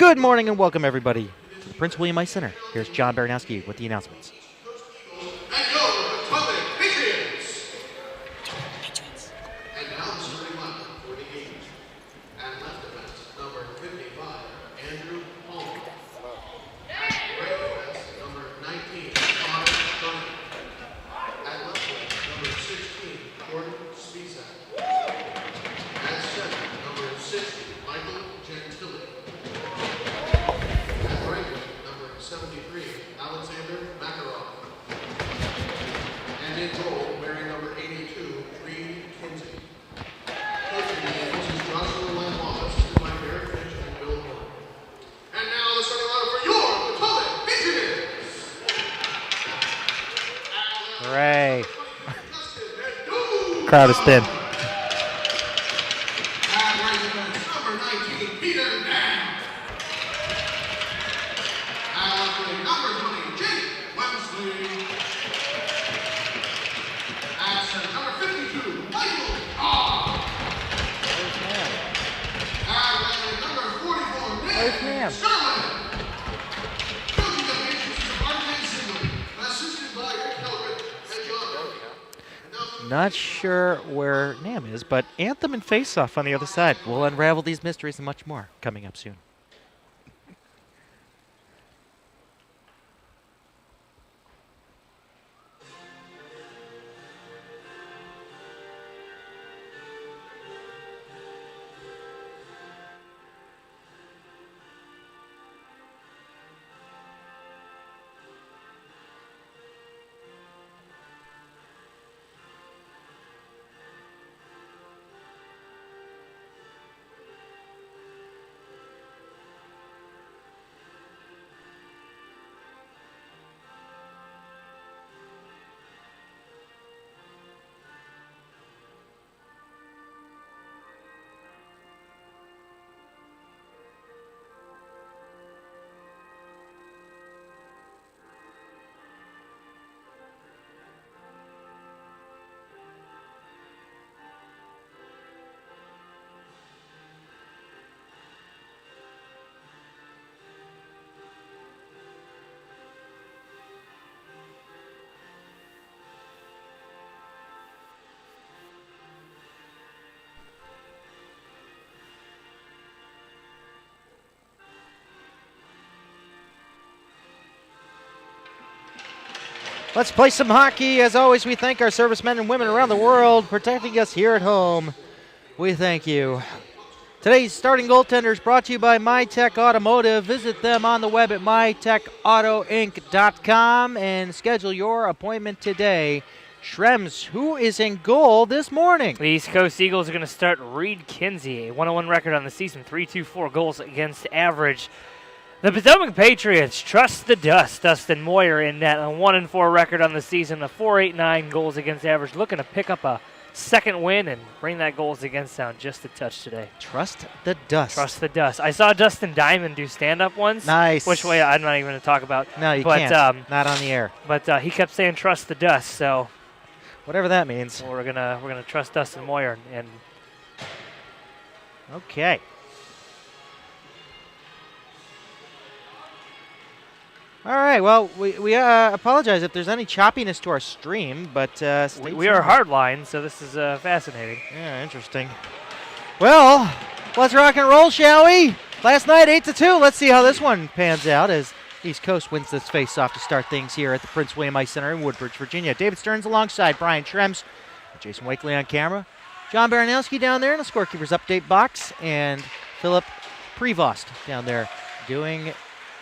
Good morning and welcome everybody to the Prince William Ice Center. Here's John Baranowski with the announcements. And go, Potomac Patriots! And now the starting lineup for the game. At left defense, number 55, Andrew Palmer. At right defense, number 19, Connor Dunn. At left wing, number 16, Gordon Spisak. At center, number 60, Michael Gentili. At right wing, number 73, Alexander Makarov. And in goal, wearing number 82, Reed Kinsey. Coaching the Eagles is Joshua Lamont, assisted by Derek Finch and Bill Moore. And now the starting lineup for your Potomac Patriots. Hooray. Crowd is thin. At right defense, number 19, Peter Nam. At left wing, number 20, Jake Wemsley. At center, number 52, Michael Cobb. At right wing, number 44, Nick Sherman. Coaching the Patriots is Arden Singley, assisted by Rick Hellgren and John Murphy. Not sure where Nam is, but Anthem and Face-Off on the other side. We'll unravel these mysteries and much more coming up soon. Let's play some hockey. As always, we thank our servicemen and women around the world protecting us here at home. We thank you. Today's starting goaltenders brought to you by MyTech Automotive. Visit them on the web at mytechautoinc.com and schedule your appointment today. Shrems, who is in goal this morning? The East Coast Eagles are going to start Reed Kinsey, a 101 record on the season, 3.24 goals against average. The Potomac Patriots trust the dust. Dustin Moyer in net, a 1-4 record on the season, a 4.89 goals against average, looking to pick up a second win and bring that goals against down just a touch today. Trust the dust. Trust the dust. I saw Dustin Diamond do stand-up once. Nice. Which way I'm not even going to talk about. No, you can't. Not on the air. But he kept saying trust the dust, so whatever that means. we're gonna trust Dustin Moyer and. Okay. All right, well, we apologize if there's any choppiness to our stream, but we are hardline, so this is fascinating. Yeah, interesting. Well, let's rock and roll, shall we? Last night, 8-2. Let's see how this one pans out as East Coast wins this face-off to start things here at the Prince William Ice Center in Woodbridge, Virginia. David Stearns alongside Brian Shrems, Jason Wakely on camera, John Baranowski down there in the scorekeeper's update box, and Philip Prevost down there doing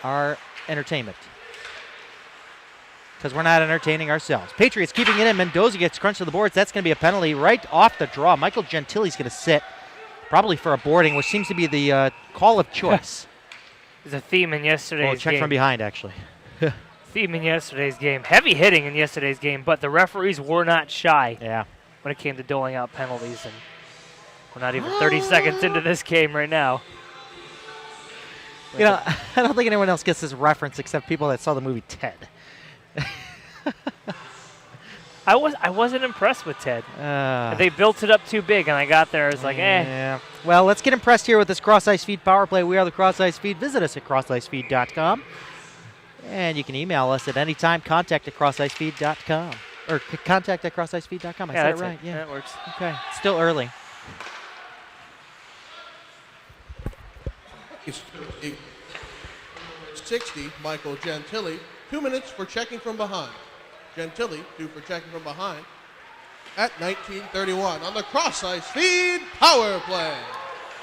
our entertainment. Because we're not entertaining ourselves. Patriots keeping it in. Mendoza gets crunched to the boards. That's going to be a penalty right off the draw. Michael Gentili's going to sit, probably for a boarding, which seems to be the call of choice. There's a theme in yesterday's game. Check from behind, actually. Theme in yesterday's game. Heavy hitting in yesterday's game, but the referees were not shy when it came to doling out penalties. And we're not even 30 seconds into this game right now. You know, I don't think anyone else gets this reference except people that saw the movie Ted. I wasn't impressed with Ted. They built it up too big, and I got there. I was like, eh. Yeah. Well, let's get impressed here with this Cross Ice Feed Power Play. We are the Cross Ice Feed. Visit us at crossicefeed.com. And you can email us at any time, contact at crossicefeed.com. Or contact at crossicefeed.com. I said it right. Yeah, that works. Okay. It's still early. It's 60, Michael Gentili. 2 minutes for checking from behind. Gentili, 2 for checking from behind. At 19:31 on the Cross Ice Feed Power Play.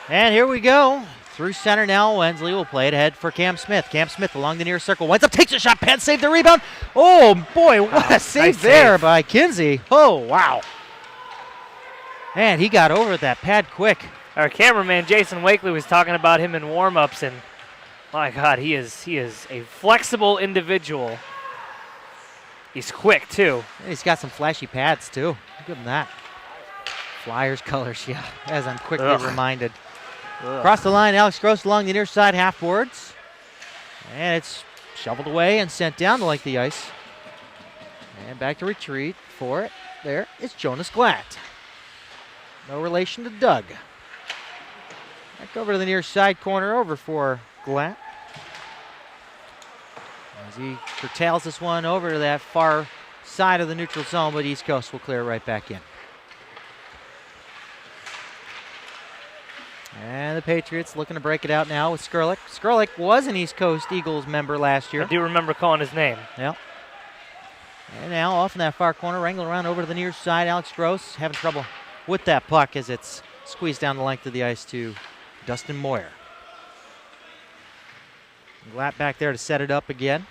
And here we go. Through center now, Wensley will play it ahead for Cam Smith. Cam Smith along the near circle. Winds up, takes a shot. Penn saved the rebound. Oh, boy, what a save nice there save. by Kinsey. Oh, wow. And he got over that pad quick. Our cameraman Jason Wakely was talking about him in warm-ups, and my God, he is a flexible individual. He's quick too. And he's got some flashy pads too. Give him that. Flyers colors, yeah. As I'm quickly reminded. Across the line, Alex Gross along the near side half boards, and it's shoveled away and sent down to like the ice. And back to retreat for it. There is Jonas Glatt. No relation to Doug. Back over to the near side corner, over for Glatt. As he curtails this one over to that far side of the neutral zone, but East Coast will clear it right back in. And the Patriots looking to break it out now with Skrlik. Skrlik was an East Coast Eagles member last year. I do remember calling his name. Yep. And now off in that far corner, wrangling around over to the near side. Alex Gross having trouble with that puck as it's squeezed down the length of the ice to Dustin Moyer. Glatt back there to set it up again.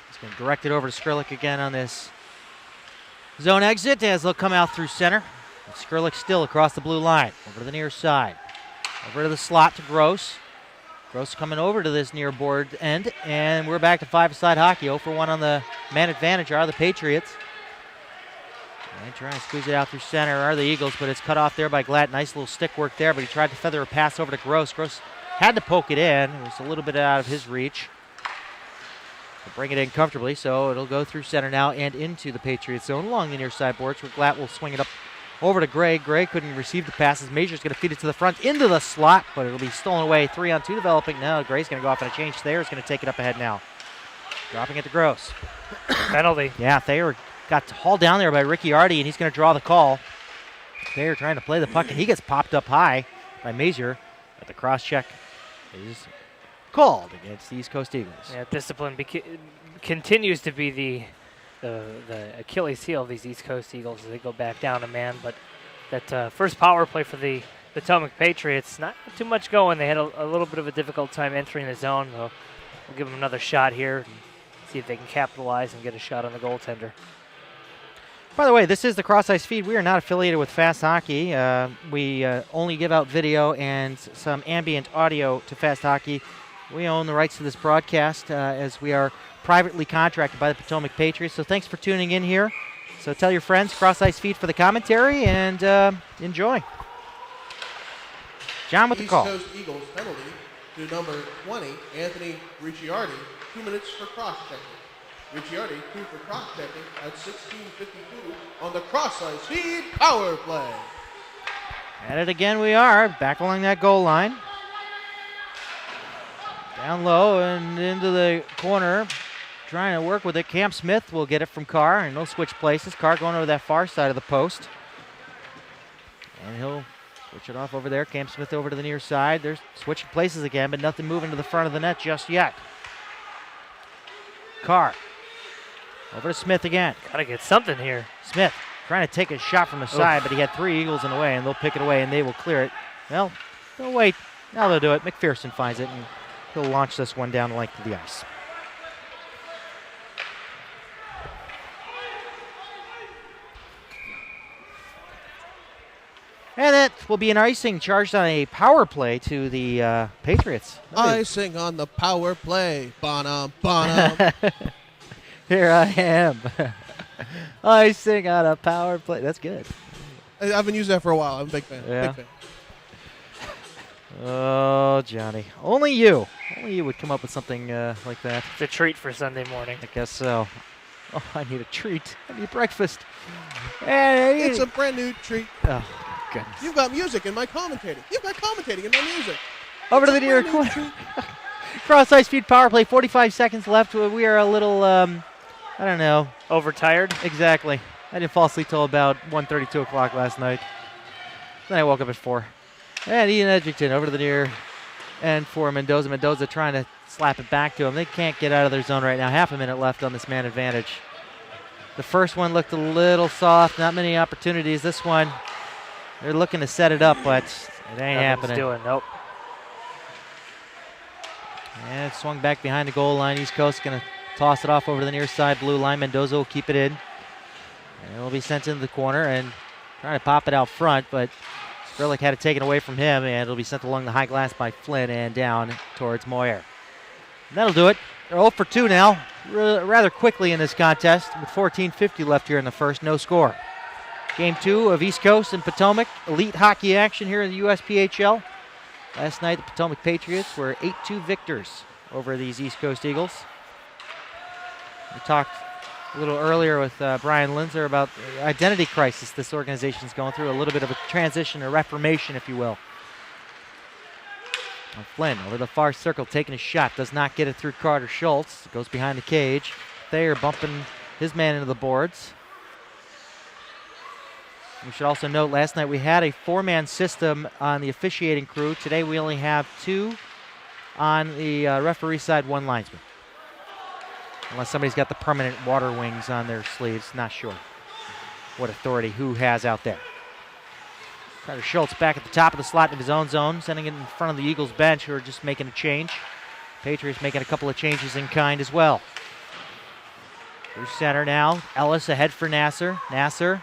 He's going to direct it over to Skrlik again on this zone exit as they'll come out through center. Skrlik still across the blue line. Over to the near side. Over to the slot to Gross. Gross coming over to this near board end. And we're back to five-side hockey. 0 for 1 on the man advantage are the Patriots. And trying to squeeze it out through center are the Eagles, but it's cut off there by Glatt. Nice little stick work there, but he tried to feather a pass over to Gross. Gross had to poke it in. It was a little bit out of his reach. They'll bring it in comfortably, so it'll go through center now and into the Patriots zone along the near side boards where Glatt will swing it up over to Gray. Gray couldn't receive the passes. Major's going to feed it to the front into the slot, but it'll be stolen away. 3-on-2 developing now. Gray's going to go off on a change. Thayer's going to take it up ahead now. Dropping it to Gross. Penalty. Yeah, Thayer got hauled down there by Ricky Artie, and he's going to draw the call. Thayer trying to play the puck, and he gets popped up high by Major, but the cross check is called against the East Coast Eagles. Yeah, discipline continues to be the Achilles heel of these East Coast Eagles as they go back down a man. But that first power play for the Potomac Patriots, not too much going. They had a little bit of a difficult time entering the zone. So we'll give them another shot here and see if they can capitalize and get a shot on the goaltender. By the way, this is the Cross Ice Feed. We are not affiliated with Fast Hockey. We only give out video and some ambient audio to Fast Hockey. We own the rights to this broadcast as we are privately contracted by the Potomac Patriots. So thanks for tuning in here. So tell your friends, Cross Ice Feed for the commentary, and enjoy. John with the call. East Coast Eagles penalty to number 20, Anthony Ricciardi. 2 minutes for cross-checking. Ricciardi, 2 for cross-checking at 16:52 on the Cross Ice Feed Power Play. At it again we are, back along that goal line. Down low and into the corner, trying to work with it. Cam Smith will get it from Carr, and they'll switch places. Carr going over that far side of the post. And he'll switch it off over there. Cam Smith over to the near side. They're switching places again, but nothing moving to the front of the net just yet. Carr over to Smith again. Gotta get something here. Smith trying to take a shot from the side, but he had 3 Eagles in the way, and they'll pick it away, and they will clear it. Well, they'll wait. Now they'll do it. McPherson finds it, and he'll launch this one down the length of the ice. And that will be an icing charged on a power play to the Patriots. Icing on the power play. Bonham, Bonham. Here I am. Icing on a power play. That's good. I've been using that for a while. I'm a big fan. Yeah. Big fan. Oh, Johnny. Only you would come up with something like that. It's a treat for Sunday morning. I guess so. Oh, I need a treat. I need breakfast. And It's a brand new treat. oh, goodness. You've got music in my commentating. You've got commentating in my music. Over to the It's a near brand new corner. treat. Cross ice feed power play. 45 seconds left. We are a little, I don't know. Overtired? Exactly. I didn't fall asleep till about 1:30, 2 o'clock last night. Then I woke up at 4. And Ian Edgington over to the near end for Mendoza. Mendoza trying to slap it back to him. They can't get out of their zone right now. Half a minute left on this man advantage. The first one looked a little soft. Not many opportunities. This one, they're looking to set it up, but it ain't happening. Nope. And it swung back behind the goal line. East Coast going to toss it off over to the near side blue line. Mendoza will keep it in. And it will be sent into the corner and trying to pop it out front, but Skrlik had it taken away from him, and it'll be sent along the high glass by Flynn and down towards Moyer. And that'll do it. They're 0 for 2 now, rather quickly in this contest with 14:50 left here in the first, no score. Game 2 of East Coast and Potomac Elite hockey action here in the USPHL. Last night, the Potomac Patriots were 8-2 victors over these East Coast Eagles. We talked a little earlier with Brian Linzer about the identity crisis this organization is going through, a little bit of a transition, a reformation, if you will. And Flynn over the far circle, taking a shot, does not get it through Carter Schultz. Goes behind the cage. Thayer bumping his man into the boards. We should also note last night we had a 4-man system on the officiating crew. Today we only have 2 on the referee side, 1 linesman. Unless somebody's got the permanent water wings on their sleeves. Not sure what authority who has out there. Carter Schultz back at the top of the slot of his own zone, sending it in front of the Eagles bench, who are just making a change. Patriots making a couple of changes in kind as well. Through center now. Ellis ahead for Nasser. Nasser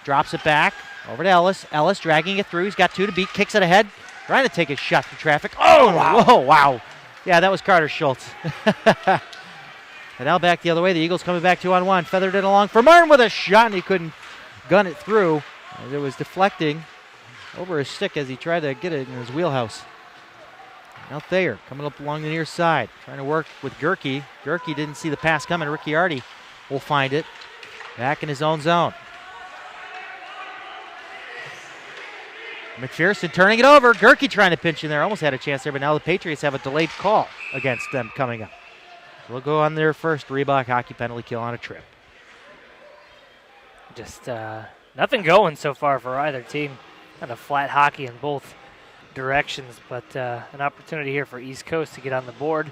drops it back over to Ellis. Ellis dragging it through. He's got 2 to beat. Kicks it ahead. Trying to take a shot through traffic. Oh, wow. Whoa, wow. Yeah, that was Carter Schultz. And now back the other way. The Eagles coming back 2-on-1. Feathered it along for Martin with a shot, and he couldn't gun it through. As it was deflecting over his stick as he tried to get it in his wheelhouse. Now Thayer coming up along the near side, trying to work with Gerke. Gerke didn't see the pass coming. Ricciardi will find it. Back in his own zone. McPherson turning it over. Gerke trying to pinch in there. Almost had a chance there, but now the Patriots have a delayed call against them coming up. So they'll go on their first Reebok hockey penalty kill on a trip. Just nothing going so far for either team. Kind of flat hockey in both directions, but an opportunity here for East Coast to get on the board.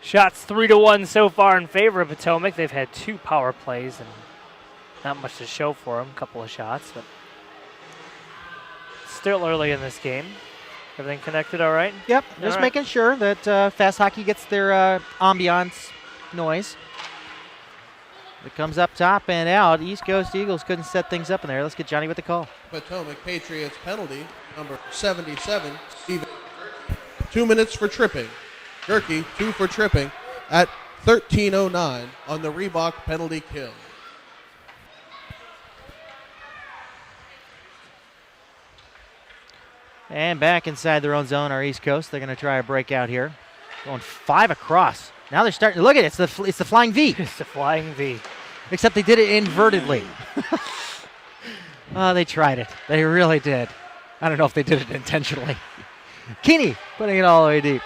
Shots 3-1 so far in favor of Potomac. They've had 2 power plays and not much to show for them. A couple of shots, but still early in this game. Everything connected all right? Yep, All just right. making sure that fast hockey gets their ambiance noise. It comes up top and out. East Coast Eagles couldn't set things up in there. Let's get Johnny with the call. Potomac Patriots penalty, number 77, Steven. 2 minutes for tripping. Gerke, 2 for tripping at 13:09 on the Reebok penalty kill. And back inside their own zone, our East Coast. They're going to try a breakout here. Going 5 across. Now they're starting to look at it. It's the flying V. It's the flying V. Except they did it invertedly. Oh, they tried it. They really did. I don't know if they did it intentionally. Keeney putting it all the way deep.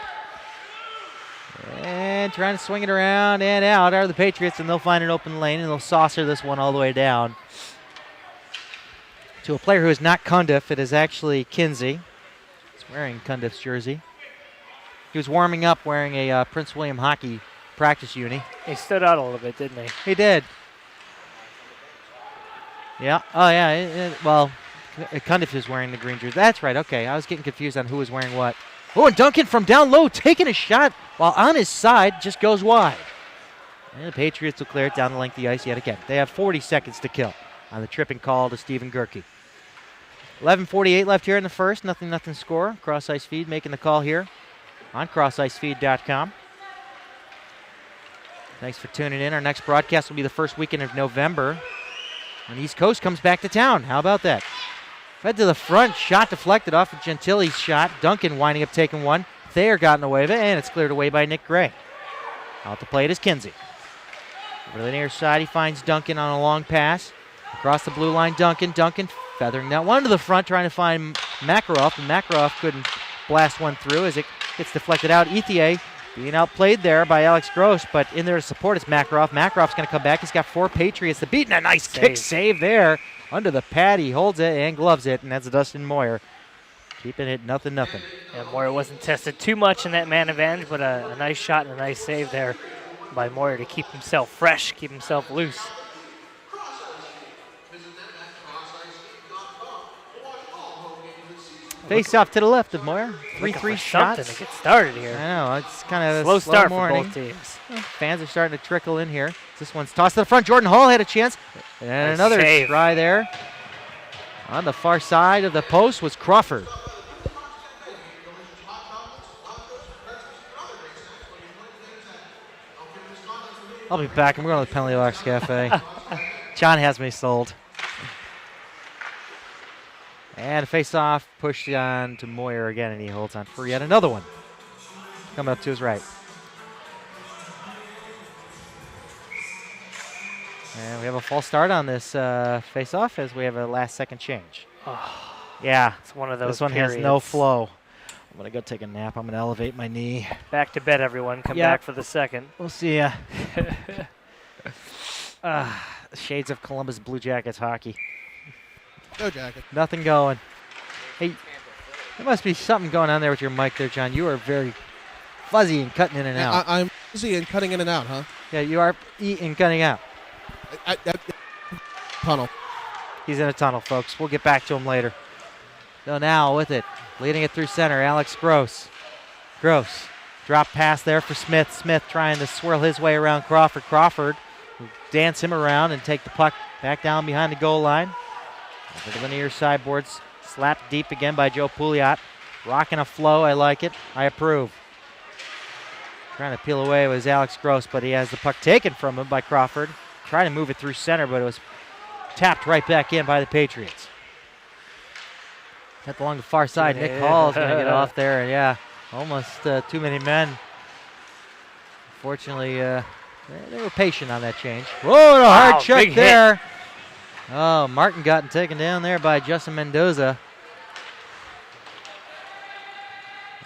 And trying to swing it around and out are the Patriots, and they'll find an open lane, and they'll saucer this one all the way down to a player who is not Cundiff. It is actually Kinsey. He's wearing Cundiff's jersey. He was warming up wearing a Prince William hockey practice uni. He stood out a little bit, didn't he? He did. Yeah. Oh, yeah. Well, Cundiff is wearing the green jersey. That's right. Okay. I was getting confused on who was wearing what. Oh, and Duncan from down low taking a shot while on his side just goes wide. And the Patriots will clear it down the length of the ice yet again. They have 40 seconds to kill on the tripping call to Stephen Gerke. 11:48 left here in the first. Nothing score. Cross Ice Feed making the call here on crossicefeed.com. Thanks for tuning in. Our next broadcast will be the first weekend of November when East Coast comes back to town. How about that? Fed to the front, shot deflected off of Gentili's shot. Duncan winding up taking one. Thayer got in the way of it, and it's cleared away by Nick Gray. Out to play it is Kinsey. Over the near side, he finds Duncan on a long pass. Across the blue line, Duncan feathering that one to the front, trying to find Makarov, and Makarov couldn't blast one through as it gets deflected out. Ethier being outplayed there by Alex Gross, but in there to support is Makarov. Makarov's going to come back. He's got 4 Patriots to beat, and a nice kick save there. Under the pad, he holds it and gloves it, and that's Dustin Moyer. Keeping it 0-0. Yeah, Moyer wasn't tested too much in that man advantage, but a nice shot and a nice save there by Moyer to keep himself fresh, keep himself loose. Face off to the left of Moyer. 3-3 shots. To get started here. I know, it's kind of a slow start morning for both teams. Fans are starting to trickle in here. This one's tossed to the front. Jordan Hall had a chance. And Nice another save. try there. On the far side of the post was Crawford. I'll be back. I'm going to the Penalty Box Cafe. John has me sold. And a face-off pushed on to Moyer again, and he holds on for yet another one. Coming up to his right. And we have a false start on this face-off as we have a last-second change. Oh, yeah, it's one of those this one periods. has no flow. I'm going to go take a nap. I'm going to elevate my knee. Back to bed, everyone. Come Yep. back for the second. We'll see ya. Shades of Columbus Blue Jackets hockey. Go Jacket. Nothing going. Hey, there must be something going on there with your mic there, John. You are very fuzzy and cutting in and out. I'm busy and cutting in and out, huh? Yeah, you are eating, cutting out. Tunnel. He's in a tunnel, folks. We'll get back to him later. So now with it, leading it through center, Alex Gross. Gross. Drop pass there for Smith. Smith trying to swirl his way around Crawford. Crawford will dance him around and take the puck back down behind the goal line. Over the near sideboards. Slapped deep again by Joe Pouliot. Rocking a flow. I like it. I approve. Trying to peel away was Alex Gross, but he has the puck taken from him by Crawford. Trying to move it through center, but it was tapped right back in by the Patriots. Kept along the far side. Nick Hall's going to get off there. And yeah, almost too many men. Fortunately, they were patient on that change. Whoa, a hard check there. Oh, Martin got taken down there by Justin Mendoza.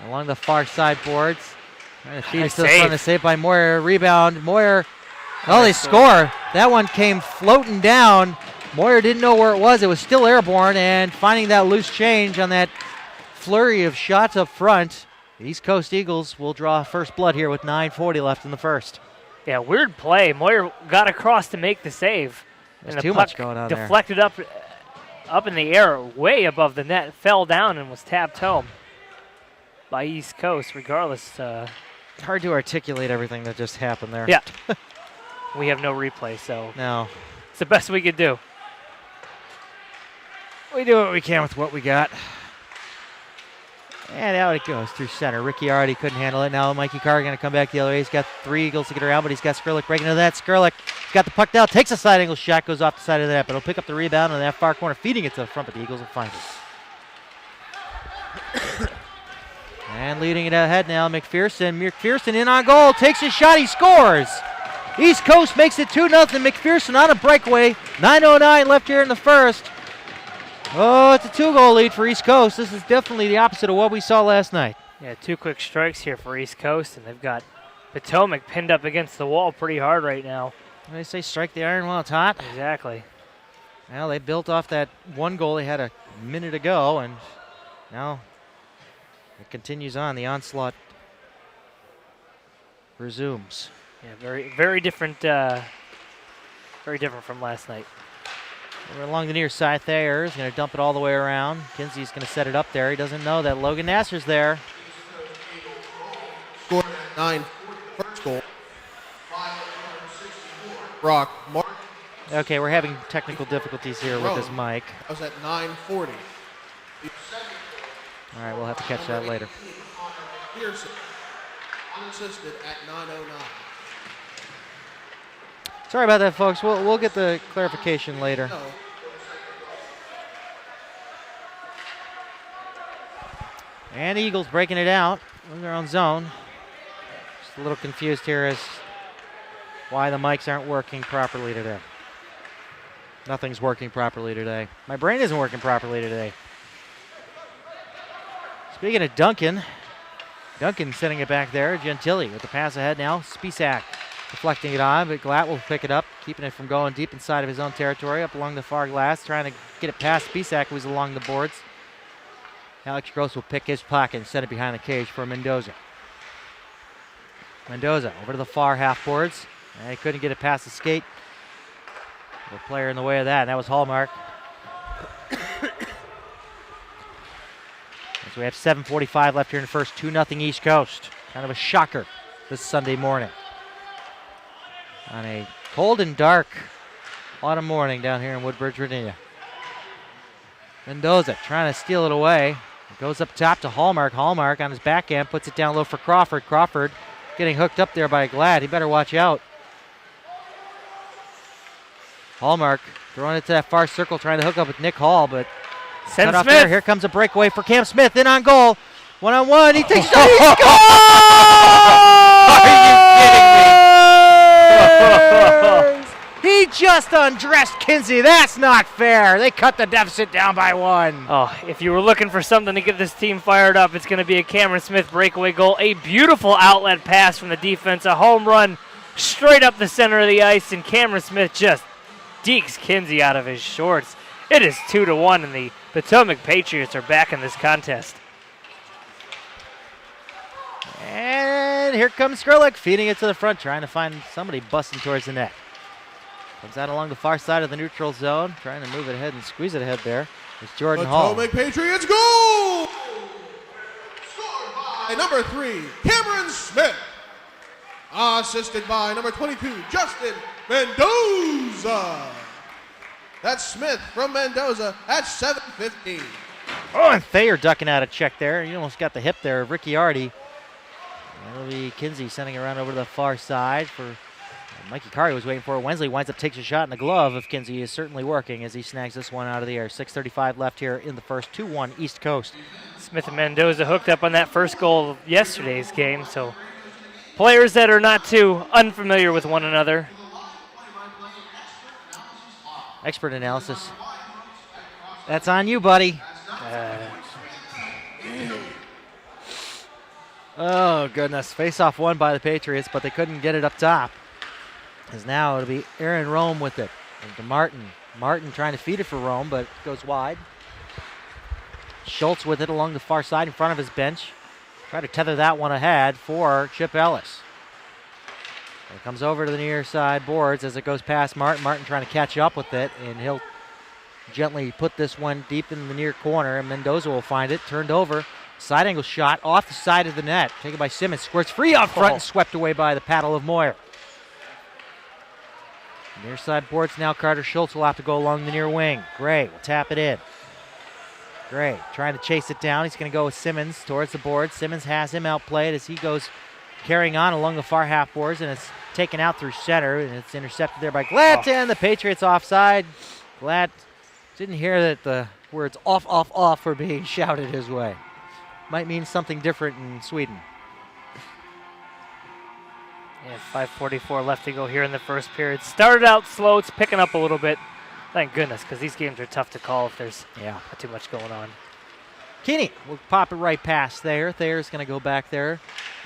Along the far side boards. Trying to feed it to the front. A save by Moyer. Rebound. Moyer. Oh, they score. That one came floating down. Moyer didn't know where it was. It was still airborne, and finding that loose change on that flurry of shots up front, the East Coast Eagles will draw first blood here with 9:40 left in the first. Yeah, weird play. Moyer got across to make the save. There's too much going on there. Deflected up in the air, way above the net, fell down and was tapped home by East Coast. Regardless, hard to articulate everything that just happened there. Yeah, we have no replay, so no, it's the best we could do. We do what we can with what we got. And out it goes through center. Ricky already couldn't handle it. Now Mikey Carr going to come back the other way. He's got 3 Eagles to get around, but he's got Skrlik breaking into that. Skrlik got the puck down, takes a side angle shot, goes off the side of the net, but he'll pick up the rebound on that far corner, feeding it to the front, but the Eagles will find it. And leading it ahead now, McPherson. McPherson in on goal, takes his shot, he scores. East Coast makes it 2-0. McPherson on a breakaway. 9:09 left here in the first. Oh, it's a 2-goal lead for East Coast. This is definitely the opposite of what we saw last night. Yeah, 2 quick strikes here for East Coast, and they've got Potomac pinned up against the wall pretty hard right now. They say strike the iron while it's hot. Exactly. Well, they built off that 1 goal they had a minute ago, and now it continues on. The onslaught resumes. Yeah, very different. Very different from last night. We're along the near side there. He's going to dump it all the way around. Kinsey's going to set it up there. He doesn't know that Logan Nasser's there. Scored 9, first goal. Brock Martin. Okay, we're having technical difficulties here with his mic. I was at 9:40. All right, we'll have to catch that later. Pearson, unassisted at 9:09. Sorry about that, folks. We'll get the clarification later. No. And the Eagles breaking it out in their own zone. Just a little confused here as why the mics aren't working properly today. Nothing's working properly today. My brain isn't working properly today. Speaking of Duncan sending it back there. Gentili with the pass ahead now. Spisak deflecting it on, but Glatt will pick it up, keeping it from going deep inside of his own territory, up along the far glass, trying to get it past Spisak, who's along the boards. Alex Gross will pick his pocket and set it behind the cage for Mendoza. Mendoza over to the far half boards. And he couldn't get it past the skate. The player in the way of that, and that was Hallmark. So we have 7:45 left here in the first. 2-0 East Coast. Kind of a shocker this Sunday morning. On a cold and dark autumn morning down here in Woodbridge, Virginia. Mendoza trying to steal it away. It goes up top to Hallmark. Hallmark on his backhand puts it down low for Crawford. Crawford getting hooked up there by Glad. He better watch out. Hallmark throwing it to that far circle, trying to hook up with Nick Hall, but cut off there. Here comes a breakaway for Cam Smith. In on goal. One-on-one. He takes it. He scores! Are you kidding me? He just undressed Kinsey. That's not fair. They cut the deficit down by 1. Oh, if you were looking for something to get this team fired up, it's going to be a Cameron Smith breakaway goal. A beautiful outlet pass from the defense. A home run straight up the center of the ice, and Cameron Smith just dekes Kinsey out of his shorts. It is 2-1, and the Potomac Patriots are back in this contest. And here comes Skrlik, feeding it to the front, trying to find somebody busting towards the net. Comes out along the far side of the neutral zone, trying to move it ahead and squeeze it ahead there. It's Jordan Hall. Potomac Patriots goal! Scored by number 3, Cameron Smith. Assisted by number 22, Justin Mendoza. That's Smith from Mendoza at 7:15. Oh, and Thayer ducking out a check there. He almost got the hip there of Ricciardi. That'll be Kinsey sending it around over to the far side for Mikey Kari was waiting for it. Wensley winds up, takes a shot in the glove of Kinsey. Is certainly working as he snags this one out of the air. 6:35 left here in the first. 2-1 East Coast. Smith and Mendoza hooked up on that first goal of yesterday's game, so players that are not too unfamiliar with one another. Expert analysis. That's on you, buddy. Oh, goodness. Face-off won by the Patriots, but they couldn't get it up top. As now it'll be Aaron Rome with it. And to Martin. Martin trying to feed it for Rome, but it goes wide. Schultz with it along the far side in front of his bench. Try to tether that one ahead for Chip Ellis. It comes over to the near side boards as it goes past Martin. Martin trying to catch up with it, and he'll gently put this one deep in the near corner, and Mendoza will find it. Turned over. Side angle shot off the side of the net. Taken by Simmons. Squirts free out front and swept away by the paddle of Moyer. Near side boards now. Carter Schultz will have to go along the near wing. Gray will tap it in. Gray trying to chase it down. He's going to go with Simmons towards the board. Simmons has him outplayed as he goes carrying on along the far half boards, and it's taken out through center, and it's intercepted there by Glatt, and the Patriots offside. Glatt didn't hear that the words off, off, off were being shouted his way. Might mean something different in Sweden. Yeah, 5:44 left to go here in the first period. Started out slow. It's picking up a little bit. Thank goodness, because these games are tough to call if there's not too much going on. Keeney will pop it right past Thayer. Thayer's going to go back there,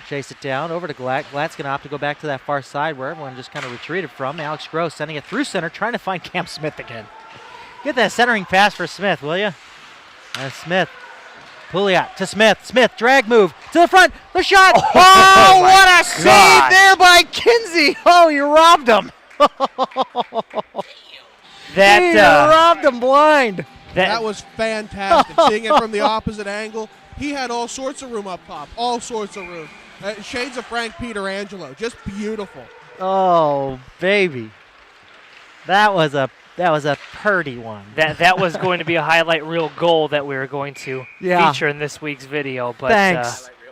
chase it down over to Glatt. Glatt's going to opt to go back to that far side where everyone just kind of retreated from. Alex Gross sending it through center, trying to find Cam Smith again. Get that centering pass for Smith, will you? Smith. Pouliot to Smith. Smith, drag move to the front. The shot. Oh, what a save there by Kinsey. Oh, you robbed him. You robbed him blind. That was fantastic. Seeing it from the opposite angle. He had all sorts of room up top. All sorts of room. Shades of Frank Pietrangelo. Just beautiful. Oh, baby. That was a purdy one. That was going to be a highlight reel goal that we were going to feature in this week's video. But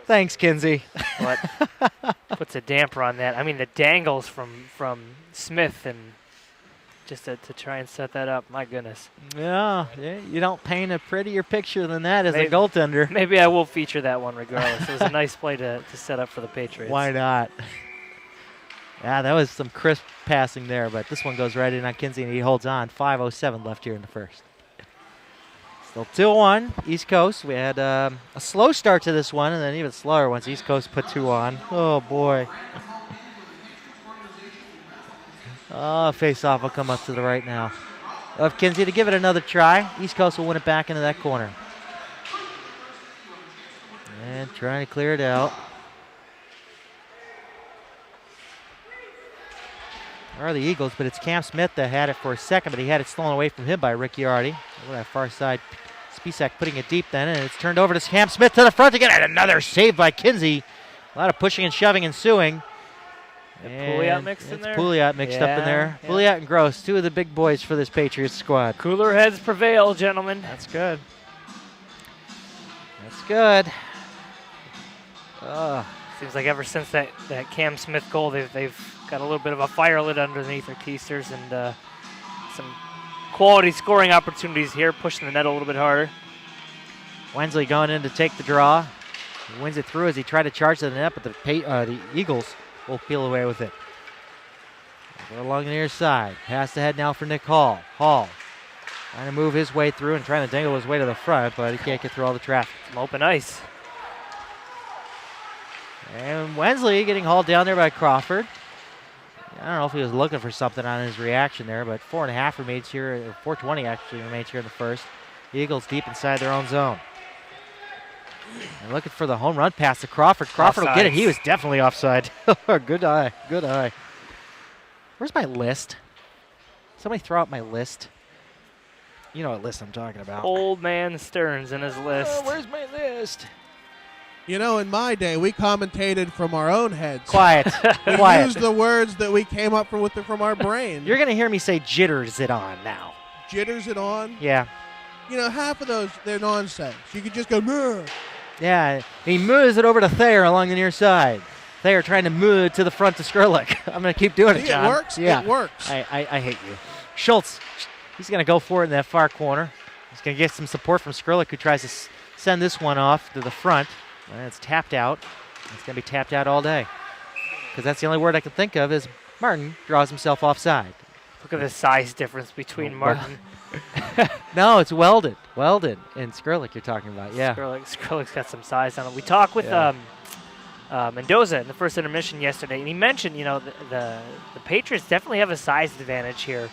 Thanks, Kinsey. But puts a damper on that. I mean, the dangles from Smith and just to try and set that up. My goodness. Yeah, you don't paint a prettier picture than that as a goaltender. Maybe I will feature that one regardless. It was a nice play to set up for the Patriots. Why not? Yeah, that was some crisp passing there, but this one goes right in on Kinsey, and he holds on. 5:07 left here in the first. Still 2-1, East Coast. We had a slow start to this one, and then even slower once East Coast put 2 on. Oh, boy. Oh, face-off will come up to the right now. Of Kinsey to give it another try. East Coast will win it back into that corner. And trying to clear it out. Are the Eagles, but it's Cam Smith that had it for a second, but he had it stolen away from him by Rick Yardy. Over that far side, Spisak putting it deep then, and it's turned over to Cam Smith to the front again, and another save by Kinsey. A lot of pushing and shoving ensuing. Pouliot mixed in there? Pouliot mixed up in there. Yeah. Pouliot and Gross, 2 of the big boys for this Patriots squad. Cooler heads prevail, gentlemen. That's good. That's good. Seems like ever since that Cam Smith goal, they've got a little bit of a fire lit underneath their keisters, and some quality scoring opportunities here, pushing the net a little bit harder. Wensley going in to take the draw. He wins it through as he tried to charge to the net, but the Eagles will peel away with it. Go along the near side. Pass ahead now for Nick Hall. Hall trying to move his way through and trying to dangle his way to the front, but he can't get through all the traffic. Some open ice. And Wensley getting hauled down there by Crawford. I don't know if he was looking for something on his reaction there, but 4.5 remains here, or 4:20 actually remains here in the first. The Eagles deep inside their own zone. And looking for the home run pass to Crawford. Crawford will get it. He was definitely offside. Good eye. Good eye. Where's my list? Somebody throw out my list. You know what list I'm talking about. Old man Stearns in his list. Oh, where's my list? You know, in my day, we commentated from our own heads. Quiet. We Quiet. used the words that we came up from from our brain. You're going to hear me say jitters it on now. Jitters it on. Yeah. You know, half of those, they're nonsense. You could just go, "Meh." Yeah. He moves it over to Thayer along the near side. Thayer trying to move to the front to Skrlik. I'm going to keep doing it, See, John. it works. Yeah. It works. I hate you. Schultz, he's going to go for it in that far corner. He's going to get some support from Skrlik, who tries to send this one off to the front. And it's tapped out. It's going to be tapped out all day. Because that's the only word I can think of is Martin draws himself offside. Look at the size difference between Martin. No, it's Weldon. Weldon and Skrlik you're talking about, yeah. Skrlik's got some size on him. We talked with Mendoza in the first intermission yesterday, and he mentioned, you know, the Patriots definitely have a size advantage here.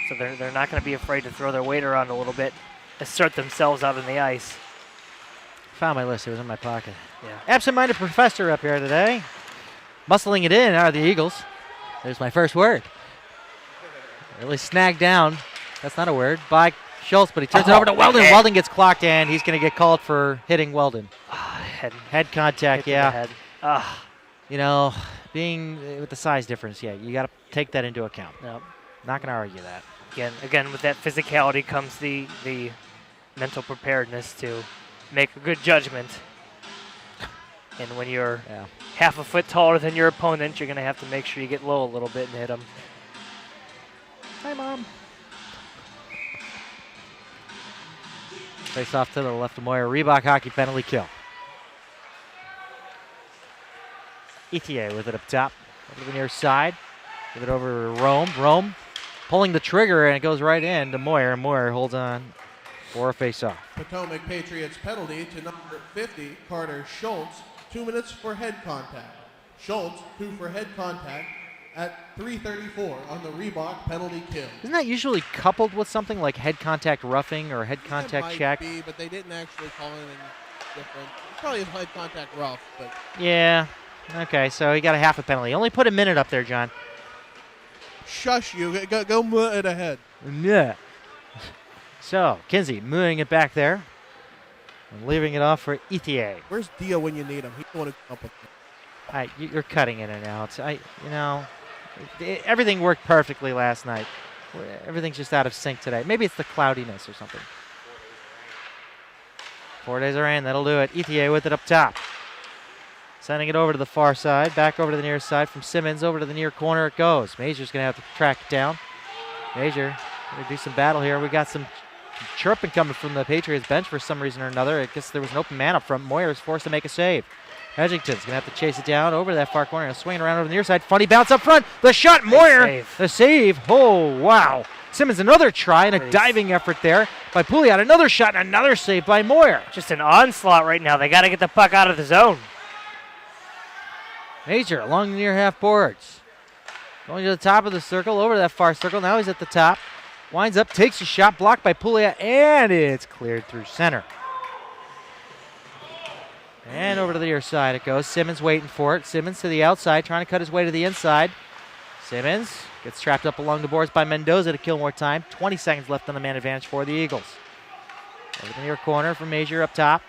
So they're not going to be afraid to throw their weight around a little bit, assert themselves out on the ice. Found my list. It was in my pocket. Yeah. Absent-minded professor up here today. Muscling it in are the Eagles. There's my first word. Really snagged down. That's not a word. By Schultz, but he turns it over to Weldon. Weldon gets clocked, and he's going to get called for hitting Weldon. Head contact, yeah. Head. You know, being with the size difference, yeah, you got to take that into account. Yep. Not going to argue that. Again, with that physicality comes the mental preparedness to make a good judgment. And when you're half a foot taller than your opponent, you're going to have to make sure you get low a little bit and hit them. Hi, Mom. Face off to the left of Moyer. Reebok hockey penalty kill. ETA with it up top. Over to the near side. Give it over to Rome. Rome pulling the trigger, and it goes right in to Moyer. Moyer holds on for a face-off. Potomac Patriots penalty to number 50, Carter Schultz. 2 minutes for head contact. Schultz, 2 for head contact at 3:34 on the Reebok penalty kill. Isn't that usually coupled with something like head contact roughing or head contact check? It might be, but they didn't actually call anything different. It's probably a head contact rough, but... Yeah. Okay, so he got a half a penalty. Only put a minute up there, John. Shush you. Go move it ahead. Yeah. So, Kinsey moving it back there and leaving it off for ETA. Where's Dio when you need him? He's the one who come up with it. You're cutting in and out. Everything worked perfectly last night. Everything's just out of sync today. Maybe it's the cloudiness or something. 4 days of rain, that'll do it. ETA with it up top. Sending it over to the far side, back over to the near side. From Simmons over to the near corner it goes. Major's going to have to track it down. Major, going to do some battle here. We got some chirping coming from the Patriots bench for some reason or another. I guess there was an open man up front. Moyer is forced to make a save. Edgington's going to have to chase it down over that far corner. He'll swing it around over the near side. Funny bounce up front. The shot, Moyer. The save. Oh, wow. Simmons another try and a diving effort there by Pouliot. Another shot and another save by Moyer. Just an onslaught right now. They got to get the puck out of the zone. Major along the near half boards. Going to the top of the circle, over to that far circle. Now he's at the top. Winds up, takes a shot, blocked by Pouliot, and it's cleared through center. And over to the near side it goes. Simmons waiting for it. Simmons to the outside, trying to cut his way to the inside. Simmons gets trapped up along the boards by Mendoza to kill more time. 20 seconds left on the man advantage for the Eagles. Over the near corner for Major up top.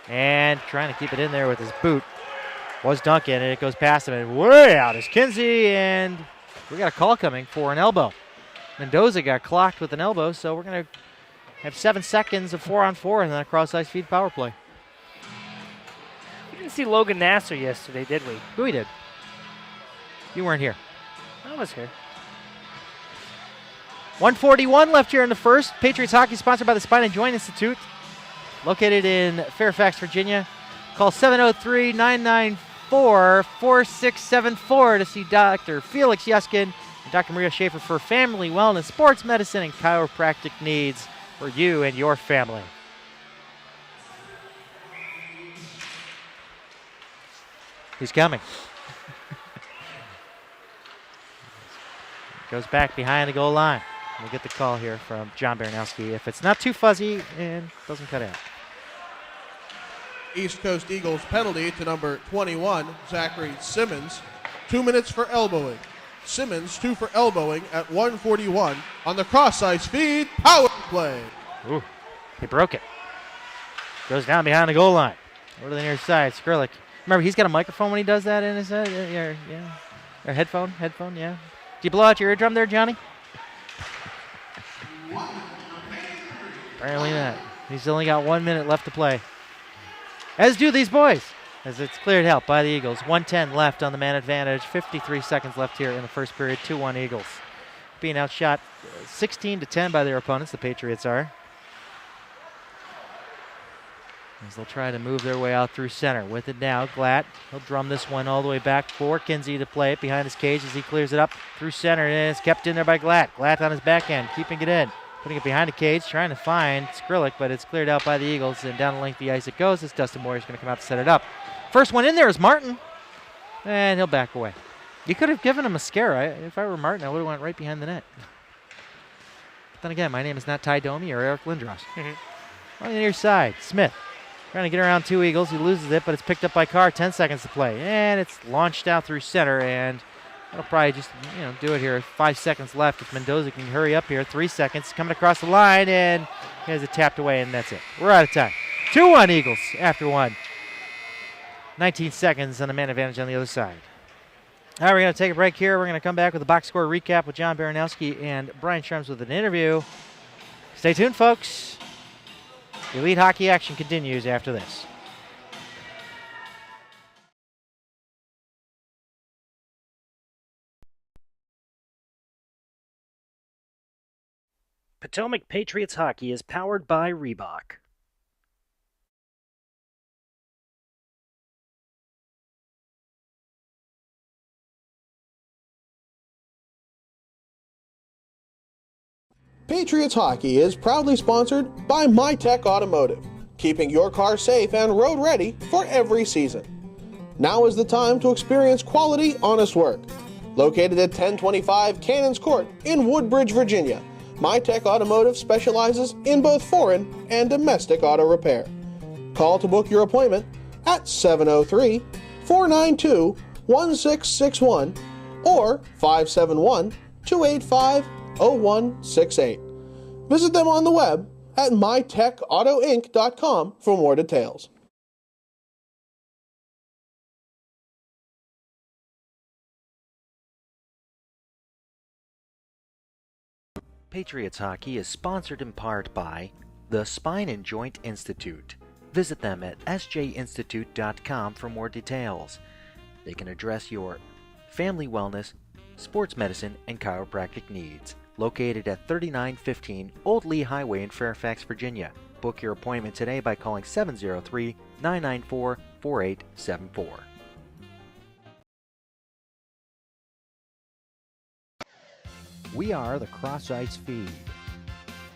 And trying to keep it in there with his boot was Duncan, and it goes past him. And way out is Kinsey, and we got a call coming for an elbow. Mendoza got clocked with an elbow, so we're going to have 7 seconds of 4-on-4 and then a cross-ice feed power play. We didn't see Logan Nasser yesterday, did we? We did. You weren't here. I was here. 1:41 left here in the first. Patriots hockey sponsored by the Spine and Joint Institute, located in Fairfax, Virginia. Call 703-994-4674 to see Dr. Felix Yuskin and Dr. Maria Schaefer for family wellness, sports medicine, and chiropractic needs for you and your family. He's coming. Goes back behind the goal line. We'll get the call here from John Baranowski if it's not too fuzzy and doesn't cut out. East Coast Eagles penalty to number 21, Zachary Simmons. 2 minutes for elbowing. Simmons 2 for elbowing at 1:41 on the cross-ice feed power play. Ooh, he broke it. Goes down behind the goal line. Over to the near side, Skrlik. Remember, he's got a microphone when he does that in his head? Yeah. Or headphone, yeah. Do you blow out your eardrum there, Johnny? Apparently not. He's only got 1 minute left to play. As do these boys, as it's cleared out by the Eagles. 1:10 left on the man advantage. 53 seconds left here in the first period. 2-1 Eagles. Being outshot 16-10 by their opponents, the Patriots are. As they'll try to move their way out through center. With it now, Glatt. He'll drum this one all the way back for Kinsey to play it behind his cage as he clears it up through center. And it's kept in there by Glatt. Glatt on his backhand, keeping it in. Putting it behind the cage, trying to find Skrlik, but it's cleared out by the Eagles, and down the length of the ice it goes as Dustin Moyer's going to come out to set it up. First one in there is Martin, and he'll back away. You could have given him a scare. If I were Martin, I would have went right behind the net. But then again, my name is not Ty Domi or Eric Lindros. On the near side, Smith trying to get around 2 Eagles. He loses it, but it's picked up by Carr. 10 seconds to play, and it's launched out through center, and that'll probably just, do it here. 5 seconds left. If Mendoza can hurry up here. 3 seconds. Coming across the line, and he has it tapped away, and that's it. We're out of time. 2-1 Eagles after one. 19 seconds on the man advantage on the other side. All right, we're going to take a break here. We're going to come back with a box score recap with John Baranowski and Brian Shrums with an interview. Stay tuned, folks. Elite hockey action continues after this. Potomac Patriots hockey is powered by Reebok. Patriots hockey is proudly sponsored by MyTech Automotive, keeping your car safe and road ready for every season. Now is the time to experience quality, honest work. Located at 1025 Cannons Court in Woodbridge, Virginia, MyTech Automotive specializes in both foreign and domestic auto repair. Call to book your appointment at 703-492-1661 or 571-285-0168. Visit them on the web at mytechautoinc.com for more details. Patriots hockey is sponsored in part by the Spine and Joint Institute. Visit them at sjinstitute.com for more details. They can address your family wellness, sports medicine, and chiropractic needs. Located at 3915 Old Lee Highway in Fairfax, Virginia. Book your appointment today by calling 703-994-4674 4874. We are the Cross Ice Feed.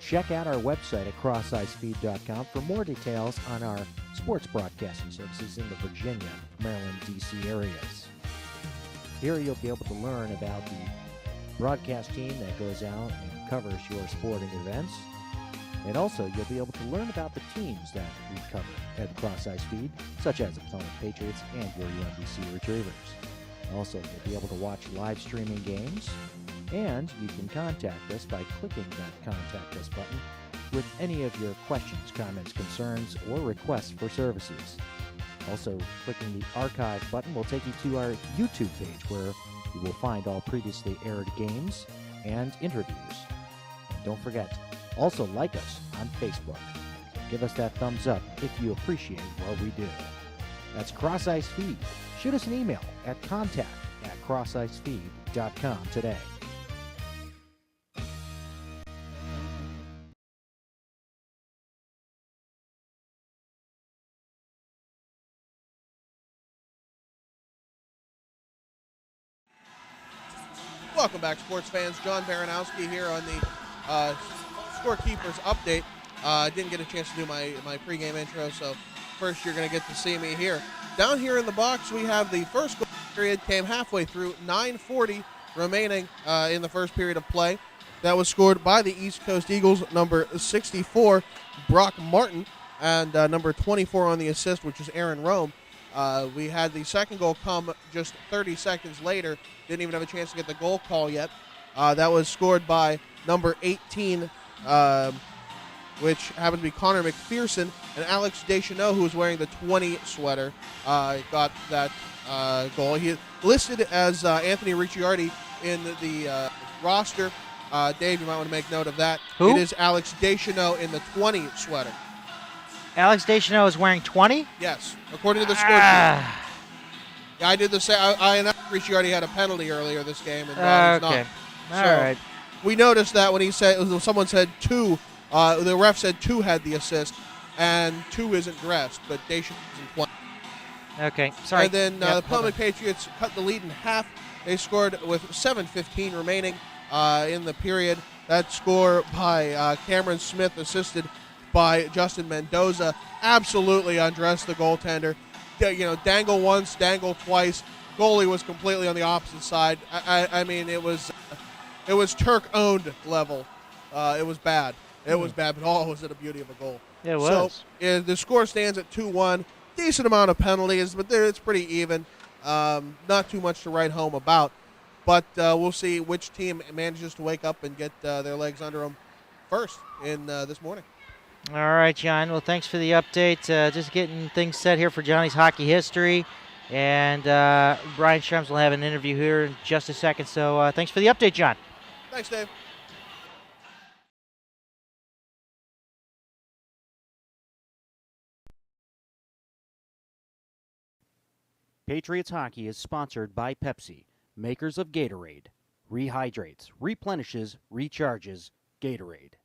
Check out our website at crossicefeed.com for more details on our sports broadcasting services in the Virginia, Maryland, D.C. areas. Here you'll be able to learn about the broadcast team that goes out and covers your sporting events. And also, you'll be able to learn about the teams that we cover at the Cross Ice Feed, such as the Potomac Patriots and your UMBC Retrievers. Also, you'll be able to watch live streaming games, and you can contact us by clicking that Contact Us button with any of your questions, comments, concerns, or requests for services. Also, clicking the Archive button will take you to our YouTube page, where you will find all previously aired games and interviews. And don't forget, also like us on Facebook. Give us that thumbs up if you appreciate what we do. That's Cross Ice Feed. Shoot us an email at contact@crossicefeed.com today. Welcome back, sports fans. John Baranowski here on the Scorekeepers Update. Didn't get a chance to do my pregame intro, so first you're going to get to see me here. Down here in the box, we have the first goal period came halfway through, 9:40 remaining in the first period of play. That was scored by the East Coast Eagles, number 64, Brock Martin, and number 24 on the assist, which is Aaron Rome. We had the second goal come just 30 seconds later. Didn't even have a chance to get the goal call yet. That was scored by number 18, which happened to be Connor McPherson, and Alex Deschanel, who was wearing the 20 sweater, got that goal. He listed as Anthony Ricciardi in the roster. Dave, you might want to make note of that. Who? It is Alex Deschanel in the 20 sweater. Alex Deschanel is wearing 20? Yes, according to the score sheet. Yeah, I did the same. I announced Ricciardi had a penalty earlier this game, and he's Okay. not. All right. We noticed that when someone said two, the ref said two had the assist, and two isn't dressed, but Deschanel isn't playing. Okay. Sorry. And then Yep, the Potomac Patriots cut the lead in half. They scored with 7:15 remaining in the period. That score by Cameron Smith, assisted by Justin Mendoza, absolutely undressed the goaltender. Dangle once, dangle twice. Goalie was completely on the opposite side. I mean, it was Turk-owned level. It was bad. It was bad, but it was a beauty of a goal. It was. So the score stands at 2-1. Decent amount of penalties, but it's pretty even. Not too much to write home about. But we'll see which team manages to wake up and get their legs under them first in this morning. All right, John. Well, thanks for the update. Just getting things set here for Johnny's hockey history. And Brian Shrams will have an interview here in just a second. So thanks for the update, John. Thanks, Dave. Patriots Hockey is sponsored by Pepsi, makers of Gatorade. Rehydrates, replenishes, recharges. Gatorade.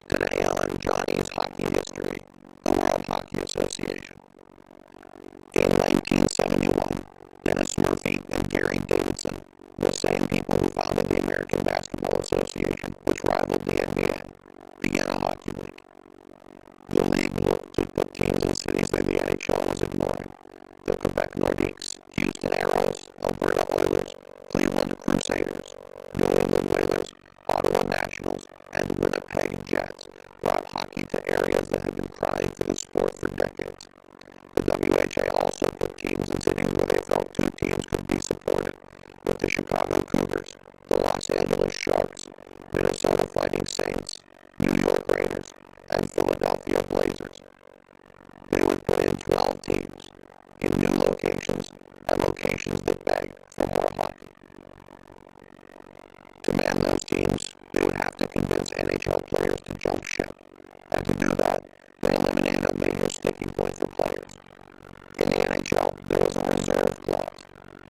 Today on Johnny's Hockey History, the World Hockey Association. In 1971, Dennis Murphy and Gary Davidson The same people who founded the American Basketball Association, which rivaled the NBA, began a hockey league. The league looked to put teams in cities that the NHL was ignoring. The Quebec Nordiques, Houston Aeros, Alberta Oilers, Cleveland Crusaders, New England Whalers, Ottawa Nationals, and Winnipeg Jets brought hockey to areas that had been crying for the sport for decades. The WHA also put teams in cities where they felt two teams could be supported, with the Chicago Cougars, the Los Angeles Sharks, Minnesota Fighting Saints, New York Raiders, and Philadelphia Blazers. They would put in 12 teams in new locations and locations that begged for more hockey. To man those teams, they would have to convince NHL players to jump ship. And to do that, they eliminated a major sticking point for players. In the NHL, there was a reserve clause.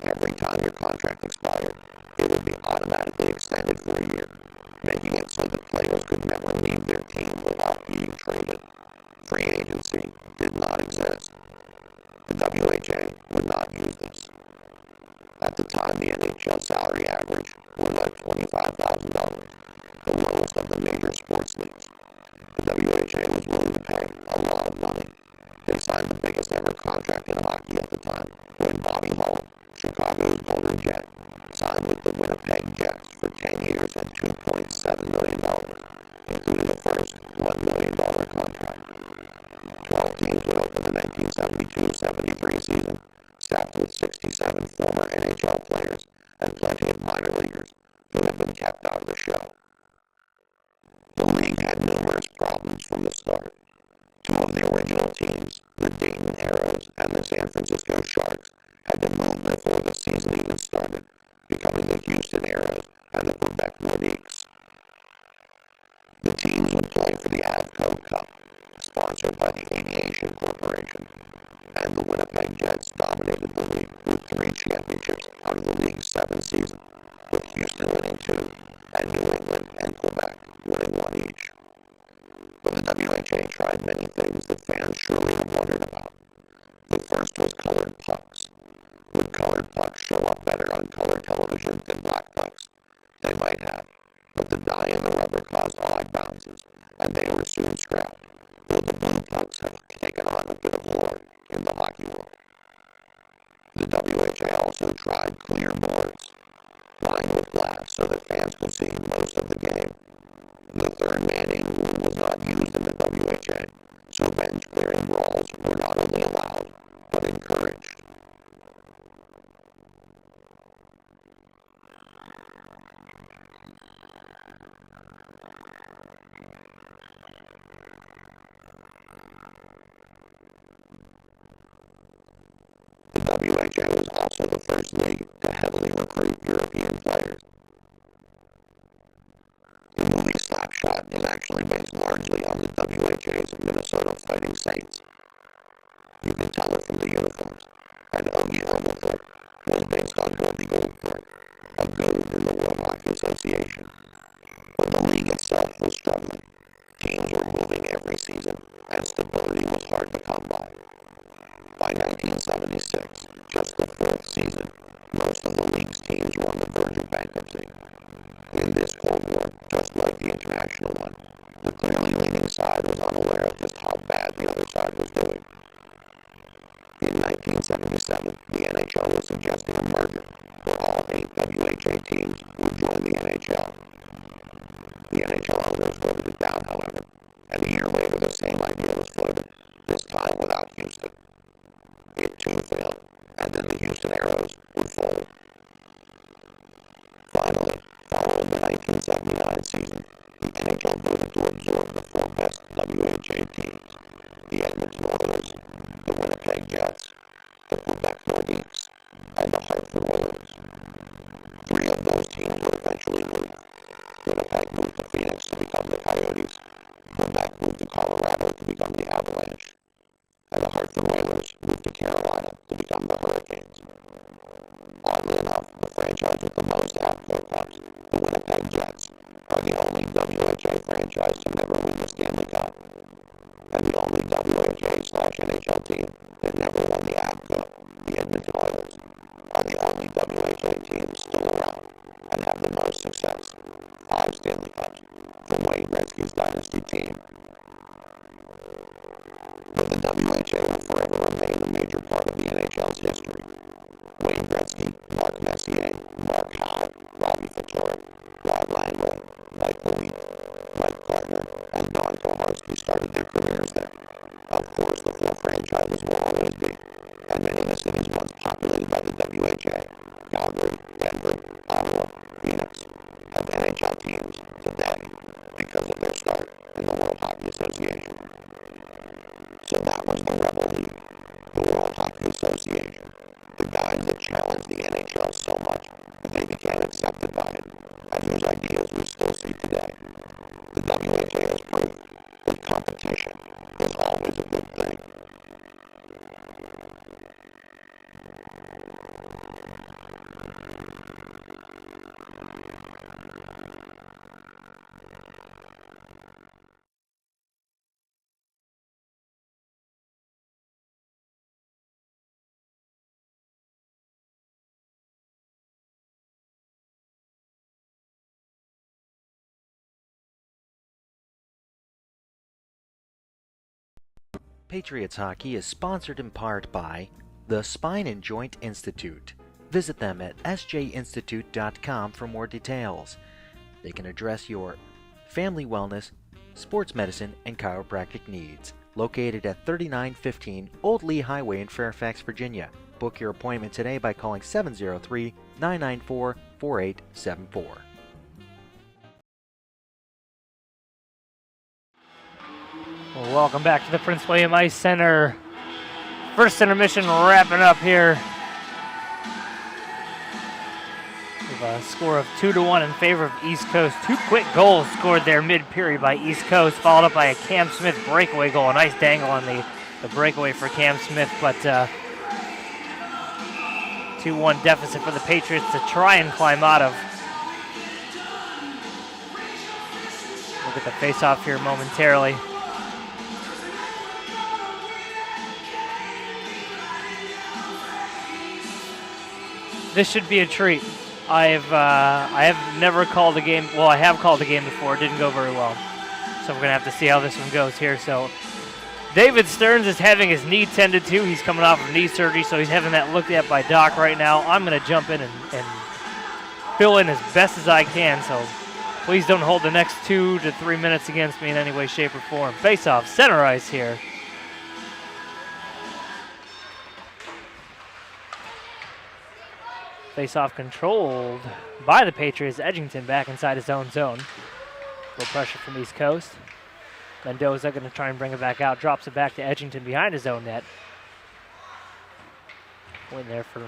Every time your contract expired, it would be automatically extended for a year, making it so that players could never leave their team without being traded. Free agency did not exist. The WHA would not use this. At the time, the NHL salary average was at $25,000, the lowest of the major sports leagues. The WHA was willing to pay a lot of money. They signed the biggest ever contract in hockey at the time when Bobby Hull, Chicago's Golden Jet, signed with the Winnipeg Jets for 10 years and $2.7 million, including the first $1 million contract. 12 teams would open the 1972-73 season, staffed with 67 former NHL players and plenty of minor leaguers who had been kept out of the show. The league had numerous problems from the start. Two of the original teams, the Dayton Arrows and the San Francisco Sharks, had to move before the season even started, becoming the Houston Aeros and the Quebec Nordiques. The teams would play for the Avco Cup, sponsored by the Aviation Corporation, and the Winnipeg Jets dominated the league with 3 championships out of the league's 7 seasons, with Houston winning 2 and New England and Quebec winning 1 each. But the WHA tried many things that fans surely have wondered about. The first was colored pucks. Would colored pucks show up better on color television than black pucks? They might have, but the dye in the rubber caused odd bounces, and they were soon scrapped, though the blue pucks have taken on a bit of lore in the hockey world. The WHA also tried clear boards, lined with glass so that fans could see most of the game. The third man-in rule was not used in the WHA, so bench-clearing brawls were not only allowed, but encouraged. The WHA was also the first league to heavily recruit European players. The movie Slapshot is actually based largely on the WHA's Minnesota Fighting Saints. You can tell it from the uniforms, and Ogie Oglethorpe was based on Goldie Goldthorpe, a goon in the World Hockey Association. But the league itself was struggling. Teams were moving every season, and stability was hard to come by. By 1976, just the 4th season, most of the league's teams were on the verge of bankruptcy. In this Cold War, just like the international one, the clearly leading side was unaware of just how bad the other side was doing. In 1977, the NHL was suggesting a merger, where all 8 WHA teams would join the NHL. The NHL owners voted it down, however, and a year later the same idea was floated, this time without Houston. It too failed, and then the Houston Aeros would fold. Finally, following the 1979 season, the NHL voted to absorb the 4 best WHA teams, the Edmonton Oilers, the Winnipeg Jets, the Quebec Nordiques, and the Hartford Whalers. 3 of those teams would eventually move. Winnipeg moved to Phoenix to become the Coyotes, Quebec moved to Colorado to become the Avalanche, and the Hartford Whalers moved to Carolina to become the Hurricanes. Oddly enough, the franchise with the most Avco Cups, the Winnipeg Jets, are the only WHA franchise to never win the Stanley Cup, and the only WHA/NHL team that never won the Avco, the Edmonton Oilers, are the only WHA teams still around. 5 Stanley Cups for Wayne Gretzky's dynasty team. But the WHA will forever remain a major part of the NHL's history. Wayne Gretzky, Mark Messier, Mark Howe, Robbie Fatorik, Rod Langway, Mike Lewitt, Mike Gardner, and Don Koharski started their careers there. Of course, the 4 franchises will always be, and many of the cities once populated by the WHA, Calgary, Denver, Ottawa, Phoenix, have NHL teams today because of their start in the World Hockey Association. So that was the Rebel League, the World Hockey Association, the guys that challenged the NHL so much that they became accepted by it, and whose ideas we still see today. The WHA has proved that competition is always a good thing. Patriots Hockey is sponsored in part by the Spine and Joint Institute. Visit them at sjinstitute.com for more details. They can address your family wellness, sports medicine, and chiropractic needs. Located at 3915 Old Lee Highway in Fairfax, Virginia. Book your appointment today by calling 703-994-4874. Well, welcome back to the Prince William Ice Center. First intermission wrapping up here. With a score of 2-1 in favor of East Coast. 2 quick goals scored there mid-period by East Coast, followed up by a Cam Smith breakaway goal. A nice dangle on the breakaway for Cam Smith, but 2-1 deficit for the Patriots to try and climb out of. Look at the face-off here momentarily. This should be a treat. I have never called a game. Well, I have called a game before. It didn't go very well. So we're going to have to see how this one goes here. So David Stearns is having his knee tended to. He's coming off of knee surgery, so he's having that looked at by Doc right now. I'm going to jump in and fill in as best as I can. So please don't hold the next 2 to 3 minutes against me in any way, shape, or form. Face-off, center ice here. Face-off controlled by the Patriots. Edgington back inside his own zone. Low pressure from East Coast. Mendoza going to try and bring it back out. Drops it back to Edgington behind his own net. Win there for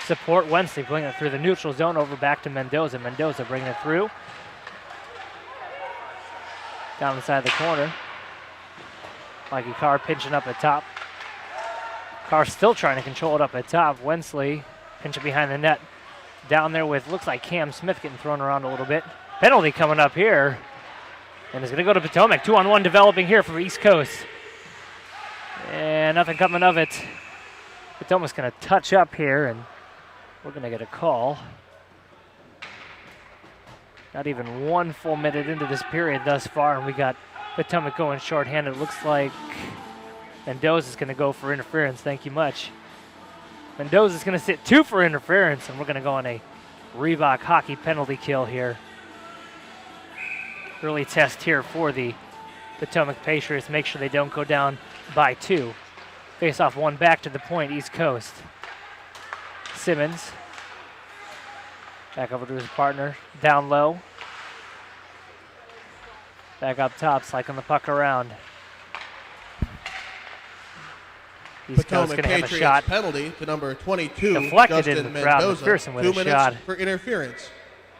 support. Wensley bringing it through the neutral zone over back to Mendoza. Mendoza bringing it through. Down inside the corner. Mikey Carr pinching up at top. Carr still trying to control it up at top. Wensley pinching behind the net. Down there with, looks like Cam Smith getting thrown around a little bit. Penalty coming up here. And it's going to go to Potomac. 2-on-1 developing here for East Coast. And nothing coming of it. Potomac's going to touch up here, and we're going to get a call. Not even 1 full minute into this period thus far, and we got Potomac going shorthanded. It looks like Mendoza's going to go for interference. Thank you much. Mendoza's going to sit 2 for interference, and we're going to go on a Reebok hockey penalty kill here. Early test here for the Potomac Patriots. Make sure they don't go down by 2. Face off 1 back to the point, East Coast. Simmons. Back over to his partner. Down low. Back up top, cycling the puck around. East Coast Potomac going to have a Patriots shot. penalty to number 22, Deflected Justin in the crowd. Mendoza. McPherson with 2 a minutes shot. for interference.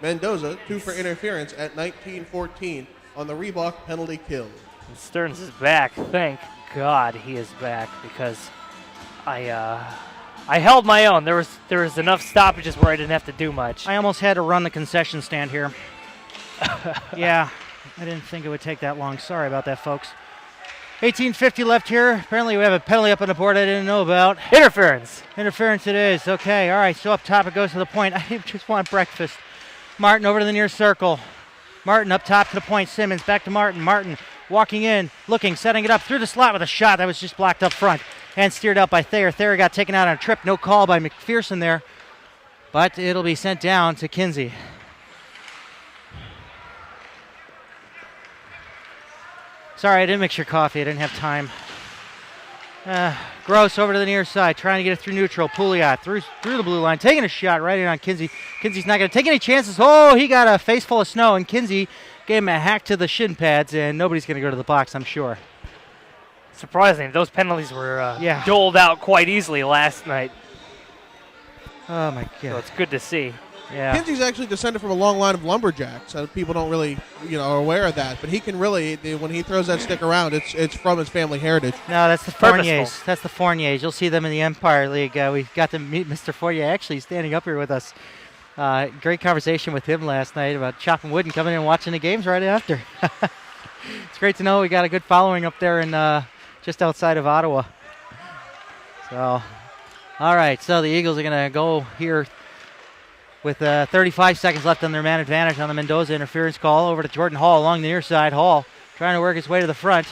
Mendoza, 2 for interference at 19:14 on the Reebok penalty kill. And Stearns is back. Thank God he is back, because I held my own. There was enough stoppages where I didn't have to do much. I almost had to run the concession stand here. Yeah, I didn't think it would take that long. Sorry about that, folks. 18:50 left here. Apparently we have a penalty up on the board I didn't know about. Interference. Interference it is. Okay, all right, so up top it goes to the point. I just want breakfast. Martin over to the near circle. Martin up top to the point. Simmons back to Martin. Martin walking in, looking, setting it up through the slot with a shot that was just blocked up front and steered out by Thayer. Thayer got taken out on a trip. No call by McPherson there, but it'll be sent down to Kinsey. Sorry, I didn't mix your coffee. I didn't have time. Gross over to the near side, trying to get it through neutral. Pouliot through the blue line, taking a shot right in on Kinsey. Kinsey's not going to take any chances. Oh, he got a face full of snow, and Kinsey gave him a hack to the shin pads, and nobody's going to go to the box, I'm sure. Surprising. Those penalties were doled out quite easily last night. Oh, my God. So it's good to see. Yeah. Kinsey's actually descended from a long line of lumberjacks. People don't really, are aware of that. But he can really, when he throws that stick around, it's from his family heritage. No, that's the Fourniers. That's the Fourniers. You'll see them in the Empire League. We got to meet Mr. Fournier actually standing up here with us. Great conversation with him last night about chopping wood and coming in and watching the games right after. It's great to know we got a good following up there in just outside of Ottawa. So, all right. So the Eagles are going to go here with 35 seconds left on their man advantage on the Mendoza interference call. Over to Jordan Hall along the near side. Hall trying to work his way to the front,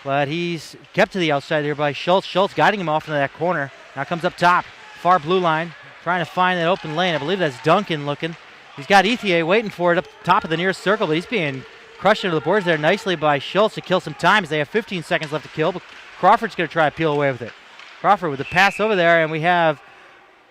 but he's kept to the outside there by Schultz. Schultz guiding him off into that corner. Now comes up top, far blue line, trying to find that open lane. I believe that's Duncan looking. He's got Ethier waiting for it up top of the nearest circle, but he's being crushed into the boards there nicely by Schultz to kill some time as they have 15 seconds left to kill, but Crawford's going to try to peel away with it. Crawford with the pass over there, and we have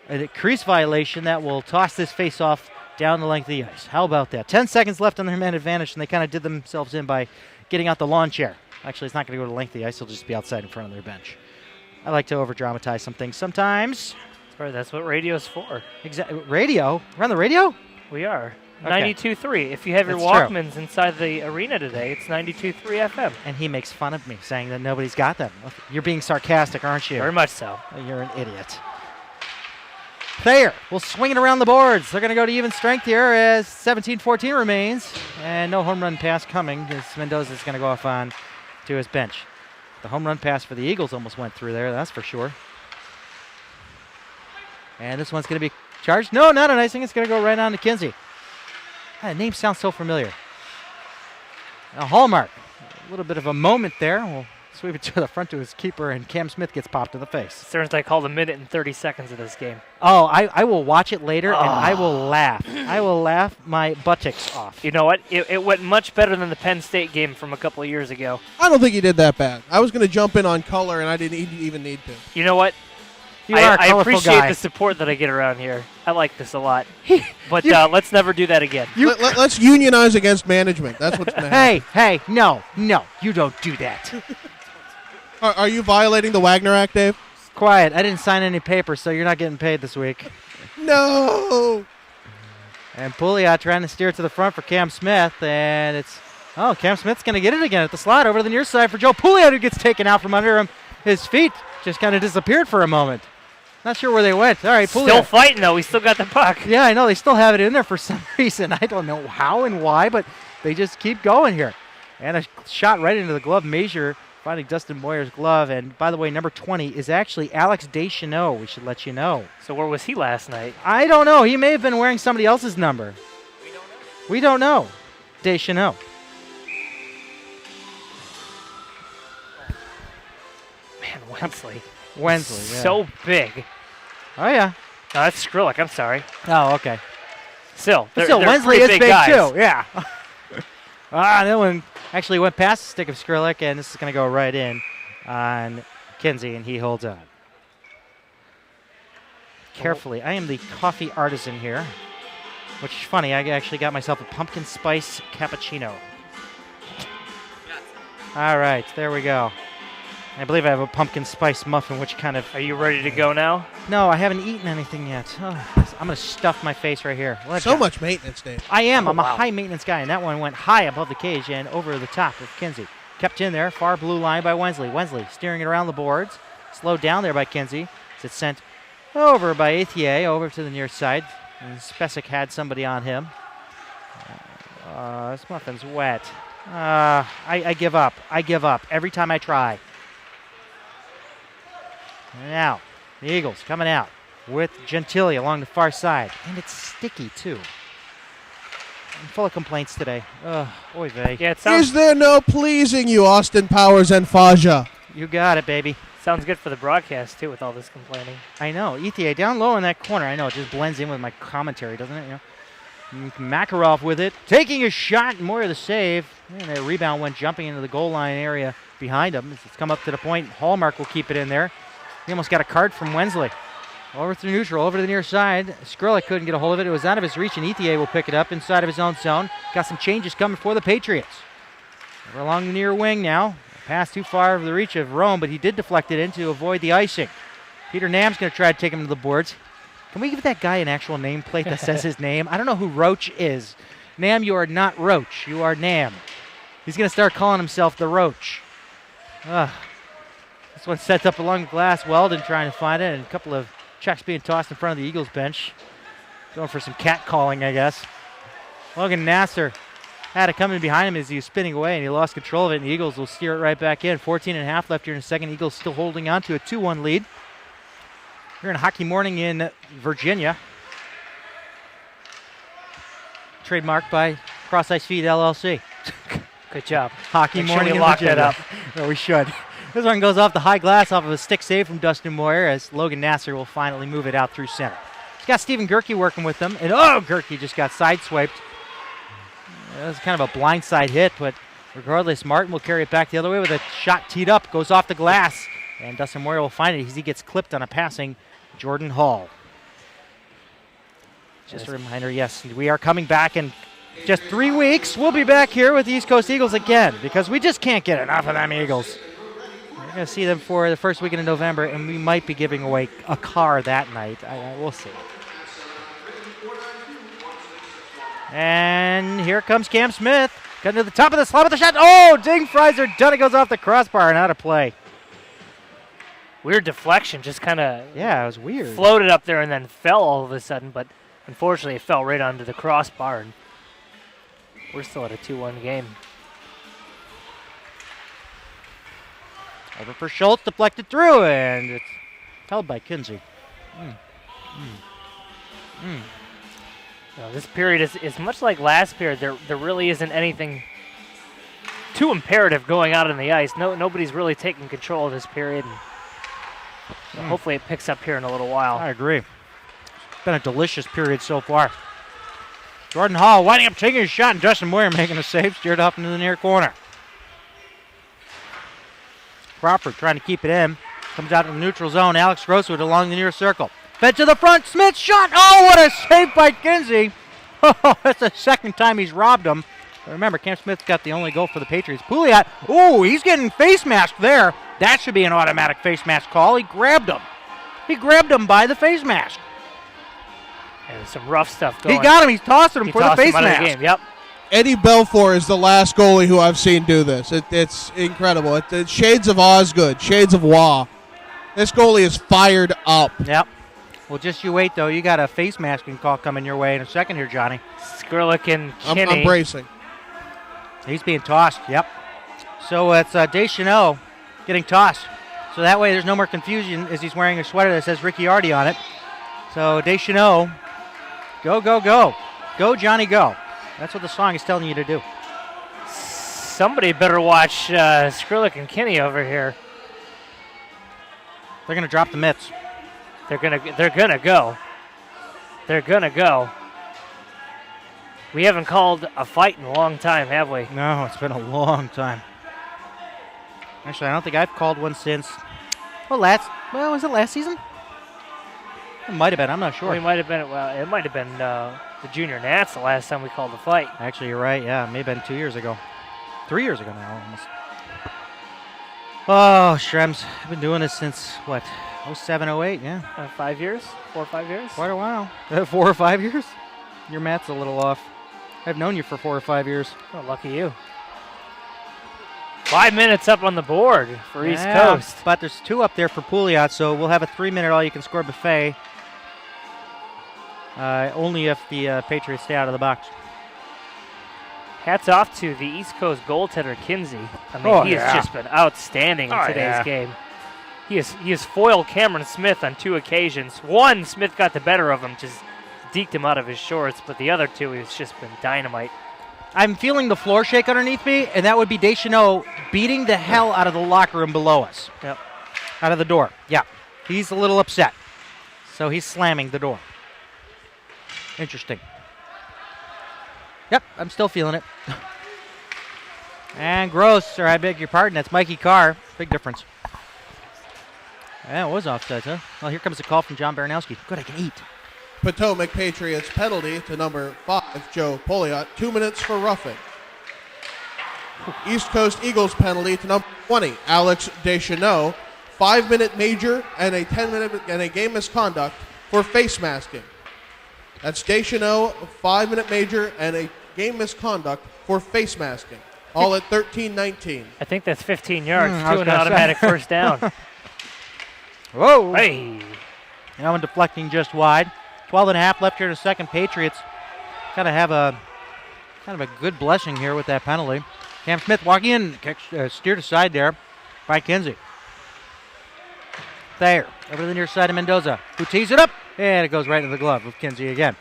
a crease violation that will toss this face-off down the length of the ice. How about that? 10 seconds left on their man advantage, and they kind of did themselves in by getting out the lawn chair. Actually, it's not going to go to the length of the ice. It'll just be outside in front of their bench. I like to over-dramatize some things sometimes. Sorry, that's what radio's for. Radio? We're on the radio? We are. Okay. 92.3. If you have your That's Walkmans inside the arena today, it's 92.3 FM. And he makes fun of me, saying that nobody's got them. You're being sarcastic, aren't you? Very much so. You're an idiot. Thayer will swing it around the boards. They're going to go to even strength here as 17-14 remains. And no home run pass coming as Mendoza's going to go off on to his bench. The home run pass for the Eagles almost went through there, that's for sure. And this one's going to be charged. No, not an icing. It's going to go right on to Kinsey. That name sounds so familiar. Now Hallmark. A little bit of a moment there. We'll sweep it to the front to his keeper, and Cam Smith gets popped in the face. Stearns, I called a minute and 30 seconds of this game. Oh, I will watch it later, and I will laugh. I will laugh my buttocks off. You know what? It went much better than the Penn State game from a couple of years ago. I don't think he did that bad. I was going to jump in on color, and I didn't even need to. You know what? I appreciate the support that I get around here. I like this a lot. But let's never do that again. Let's unionize against management. That's what's going to happen. Hey, no, you don't do that. Are you violating the Wagner Act, Dave? Quiet. I didn't sign any papers, so you're not getting paid this week. No. And Pouliot trying to steer it to the front for Cam Smith, and it's Cam Smith's going to get it again at the slot over to the near side for Joe Pouliot, who gets taken out from under him. His feet just kind of disappeared for a moment. Not sure where they went. All right, Pouliot. Still fighting, though. We still got the puck. Yeah, I know. They still have it in there for some reason. I don't know how and why, but they just keep going here. And a shot right into the glove measure, finding Dustin Moyer's glove. And, by the way, number 20 is actually Alex Deschanel. We should let you know. So where was he last night? I don't know. He may have been wearing somebody else's number. We don't know. Deschanel. Man, Wensley. Wensley, yeah. So big. Oh, yeah. No, that's Skrillex. I'm sorry. Oh, okay. Still, they're Wensley pretty is big guys. too. Yeah. That one actually went past the stick of Skrillex, and this is going to go right in on Kinsey, and he holds on. Carefully. I am the coffee artisan here, which is funny. I actually got myself a pumpkin spice cappuccino. All right, there we go. I believe I have a pumpkin spice muffin, which kind of... Are you ready to go now? No, I haven't eaten anything yet. Oh, I'm going to stuff my face right here. So much maintenance, Dave. I am. I'm a wow. high-maintenance guy, and that one went high above the cage and over the top of Kinsey. Kept in there, far blue line by Wensley. Wensley steering it around the boards. Slowed down there by Kinsey. It's sent over by Ethier, over to the near side. And Spesic had somebody on him. This muffin's wet. I give up. I give up every time I try. Now, the Eagles coming out with Gentili along the far side. And it's sticky, too. I'm full of complaints today. Oy vey. Yeah, it sounds, Is there no pleasing you, Austin Powers and Faja? You got it, baby. sounds good for the broadcast, too, with all this complaining. I know. ETA down low in that corner. I know. It just blends in with my commentary, doesn't it? Makarov with it. Taking a shot. Moyer the save. And that rebound went jumping into the goal line area behind him. It's come up to the point. Hallmark will keep it in there. He almost got a card from Wensley. Over through neutral, over to the near side. Skrlik couldn't get a hold of it. It was out of his reach, and ETA will pick it up inside of his own zone. Got some changes coming for the Patriots. Over along the near wing now. Pass too far of the reach of Rome, but he did deflect it in to avoid the icing. Peter Nam's going to try to take him to the boards. Can we give that guy an actual nameplate that says his name? I don't know who Roach is. Nam, you are not Roach. You are Nam. He's going to start calling himself the Roach. This one sets up along the glass. Weldon trying to find it, and a couple of checks being tossed in front of the Eagles bench. Going for some cat calling, I guess. Logan Nasser had it coming behind him as he was spinning away, and he lost control of it, and the Eagles will steer it right back in. 14.5 left here in the second. Eagles still holding on to a 2-1 lead. Here in Hockey Morning in Virginia. Trademarked by Cross Ice Feed LLC. Good job. Hockey Make sure Morning we in lock Virginia. that up. No, we should. This one goes off the high glass off of a stick save from Dustin Moyer as Logan Nasser will finally move it out through center. He's got Stephen Gerke working with them, and Gerke just got sideswiped. That was kind of a blindside hit, but regardless, Martin will carry it back the other way with a shot teed up, goes off the glass, and Dustin Moyer will find it as he gets clipped on a passing Jordan Hall. Just a reminder, yes, we are coming back in just 3 weeks. We'll be back here with the East Coast Eagles again because we just can't get enough of them Eagles. We're going to see them for the first weekend in November, and we might be giving away a car that night. We'll see. And here comes Cam Smith. Getting to the top of the slab with the shot. Ding fries are done. It goes off the crossbar and out of play. Weird deflection, just kind of Yeah, it was weird. floated up there and then fell all of a sudden, but unfortunately it fell right onto the crossbar, and we're still at a 2-1 game. Over for Schultz, deflected through, and it's held by Kinsey. This period is much like last period. There really isn't anything too imperative going out on the ice. Nobody's really taking control of this period. And hopefully it picks up here in a little while. I agree. It's been a delicious period so far. Jordan Hall winding up taking a shot, and Dustin Moyer making a save, steered off into the near corner. Crawford trying to keep it in. Comes out in the neutral zone. Alex Grosswood along the near circle. Fed to the front. Smith shot. What a save by Kinsey. That's the second time he's robbed him. But remember, Cam Smith got the only goal for the Patriots. Pouliot, he's getting face masked there. That should be an automatic face mask call. He grabbed him. He grabbed him by the face mask. And some rough stuff going. He got him. He's tossing him for the face him out of mask. the game. Yep. Eddie Belfour is the last goalie who I've seen do this. It's incredible. It's shades of Osgood, shades of Wah. This goalie is fired up. Yep. Well, just you wait, though. You got a face masking call coming your way in a second here, Johnny. Skrlik and Kinney. I'm bracing. He's being tossed, yep. So it's Deschanel getting tossed. So that way there's no more confusion as he's wearing a sweater that says Ricciardi on it. So Deschanel, go, go, go. Go, Johnny, go. That's what the song is telling you to do. Somebody better watch Skrlik and Kinney over here. They're going to drop the mitts. They're gonna go. They're gonna go. We haven't called a fight in a long time, have we? No, it's been a long time. Actually, I don't think I've called one since, was it last season? It might have been, I'm not sure. It might have been the Junior Nats the last time we called a fight. Actually, you're right, yeah, it may have been 2 years ago. 3 years ago now, almost. Oh, Shrems, I've been doing this since, 07, 08, yeah. 5 years? 4 or 5 years? Quite a while. 4 or 5 years? Your math's a little off. I've known you for 4 or 5 years. Oh, lucky you. 5 minutes up on the board for East Coast. But there's 2 up there for Pouliot, so we'll have a 3-minute all-you-can-score buffet. Only if the Patriots stay out of the box. Hats off to the East Coast goaltender, Kinsey. I mean, he has just been outstanding in today's game. He has foiled Cameron Smith on 2 occasions. One, Smith got the better of him, just deked him out of his shorts, but the other two, he's just been dynamite. I'm feeling the floor shake underneath me, and that would be Deschanel beating the hell out of the locker room below us. Yep. Out of the door. Yeah. He's a little upset. So he's slamming the door. Interesting. Yep, I'm still feeling it. And Gross, or I beg your pardon, that's Mikey Carr. Big difference. Yeah, it was offside, huh? Well, here comes a call from John Baranowski. Good, I can eat. Potomac Patriots penalty to number 5, Joe Poliot. 2 minutes for roughing. East Coast Eagles penalty to number 20, Alex Deschanel. 5-minute major and a 10-minute and a game misconduct for face masking. That's Deschanel, 5-minute major and a game misconduct for face masking. All at 13-19. I think that's 15 yards to an automatic first down. Whoa. Hey. That one deflecting just wide. 12.5 left here in the second. Patriots kind of have a good blessing here with that penalty. Cam Smith walking in, steered aside there by Kinsey. There, over to the near side of Mendoza, who tees it up, and it goes right into the glove of Kinsey again.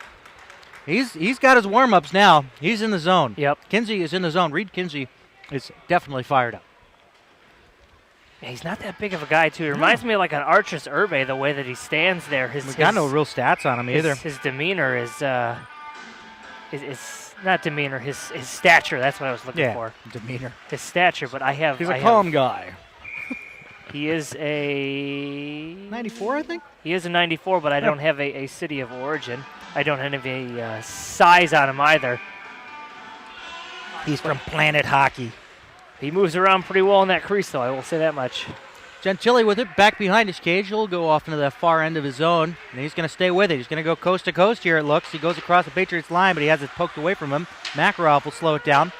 He's got his warm-ups now. He's in the zone. Yep. Kinsey is in the zone. Reed Kinsey is definitely fired up. Yeah, he's not that big of a guy, too. He reminds me of like an Archis Urbe, the way that he stands there. We've got no real stats on him either. His demeanor is not demeanor, his stature. That's what I was looking for. Demeanor. His stature, but He's a calm guy. He is a 94, I think? He is a 94, but I don't have a city of origin. I don't have a size on him either. He's from Planet Hockey. He moves around pretty well in that crease, though, I will say that much. Gentili with it back behind his cage. He'll go off into the far end of his zone, and he's going to stay with it. He's going to go coast to coast here, it looks. He goes across the Patriots line, but he has it poked away from him. Makarov will slow it down.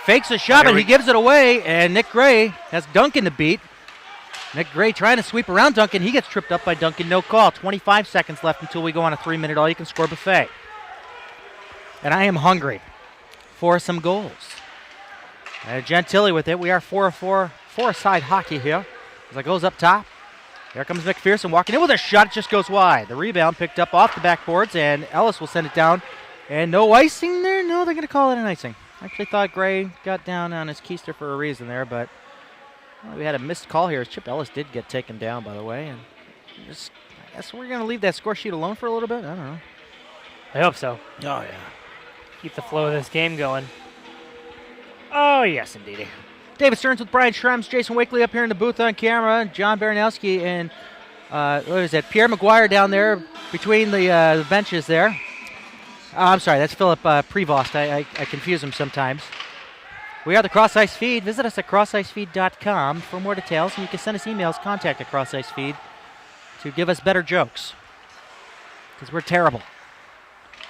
Fakes a shot, but he gives it away, and Nick Gray has Duncan to beat. Nick Gray trying to sweep around Duncan. He gets tripped up by Duncan. No call. 25 seconds left until we go on a 3-minute all-you-can-score buffet. And I am hungry for some goals. Gentili with it. We are 4-4-4-side hockey here. As it goes up top. There comes McPherson walking in with a shot. It just goes wide. The rebound picked up off the backboards, and Ellis will send it down. And no icing there? No, they're going to call it an icing. I actually thought Gray got down on his keister for a reason there, but we had a missed call here. Chip Ellis did get taken down, by the way. And I guess we're going to leave that score sheet alone for a little bit. I don't know. I hope so. Oh, yeah. Keep the flow of this game going. Oh, yes, indeed. David Stearns with Brian Schrems, Jason Wakely up here in the booth on camera, John Baranowski and Pierre McGuire down there between the benches there. I'm sorry, that's Philip Prevost. I confuse him sometimes. We are the Cross Ice Feed. Visit us at crossicefeed.com for more details, and you can send us emails, contact at Cross Ice Feed, to give us better jokes, because we're terrible.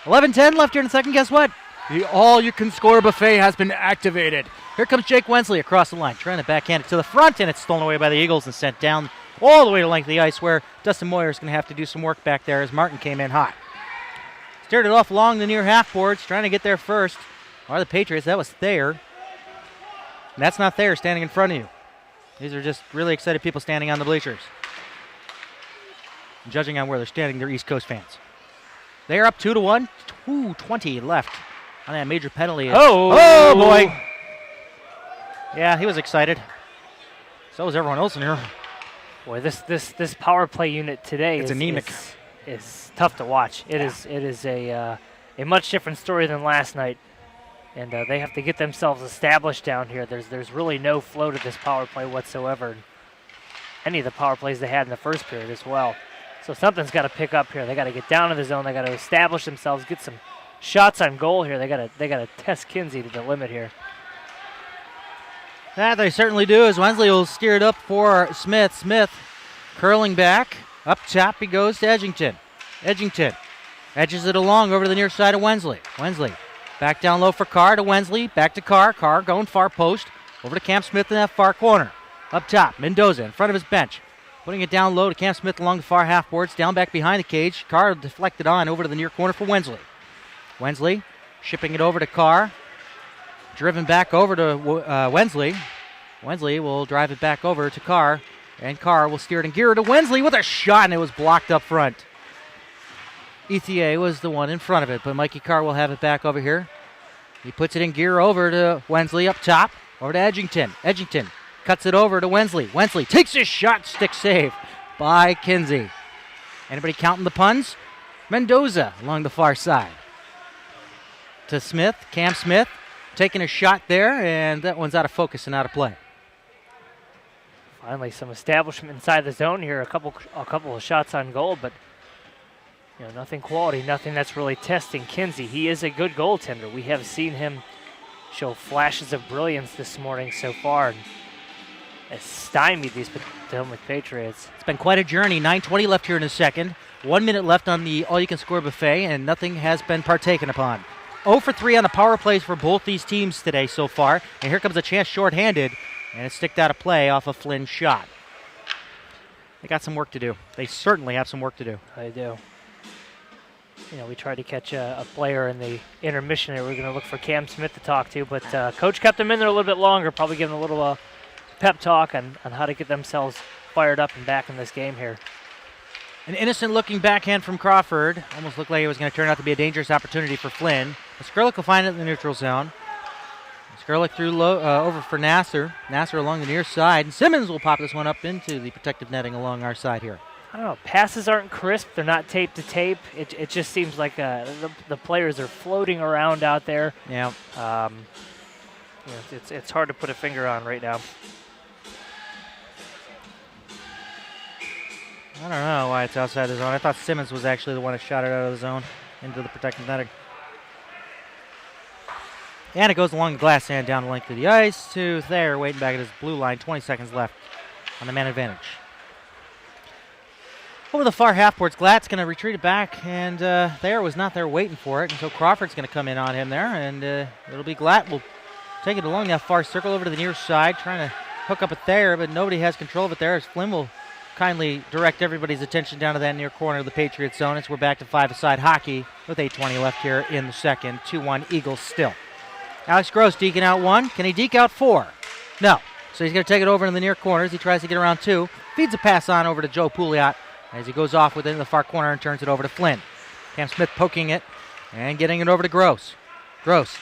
11:10 left here in the second. Guess what? The all-you-can-score buffet has been activated. Here comes Jake Wensley across the line, trying to backhand it to the front, and it's stolen away by the Eagles and sent down all the way to length of the ice, where Dustin Moyer is going to have to do some work back there as Martin came in hot. Steered it off along the near half boards, trying to get there first. Are the Patriots? That was Thayer. And that's not Thayer standing in front of you. These are just really excited people standing on the bleachers. And judging on where they're standing, they're East Coast fans. They're up 2-1. 2:20 left on that major penalty. Oh, boy. Yeah, he was excited. So was everyone else in here. Boy, this power play unit today is anemic. Is tough to watch. It is a much different story than last night, and they have to get themselves established down here. There's really no flow to this power play whatsoever. Any of the power plays they had in the first period as well. So something's got to pick up here. They got to get down to the zone. They got to establish themselves, get some shots on goal here. They got to test Kinsey to the limit here. That they certainly do, as Wensley will steer it up for Smith. Smith curling back. Up top he goes to Edgington. Edgington edges it along over to the near side of Wensley. Wensley back down low for Carr to Wensley. Back to Carr. Carr going far post. Over to Cam Smith in that far corner. Up top, Mendoza in front of his bench. Putting it down low to Cam Smith along the far half boards. Down back behind the cage. Carr deflected on over to the near corner for Wensley. Wensley shipping it over to Carr. Driven back over to Wensley. Wensley will drive it back over to Carr. And Carr will steer it and gear it to Wensley with a shot, and it was blocked up front. ETA was the one in front of it, but Mikey Carr will have it back over here. He puts it in gear over to Wensley up top, over to Edgington. Edgington cuts it over to Wensley. Wensley takes his shot, stick save by Kinsey. Anybody counting the puns? Mendoza along the far side. To Smith, Cam Smith, taking a shot there, and that one's out of focus and out of play. Finally, some establishment inside the zone here. A couple of shots on goal, but nothing quality, nothing that's really testing Kinsey. He is a good goaltender. We have seen him show flashes of brilliance this morning so far, and has stymied these Potomac Patriots. It's been quite a journey. 9:20 left here in the second. 1 minute left on the all-you-can-score buffet, and nothing has been partaken upon. 0 for 3 on the power plays for both these teams today so far, and here comes a chance shorthanded. And it's sticked out of play off a Flynn shot. They got some work to do. They certainly have some work to do. They do. We tried to catch a player in the intermission there. We were going to look for Cam Smith to talk to, but Coach kept them in there a little bit longer, probably giving a little pep talk on how to get themselves fired up and back in this game here. An innocent-looking backhand from Crawford. Almost looked like it was going to turn out to be a dangerous opportunity for Flynn. Skrlik will find it in the neutral zone. Skrlik threw low, over for Nasser. Nasser along the near side. And Simmons will pop this one up into the protective netting along our side here. I don't know. Passes aren't crisp. They're not tape to tape. It just seems like the players are floating around out there. Yeah. It's hard to put a finger on right now. I don't know why it's outside the zone. I thought Simmons was actually the one that shot it out of the zone into the protective netting. And it goes along the glass and down the length of the ice to Thayer, waiting back at his blue line. 20 seconds left on the man advantage. Over the far half boards, Glatt's going to retreat it back, and Thayer was not there waiting for it, and so Crawford's going to come in on him there, and it'll be Glatt will take it along that far circle over to the near side, trying to hook up at Thayer, but nobody has control of it there as Flynn will kindly direct everybody's attention down to that near corner of the Patriots zone as we're back to five-a-side hockey with 8:20 left here in the second. 2-1 Eagles still. Alex Gross deking out one. Can he deke out four? No. So he's going to take it over in the near corners. He tries to get around two. Feeds a pass on over to Joe Pouliot as he goes off within the far corner and turns it over to Flynn. Cam Smith poking it and getting it over to Gross. Gross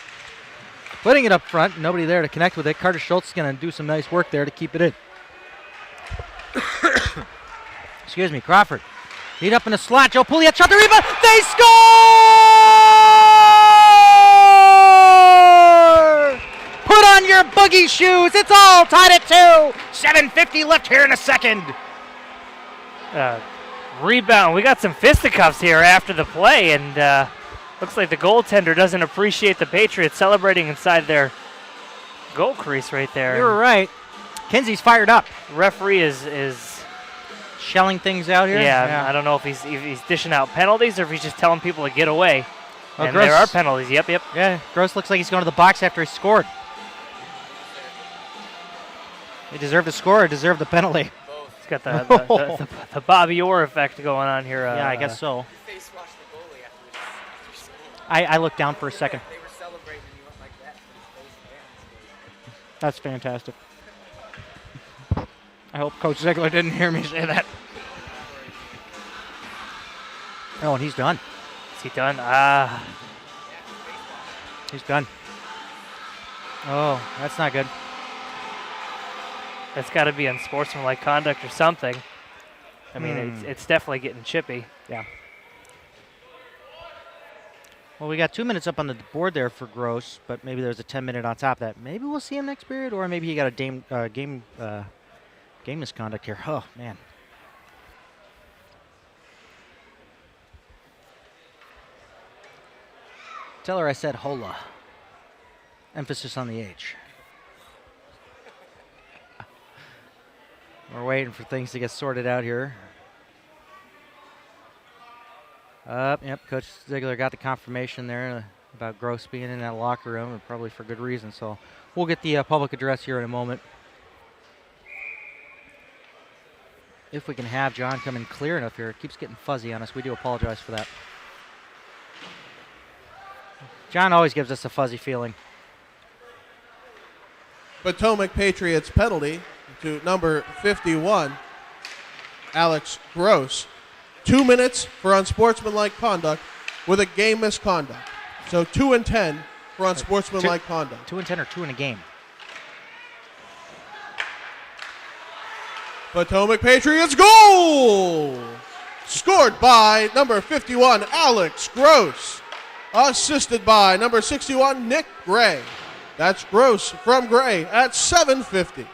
putting it up front. Nobody there to connect with it. Carter Schultz is going to do some nice work there to keep it in. Excuse me, Crawford. Lead up in the slot. Joe Pouliot shot the rebound. They score! Put on your boogie shoes. It's all tied at 2. 7:50 left here in a second. Rebound. We got some fisticuffs here after the play, and looks like the goaltender doesn't appreciate the Patriots celebrating inside their goal crease right there. You're right. Kinsey's fired up. Referee is shelling things out here. Yeah, I don't know if he's dishing out penalties or if he's just telling people to get away. Well, and Gross, there are penalties. Yep. Yeah, Gross looks like he's going to the box after he scored. He deserved the score or deserved the penalty? He's got the Bobby Orr effect going on here. Yeah, I guess so. I looked down for a second. They were celebrating and you went like that. That's fantastic. I hope Coach Ziegler didn't hear me say that. Oh, and he's done. Is he done? He's done. Oh, that's not good. That's got to be unsportsmanlike conduct or something. I mean, it's definitely getting chippy. Yeah. Well, we got 2 minutes up on the board there for Gross, but maybe there's a 10-minute on top of that. Maybe we'll see him next period, or maybe he got a game misconduct here. Oh, man. Tell her I said hola. Emphasis on the H. We're waiting for things to get sorted out here. Yep, Coach Ziegler got the confirmation there about Gross being in that locker room, and probably for good reason. So we'll get the public address here in a moment. If we can have John come in clear enough here. It keeps getting fuzzy on us. We do apologize for that. John always gives us a fuzzy feeling. Potomac Patriots penalty to number 51, Alex Gross. 2 minutes for unsportsmanlike conduct with a game misconduct. So 2 and 10 for unsportsmanlike conduct. 2 and 10 or 2 in a game. Potomac Patriots goal! Scored by number 51, Alex Gross. Assisted by number 61, Nick Gray. That's Gross from Gray at 7:50.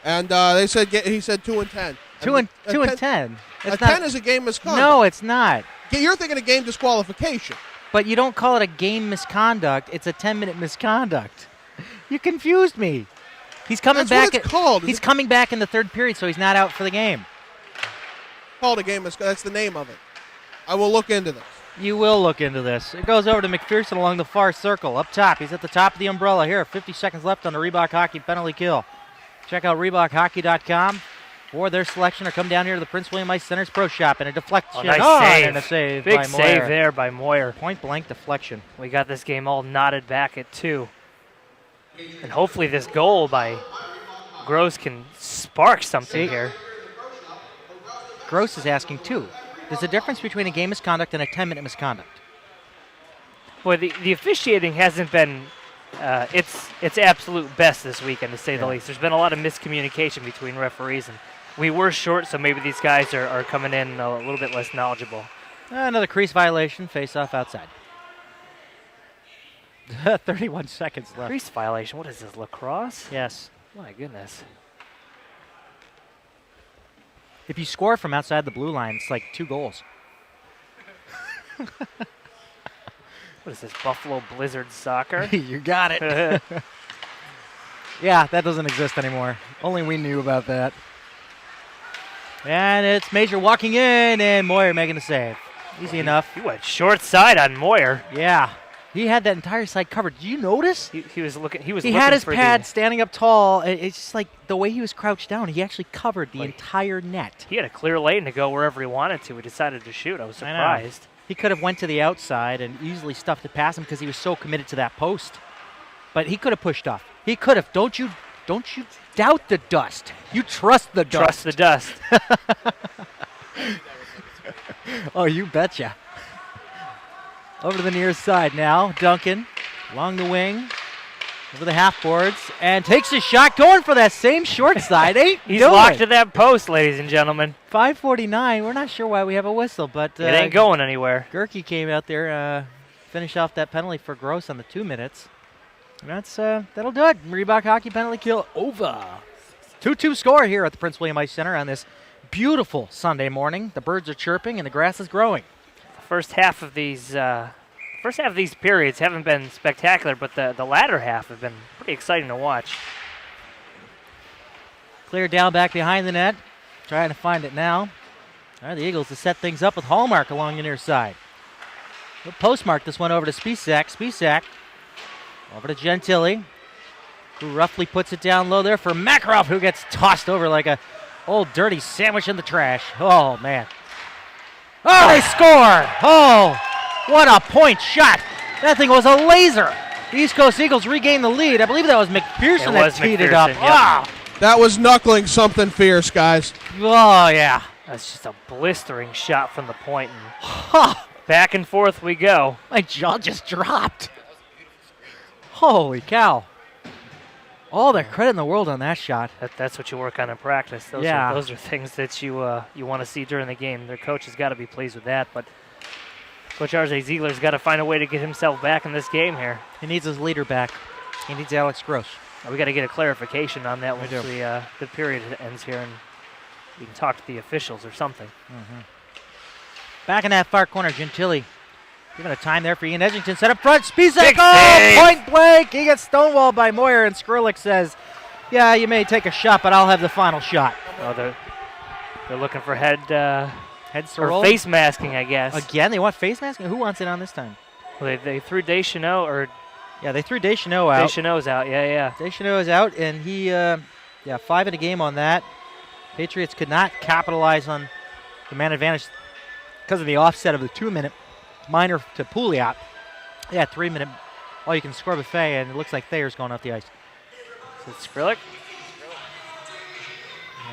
And he said 2 and 10. 2 and 10. A 10 is a game misconduct. No, it's not. You're thinking of game disqualification. But you don't call it a game misconduct. It's a 10-minute misconduct. You confused me. He's coming That's back. what it's called. He's coming back in the third period, so he's not out for the game. Called a game misconduct. That's the name of it. I will look into this. You will look into this. It goes over to McPherson along the far circle. Up top, he's at the top of the umbrella here. 50 seconds left on the Reebok Hockey penalty kill. Check out ReebokHockey.com for their selection, or come down here to the Prince William Ice Center's Pro Shop and a deflection. Nice save. And a save Big by Moyer. save there by Moyer. Point blank deflection. We got this game all knotted back at 2. And hopefully this goal by Gross can spark something here. Gross is asking 2. There's a difference between a game misconduct and a 10-minute misconduct. Boy, the officiating hasn't been its absolute best this weekend, to say the least. There's been a lot of miscommunication between referees, and we were short, so maybe these guys are coming in a little bit less knowledgeable. Another crease violation, face-off outside. 31 seconds left. Crease violation? What is this, lacrosse? Yes. My goodness. If you score from outside the blue line, it's like 2 goals. What is this, Buffalo Blizzard soccer? You got it. Yeah, that doesn't exist anymore. Only we knew about that. And it's Major walking in, and Moyer making the save. Easy enough. He went short side on Moyer. Yeah. He had that entire side covered. Did you notice? He was looking. He had his pad standing up tall. It's just like the way he was crouched down. He actually covered the entire net. He had a clear lane to go wherever he wanted to. He decided to shoot. I was surprised. He could have went to the outside and easily stuffed it past him because he was so committed to that post. But he could have pushed off. He could have. Don't you doubt the dust. You trust the dust. Trust the dust. Oh, you betcha. Over to the near side now. Duncan along the wing, over the half boards, and takes a shot, going for that same short side. He's locked to that post, ladies and gentlemen. 5:49. We're not sure why we have a whistle, but it ain't going anywhere. Gerke came out there, finish off that penalty for Gross on the 2 minutes. And that'll do it. Reebok Hockey penalty kill over. 2-2 score here at the Prince William Ice Center on this beautiful Sunday morning. The birds are chirping and the grass is growing. First half of these periods haven't been spectacular, but the latter half have been pretty exciting to watch. Clear down back behind the net. Trying to find it now. All right, the Eagles to set things up with Hallmark along the near side. We'll postmark this one over to Spisak. Spisak over to Gentili, who roughly puts it down low there for Makarov, who gets tossed over like a old dirty sandwich in the trash. Oh, man. Oh, they score! Oh, what a point shot. That thing was a laser. The East Coast Eagles regain the lead. I believe that was McPherson that teed it up. Yep. Ah. That was knuckling something fierce, guys. Oh, yeah. That's just a blistering shot from the point. And back and forth we go. My jaw just dropped. Holy cow. All the credit in the world on that shot. That's what you work on in practice. Those are things that you want to see during the game. Their coach has got to be pleased with that, but Coach R.J. Ziegler's got to find a way to get himself back in this game here. He needs his leader back. He needs Alex Gross. We got to get a clarification on that once the period ends here, and we can talk to the officials or something. Mm-hmm. Back in that far corner, Gentili. Given a time there for Ian Edgington. Set up front. Spisak. Oh, point blank. He gets stonewalled by Moyer, and Skrlik says, yeah, you may take a shot, but I'll have the final shot. Oh, they're looking for head or face masking, I guess. Again, they want face masking? Who wants it on this time? Well, they threw Deschanel, or... Yeah, they threw Deschanel out. Deschanel's out, yeah. Deschanel is out, and he, 5 in a game on that. Patriots could not capitalize on the man advantage because of the offset of the 2-minute minor to Pouliot. Yeah, 3-minute all-you-can-score buffet, and it looks like Thayer's going off the ice. So it's Skrlik.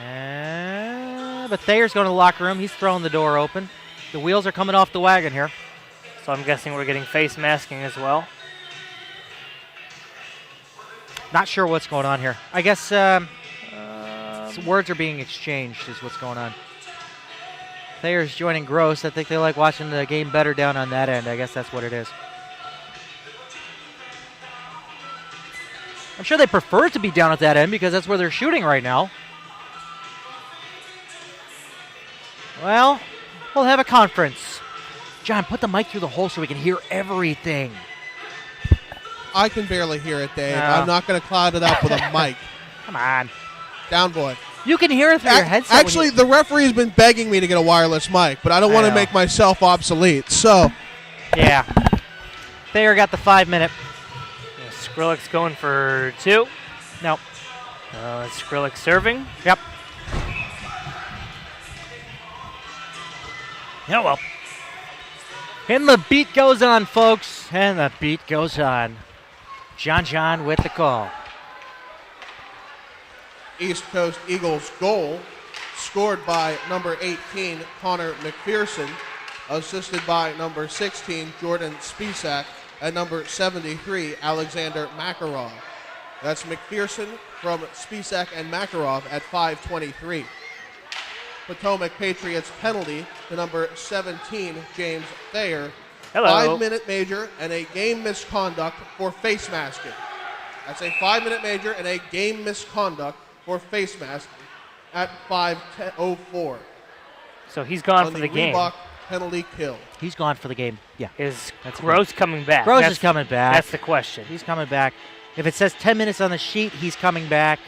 And But Thayer's going to the locker room. He's throwing the door open. The wheels are coming off the wagon here. So I'm guessing we're getting face masking as well. Not sure what's going on here. I guess some words are being exchanged is what's going on. Thayer's joining Gross. I think they like watching the game better down on that end. I guess that's what it is. I'm sure they prefer to be down at that end because that's where they're shooting right now. Well, we'll have a conference. John, put the mic through the hole so we can hear everything. I can barely hear it, Dave. No. I'm not going to cloud it up with a mic. Come on. Down, boy. You can hear it through your headset. Actually, the referee's been begging me to get a wireless mic, but I don't want to make myself obsolete. So, yeah. Thayer got the 5-minute. Skrillex going for 2. No. Skrillex serving. Yep. Oh, well. And the beat goes on, folks. And the beat goes on. John with the call. East Coast Eagles goal scored by number 18, Connor McPherson, assisted by number 16, Jordan Spisak, and number 73, Alexander Makarov. That's McPherson from Spisak and Makarov at 5:23. Potomac Patriots penalty to number 17, James Thayer. Hello. 5-minute major and a game misconduct for face masking. That's a 5-minute major and a game misconduct for face masking at 5:04. So he's gone for the game. Reebok penalty kill. He's gone for the game. Yeah. Is That's Gross coming back? Gross is coming back. That's the question. He's coming back. If it says 10 minutes on the sheet, he's coming back.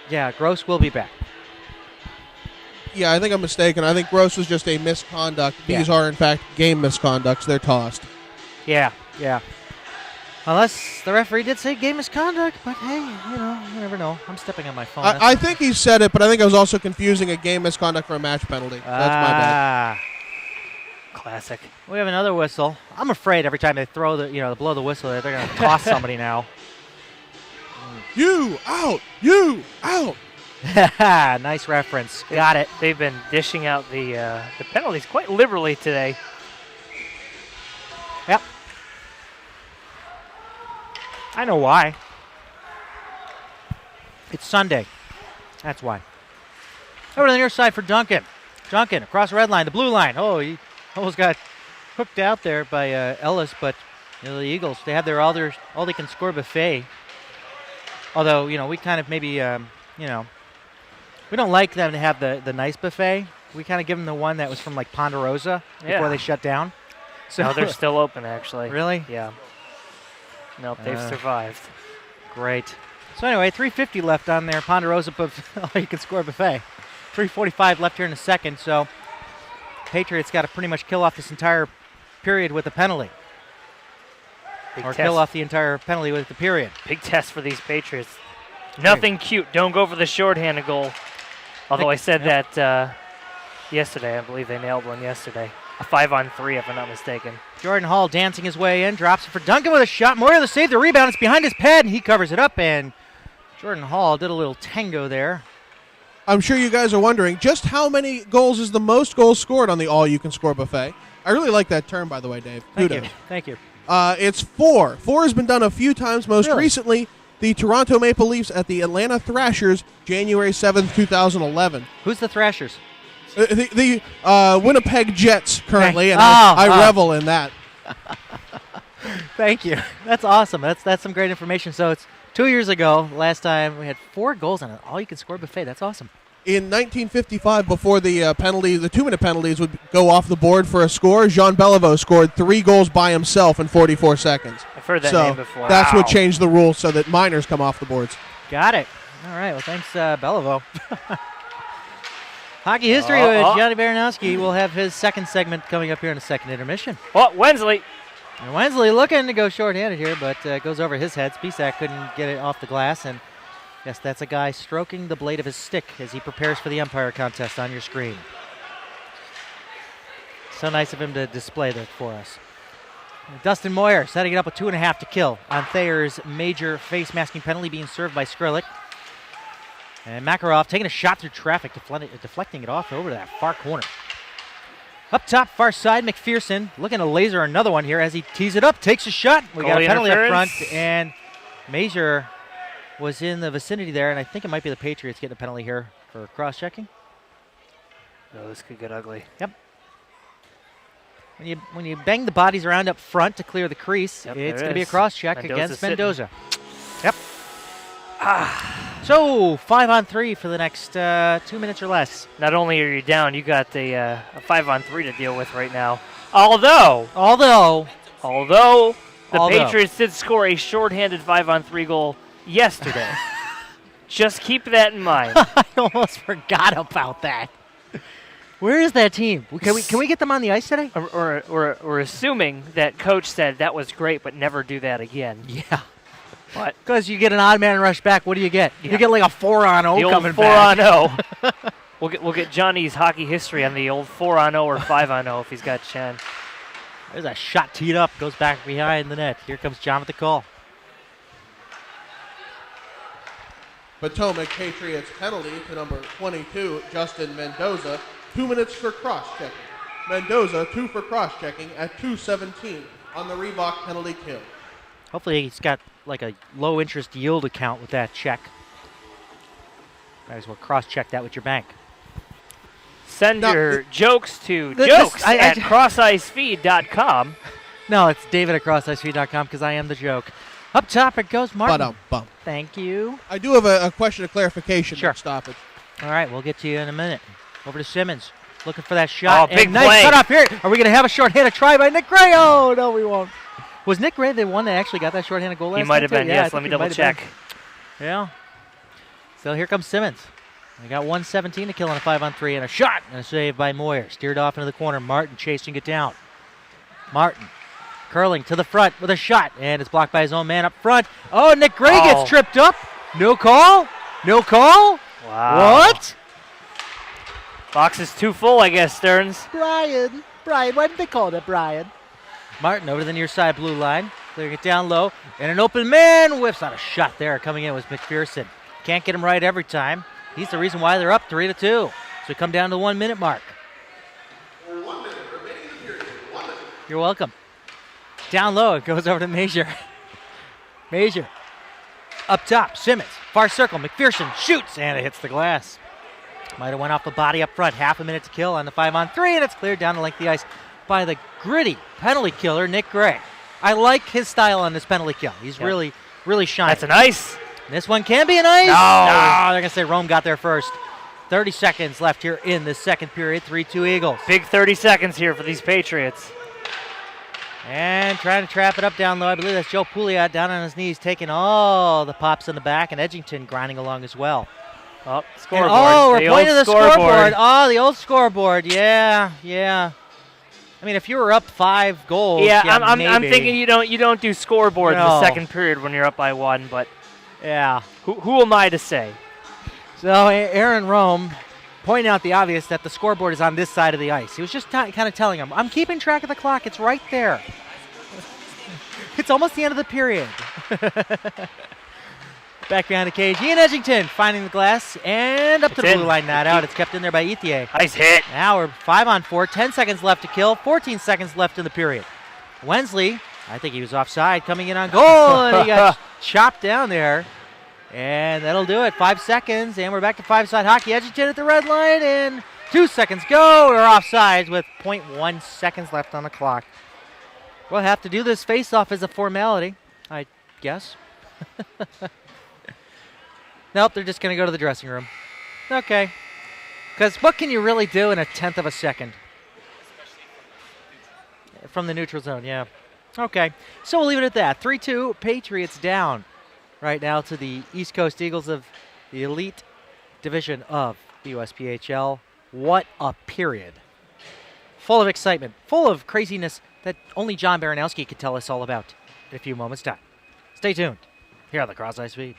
Yeah, Gross will be back. Yeah, I think I'm mistaken. I think Gross was just a misconduct. These are, in fact, game misconducts. They're tossed. Yeah. Unless the referee did say game misconduct, but hey, you never know. I'm stepping on my phone. I think he said it, but I think I was also confusing a game misconduct for a match penalty. That's my bad. Classic. We have another whistle. I'm afraid every time they throw they blow the whistle, they're going to toss somebody now. You out! You out! Nice reference. Got it. They've been dishing out the penalties quite liberally today. Yep. I know why. It's Sunday. That's why. Over to the near side for Duncan. Duncan across the red line, the blue line. Oh, he almost got hooked out there by Ellis, but the Eagles, they have their all they can score buffet. Although, we kind of maybe, we don't like them to have the nice buffet. We kind of give them the one that was from like Ponderosa before they shut down. So No, they're still open, actually. Really? Yeah. Nope, they've survived. Great. So anyway, 3:50 left on their Ponderosa you can score buffet. 3:45 left here in the second, so Patriots got to pretty much kill off this entire period with a penalty. Kill off the entire penalty with the period. Big test for these Patriots. Nothing cute. Don't go for the shorthanded goal. Although I said that yesterday. I believe they nailed one yesterday. A 5-on-3, if I'm not mistaken. Jordan Hall dancing his way in, drops it for Duncan with a shot. Moyer the save, the rebound. It's behind his pad, and he covers it up. And Jordan Hall did a little tango there. I'm sure you guys are wondering just how many goals is the most goals scored on the all-you-can-score buffet. I really like that term, by the way, Dave. Kudos. Thank you. It's 4. 4 has been done a few times. Most Really? recently, the Toronto Maple Leafs at the Atlanta Thrashers, January 7th, 2011. Who's the Thrashers? The Winnipeg Jets currently, and Oh, I revel in that. Thank you. That's awesome. That's some great information. So it's 2 years ago, last time we had 4 goals on an all-you-can-score buffet. That's awesome. In 1955, before the 2-minute penalties would go off the board for a score, Jean Beliveau scored 3 goals by himself in 44 seconds. I've heard that so name before. That's what changed the rules so that minors come off the boards. Got it. All right. Well, thanks, Beliveau. Hockey history with Johnny Baranowski. We'll have his second segment coming up here in the second intermission. Oh, Wensley. And Wensley looking to go shorthanded here, but goes over his head. Spisak couldn't get it off the glass, and yes, that's a guy stroking the blade of his stick as he prepares for the umpire contest on your screen. So nice of him to display that for us. Dustin Moyer setting it up with 2.5 to kill on Thayer's major face masking penalty being served by Skrillex. And Makarov taking a shot through traffic, deflecting it off over to that far corner. Up top, far side, McPherson looking to laser another one here as he tees it up, takes a shot. We got a penalty up front, and Major was in the vicinity there, and I think it might be the Patriots getting a penalty here for cross-checking. Oh, this could get ugly. Yep. When you bang the bodies around up front to clear the crease, it's going to be a cross-check against Mendoza. Yep. So 5-on-3 for the next 2 minutes or less. Not only are you down, you got a 5-on-3 to deal with right now. Although the Patriots did score a shorthanded 5-on-3 goal yesterday. Just keep that in mind. I almost forgot about that. Where is that team? Can we get them on the ice today? We're assuming that coach said that was great, but never do that again. Yeah. What? Because you get an odd man rush back. What do you get? Yeah. You get like a 4-on-0 coming back. 4-on-0. We'll get Johnny's hockey history on the old 4-on-0 or 5-on-0 if he's got Chen. There's a shot teed up, goes back behind the net. Here comes John with the call. Potomac Patriots penalty to number 22, Justin Mendoza. 2 minutes for cross-checking. Mendoza, 2 for cross-checking at 2:17 on the Reebok penalty kill. Hopefully he's got like a low-interest yield account with that check. Might as well cross-check that with your bank. Send your jokes to at crossicefeed.com. No, it's David at crossicefeed.com because I am the joke. Up top it goes, Martin. Thank you. I do have a question of clarification. Sure. Stoppage. All right, we'll get to you in a minute. Over to Simmons. Looking for that shot. Oh, big nice play. cut off here. Are we going to have a short-handed try by Nick Gray? Oh, no, we won't. Was Nick Gray the one that actually got that short-handed goal last time? He might have been, Yeah, yes. Let me double check. Yeah. So here comes Simmons. We got 1:17 to kill on a 5-on-3 and a shot and a save by Moyer. Steered off into the corner. Martin chasing it down. Martin curling to the front with a shot, and it's blocked by his own man up front. Oh, Nick Gray gets tripped up. No call? No call? Wow. What? Box is too full, I guess, Stearns. Brian, why did they call that Brian? Martin over to the near side blue line. Clearing it down low. And an open man whiffs out a shot there. Coming in was McPherson. Can't get him right every time. He's the reason why they're up 3-2. So we come down to the 1 minute mark. 1 minute remaining in the period. 1 minute. You're welcome. Down low, it goes over to Major. Major. Up top, Simmons. Far circle, McPherson shoots, and it hits the glass. Might have went off the body up front. 1/2 minute to kill on the 5-on-3, and it's cleared down the length of the ice by the gritty penalty killer, Nick Gray. I like his style on this penalty kill. He's really shining. That's an ice. This one can be an ice. No. They're going to say Rome got there first. 30 seconds left here in the second period. 3-2 Eagles. Big 30 seconds here for these Patriots. And trying to trap it up down low. I believe that's Joe Pouliot down on his knees, taking all the pops in the back, and Edgington grinding along as well. Oh, scoreboard. We're pointing to the scoreboard. Oh, the old scoreboard. Yeah. I mean, if you were up 5 goals, I'm thinking you don't do scoreboard in the second period when you're up by 1, but yeah. Who am I to say? So Aaron Rome pointing out the obvious that the scoreboard is on this side of the ice. He was just kind of telling him, I'm keeping track of the clock. It's right there. It's almost the end of the period. Back behind the cage, Ian Edgington finding the glass and up to the blue line, not out. It's kept in there by Ethier. Nice hit. Now we're 5-on-4, 10 seconds left to kill, 14 seconds left in the period. Wensley, I think he was offside, coming in on goal, and he got chopped down there. And that'll do it. 5 seconds, and we're back to 5-side hockey. Edgington at the red line, and 2 seconds go. We're offsides with 0.1 seconds left on the clock. We'll have to do this face-off as a formality, I guess. Nope, they're just going to go to the dressing room. Okay. Because what can you really do in a 1/10 of a second? From the neutral zone, yeah. Okay. So we'll leave it at that. 3-2, Patriots down right now to the East Coast Eagles of the Elite Division of the USPHL. What a period. Full of excitement, full of craziness that only John Baranowski could tell us all about in a few moments' time. Stay tuned here on the Cross Ice Feed.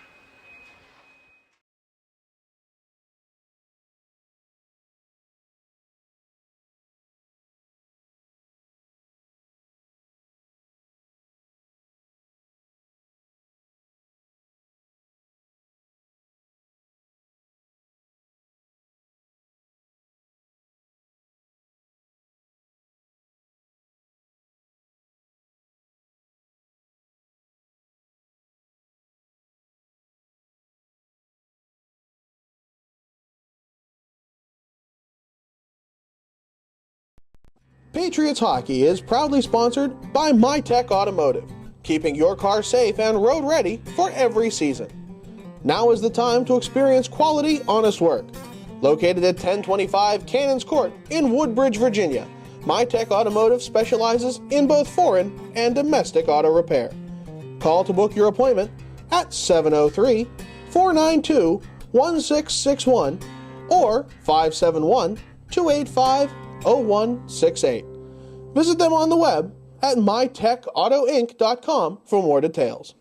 Patriots Hockey is proudly sponsored by MyTech Automotive, keeping your car safe and road ready for every season. Now is the time to experience quality, honest work. Located at 1025 Cannons Court in Woodbridge, Virginia, MyTech Automotive specializes in both foreign and domestic auto repair. Call to book your appointment at 703-492-1661 or 571-285-0168. Visit them on the web at mytechautoinc.com for more details.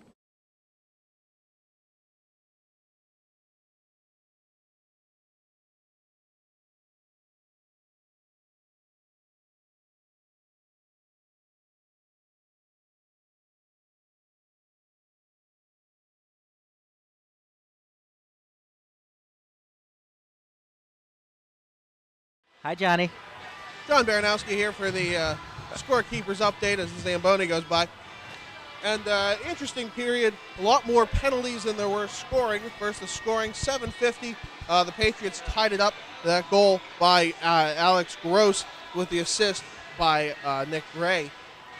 Hi, Johnny. John Baranowski here for the scorekeepers update as the Zamboni goes by. And interesting period, a lot more penalties than there were scoring. First, the scoring, 7:50. The Patriots tied it up. That goal by Alex Gross with the assist by Nick Gray.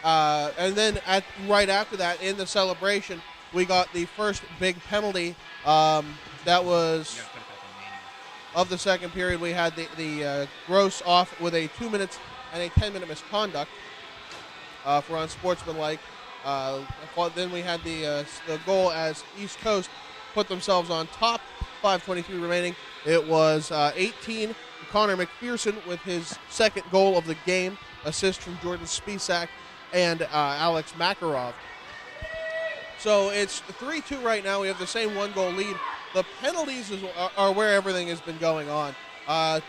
And then right after that, in the celebration, we got the first big penalty. That was of the second period. We had the Gross off with a 2 minutes and a 10-minute misconduct for unsportsmanlike. Then we had the goal as East Coast put themselves on top. 5:23 remaining. It was 18. Connor McPherson with his second goal of the game. Assist from Jordan Spisak and Alex Makarov. So it's 3-2 right now. We have the same one-goal lead. The penalties are where everything has been going on.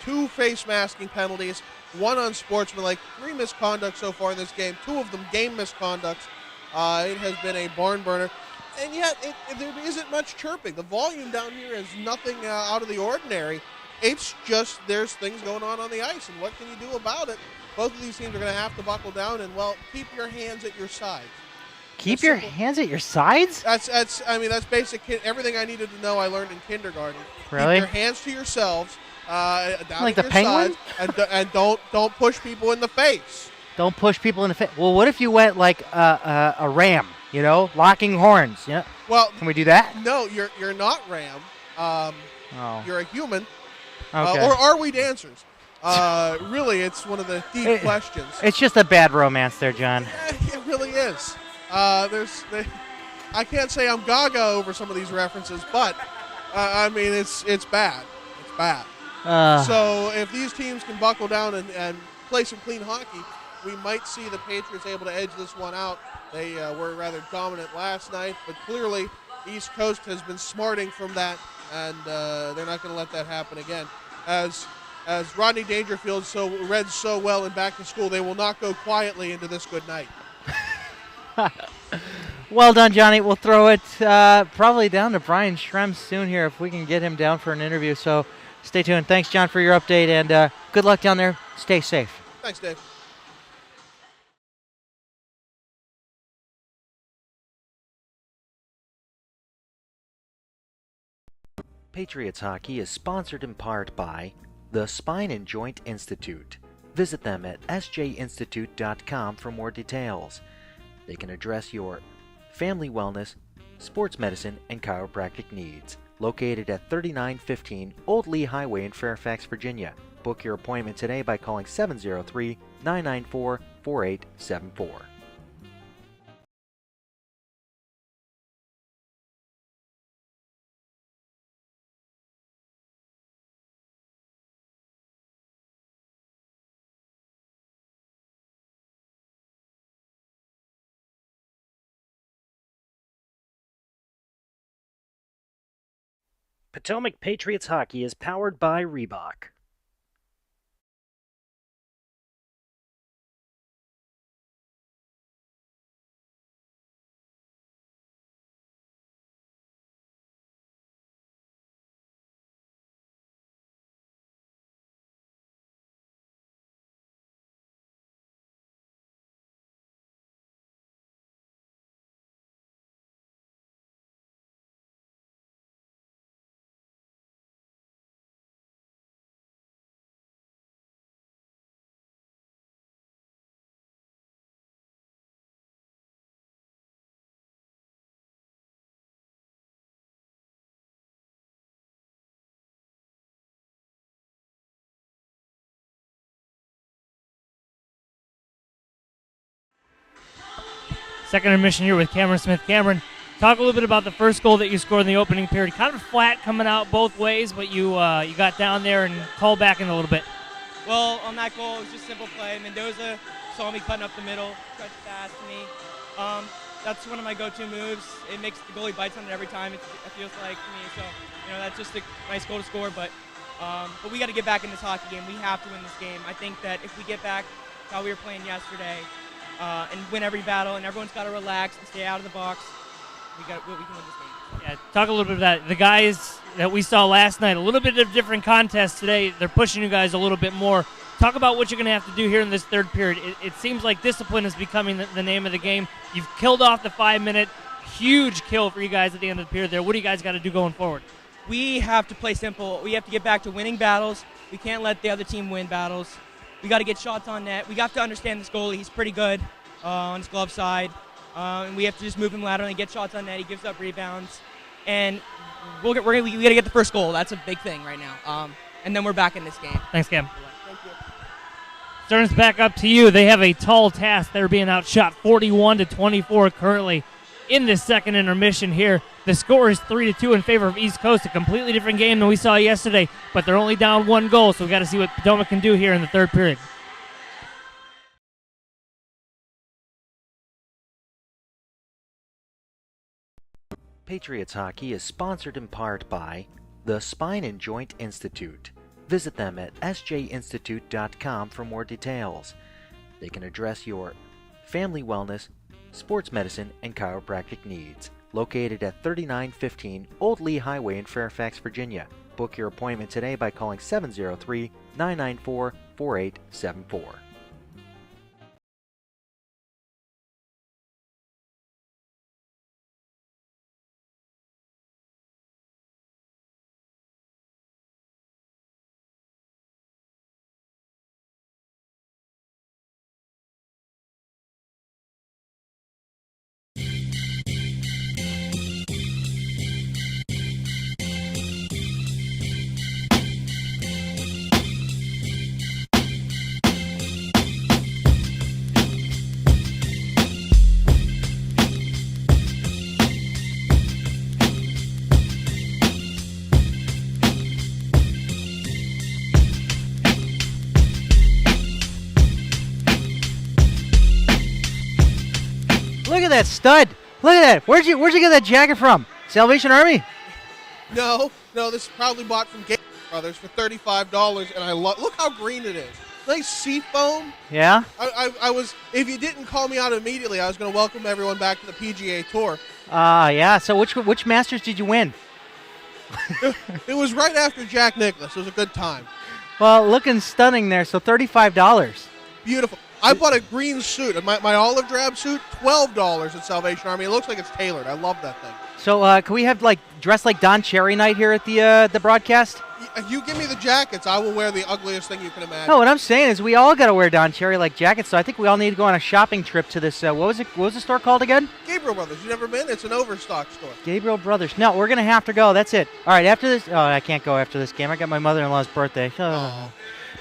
2 face masking penalties, 1 unsportsmanlike, 3 misconducts so far in this game, 2 of them game misconducts. It has been a barn burner. And yet, there isn't much chirping. The volume down here is nothing out of the ordinary. It's just there's things going on the ice, and what can you do about it? Both of these teams are going to have to buckle down and, well, keep your hands at your sides. Keep your hands at your sides? That's basic. Everything I needed to know I learned in kindergarten. Really? Keep your hands to yourselves, down Like at the your penguin? sides, and don't push people in the face. Don't push people in the face. Well, what if you went like a ram, locking horns? Yeah. Well, Can we do that? no, you're not Ram. You're a human. Okay. Or are we dancers? Really, it's one of the deep questions. It's just a bad romance there, John. It really is. I can't say I'm gaga over some of these references, but I mean it's bad. It's bad. So if these teams can buckle down and play some clean hockey, we might see the Patriots able to edge this one out. They were rather dominant last night, but clearly East Coast has been smarting from that, and they're not going to let that happen again. As Rodney Dangerfield read so well in Back to School, they will not go quietly into this good night. Well done, Johnny. We'll throw it probably down to Brian Schrems soon here if we can get him down for an interview. So stay tuned. Thanks, John, for your update, and good luck down there. Stay safe. Thanks, Dave. Patriots Hockey is sponsored in part by the Spine and Joint Institute. Visit them at sjinstitute.com for more details. They can address your family wellness, sports medicine, and chiropractic needs. Located at 3915 Old Lee Highway in Fairfax, Virginia. Book your appointment today by calling 703-994-4874. Potomac Patriots Hockey is powered by Reebok. Second intermission here with Cameron Smith. Cameron, talk a little bit about the first goal that you scored in the opening period. Kind of flat coming out both ways, but you got down there and called back in a little bit. Well, on that goal, it was just simple play. Mendoza saw me cutting up the middle, tried to pass to me. That's one of my go-to moves. It makes the goalie bites on it every time, it feels like to me. So, that's just a nice goal to score. But we got to get back in this hockey game. We have to win this game. I think that if we get back how we were playing yesterday and win every battle, and everyone's got to relax and stay out of the box, we can win this game. Yeah, talk a little bit about that. The guys that we saw last night, a little bit of different contest today. They're pushing you guys a little bit more. Talk about what you're going to have to do here in this third period. It seems like discipline is becoming the name of the game. You've killed off the 5-minute. Huge kill for you guys at the end of the period there. What do you guys got to do going forward? We have to play simple. We have to get back to winning battles. We can't let the other team win battles. We got to get shots on net. We have to understand this goalie. He's pretty good on his glove side. And we have to just move him laterally and get shots on net. He gives up rebounds. And we got to get the first goal. That's a big thing right now. And then we're back in this game. Thanks, Cam. Thank you. Stearns, back up to you. They have a tall task. They're being outshot 41-24 currently in this second intermission here. The score is 3-2 in favor of East Coast. A completely different game than we saw yesterday, but they're only down one goal, so we got to see what Potomac can do here in the third period. Patriots Hockey is sponsored in part by the Spine and Joint Institute. Visit them at sjinstitute.com for more details. They can address your family wellness, sports medicine, and chiropractic needs. Located at 3915 Old Lee Highway in Fairfax, Virginia. Book your appointment today by calling 703-994-4874. Look at that stud. Look at that. Where'd you get that jacket from? Salvation Army? No, this is probably bought from Gabriel Brothers for $35, and I look how green it is. Nice sea foam. Yeah? I was, if you didn't call me out immediately, I was going to welcome everyone back to the PGA Tour. Yeah. So which Masters did you win? It was right after Jack Nicklaus. It was a good time. Well, looking stunning there. So $35. Beautiful. I bought a green suit, my olive drab suit, $12 at Salvation Army. It looks like it's tailored. I love that thing. So can we have dress like Don Cherry night here at the broadcast? You give me the jackets, I will wear the ugliest thing you can imagine. No, what I'm saying is we all got to wear Don Cherry like jackets. So I think we all need to go on a shopping trip to this. What was the store called again? Gabriel Brothers. You never been? It's an Overstock store. Gabriel Brothers. No, we're gonna have to go. That's it. All right. After this, I can't go after this game. I got my mother-in-law's birthday. Oh.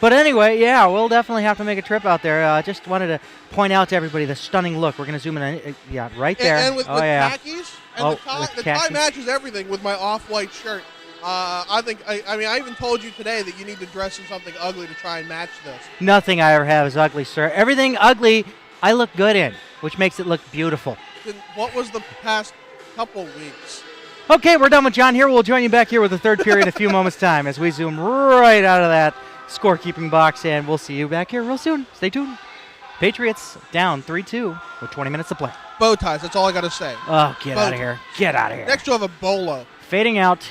But anyway, yeah, we'll definitely have to make a trip out there. Just wanted to point out to everybody the stunning look. We're going to zoom in. Yeah, right there. And with yeah. khakis. And the tie matches everything with my off-white shirt. I even told you today that you need to dress in something ugly to try and match this. Nothing I ever have is ugly, sir. Everything ugly I look good in, which makes it look beautiful. Then what was the past couple weeks? Okay, we're done with John here. We'll join you back here with the third period in a few moments' time as we zoom right out of that scorekeeping box, and we'll see you back here real soon. Stay tuned. Patriots down 3-2 with 20 minutes to play. Bow ties, that's all I got to say. Oh, get out of here. Get out of here. Next you'll have a bolo. Fading out.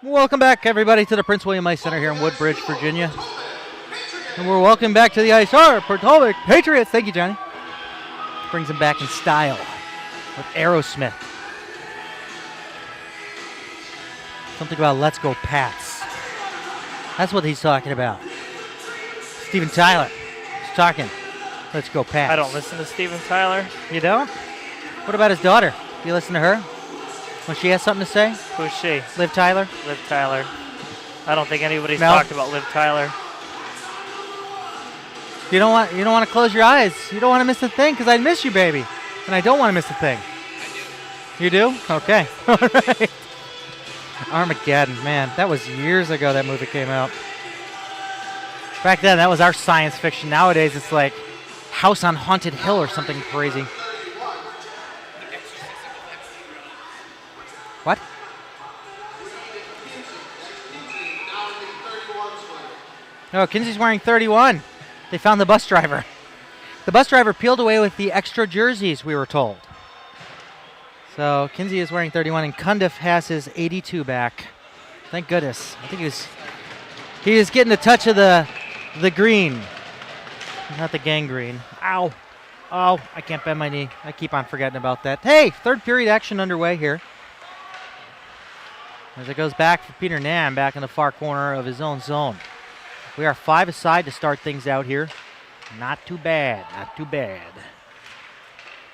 Welcome back, everybody, to the Prince William Ice Center here in Woodbridge, Virginia. And we're welcome back to the ice, our Potomac Patriots. Thank you, Johnny. Brings them back in style with Aerosmith. Something about Let's Go Pats. That's what he's talking about. Steven Tyler is talking. Let's Go Pats. I don't listen to Steven Tyler. You don't? What about his daughter? Do you listen to her when she has something to say? Who's she? Liv Tyler? Liv Tyler. I don't think anybody's Mel? talked about Liv Tyler. You don't want to close your eyes. You don't want to miss a thing because I miss you, baby, and I don't want to miss a thing. I do. You do? Okay. All right. Armageddon, man, that was years ago that movie came out. Back then, that was our science fiction. Nowadays, it's like House on Haunted Hill or something crazy. What? Oh, Kinsey's wearing 31. They found the bus driver. The bus driver peeled away with the extra jerseys, we were told. So Kinsey is wearing 31, and Cundiff has his 82 back. Thank goodness. I think he was getting a touch of the green, not the gangrene. Ow. Oh, I can't bend my knee. I keep on forgetting about that. Hey, third period action underway here. As it goes back for Peter Nam back in the far corner of his own zone. We are 5 aside to start things out here. Not too bad, not too bad.